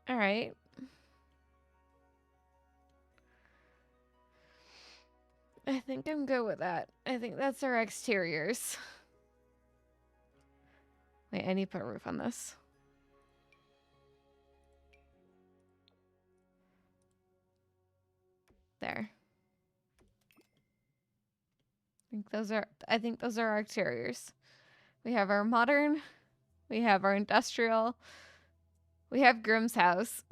All right. I think I'm good with that. I think that's our exteriors. Wait, I need to put a roof on this. There. I think those are our exteriors. We have our modern, we have our industrial, we have Grimm's house.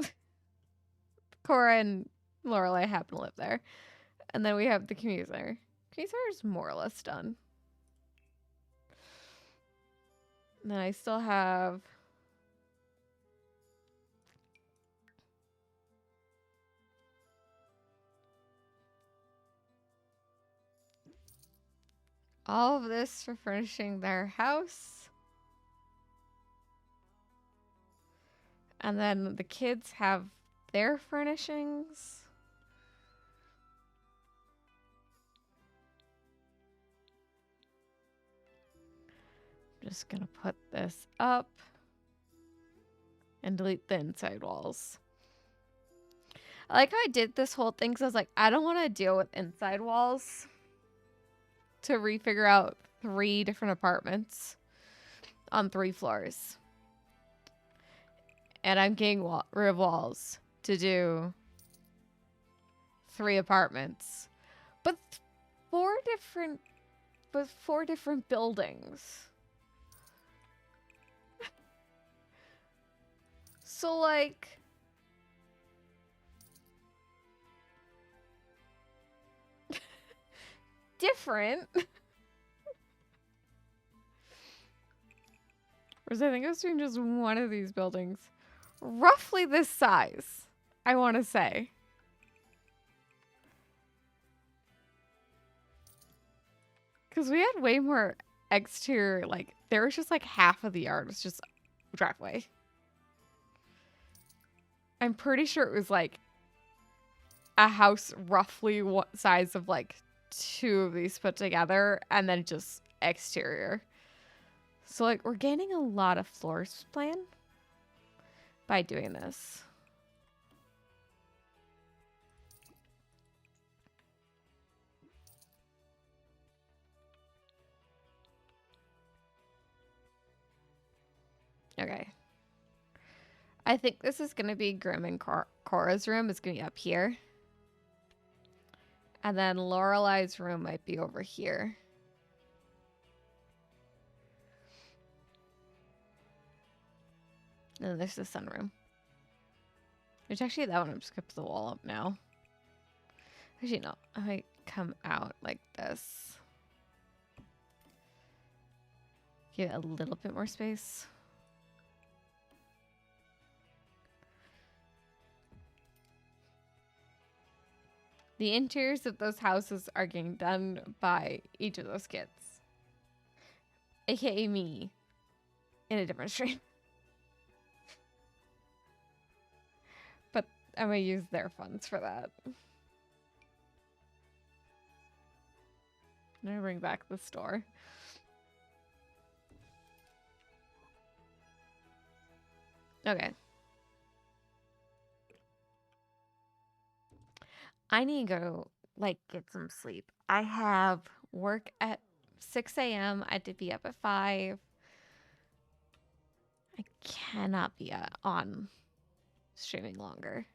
Cora and Lorelai happen to live there. And then we have the commute center. Commute center is more or less done. And then I still have all of this for furnishing their house. And then the kids have their furnishings. I'm just gonna put this up and delete the inside walls. I like how I did this whole thing because I was like, I don't want to deal with inside walls to refigure out 3 different apartments on 3 floors. And I'm getting rid of walls to do 3 apartments. But 4 different buildings. So like different. Whereas I think I was doing just one of these buildings. Roughly this size, I want to say. Because we had way more exterior, like, there was just like half of the yard was just driveway. I'm pretty sure it was like a house roughly what size of like 2 of these put together and then just exterior. So like we're gaining a lot of floor plan by doing this. Okay. I think this is going to be Grim and Cora's room. It's going to be up here. And then Lorelai's room might be over here. And then there's the sunroom. Which actually, that one I'm just going to put the wall up now. Actually, no. I might come out like this. Give it a little bit more space. The interiors of those houses are getting done by each of those kids. AKA me. In a different stream. But I'm going to use their funds for that. I'm going to bring back the store. Okay. I need to go, like, get some sleep. I have work at 6 a.m. I had to be up at 5. I cannot be on streaming longer.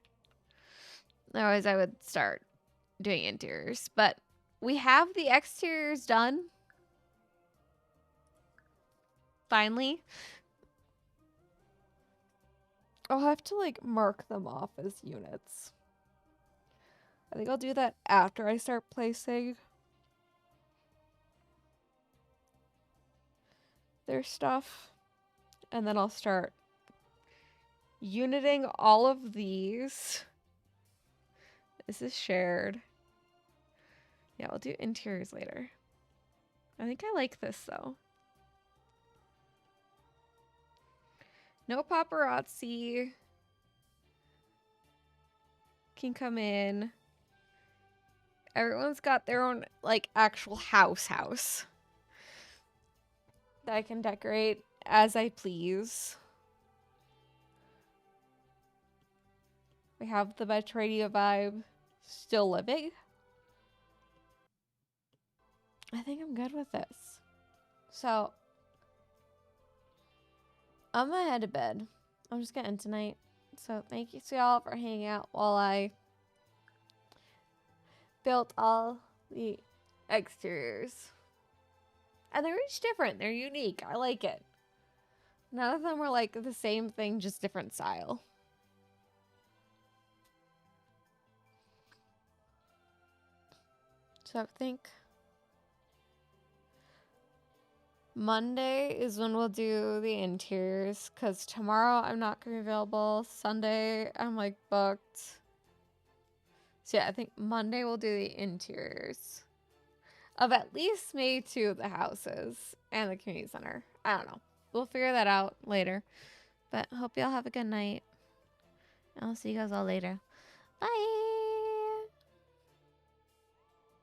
Otherwise, I would start doing interiors. But we have the exteriors done. Finally. I'll have to, like, mark them off as units. I think I'll do that after I start placing their stuff. And then I'll start uniting all of these. This is shared. Yeah, we'll do interiors later. I think I like this though. No paparazzi can come in. Everyone's got their own like actual house that I can decorate as I please. We have the Metroidia vibe still living. I think I'm good with this. So I'm gonna head to bed. I'm just gonna end tonight. So thank you to y'all for hanging out while I built all the exteriors. And they're each different. They're unique. I like it. None of them were like the same thing, just different style. So I think Monday is when we'll do the interiors, because tomorrow I'm not going to be available. Sunday I'm like booked. So yeah, I think Monday we'll do the interiors of at least maybe 2 of the houses and the community center. I don't know. We'll figure that out later. But hope y'all have a good night. I'll see you guys all later. Bye.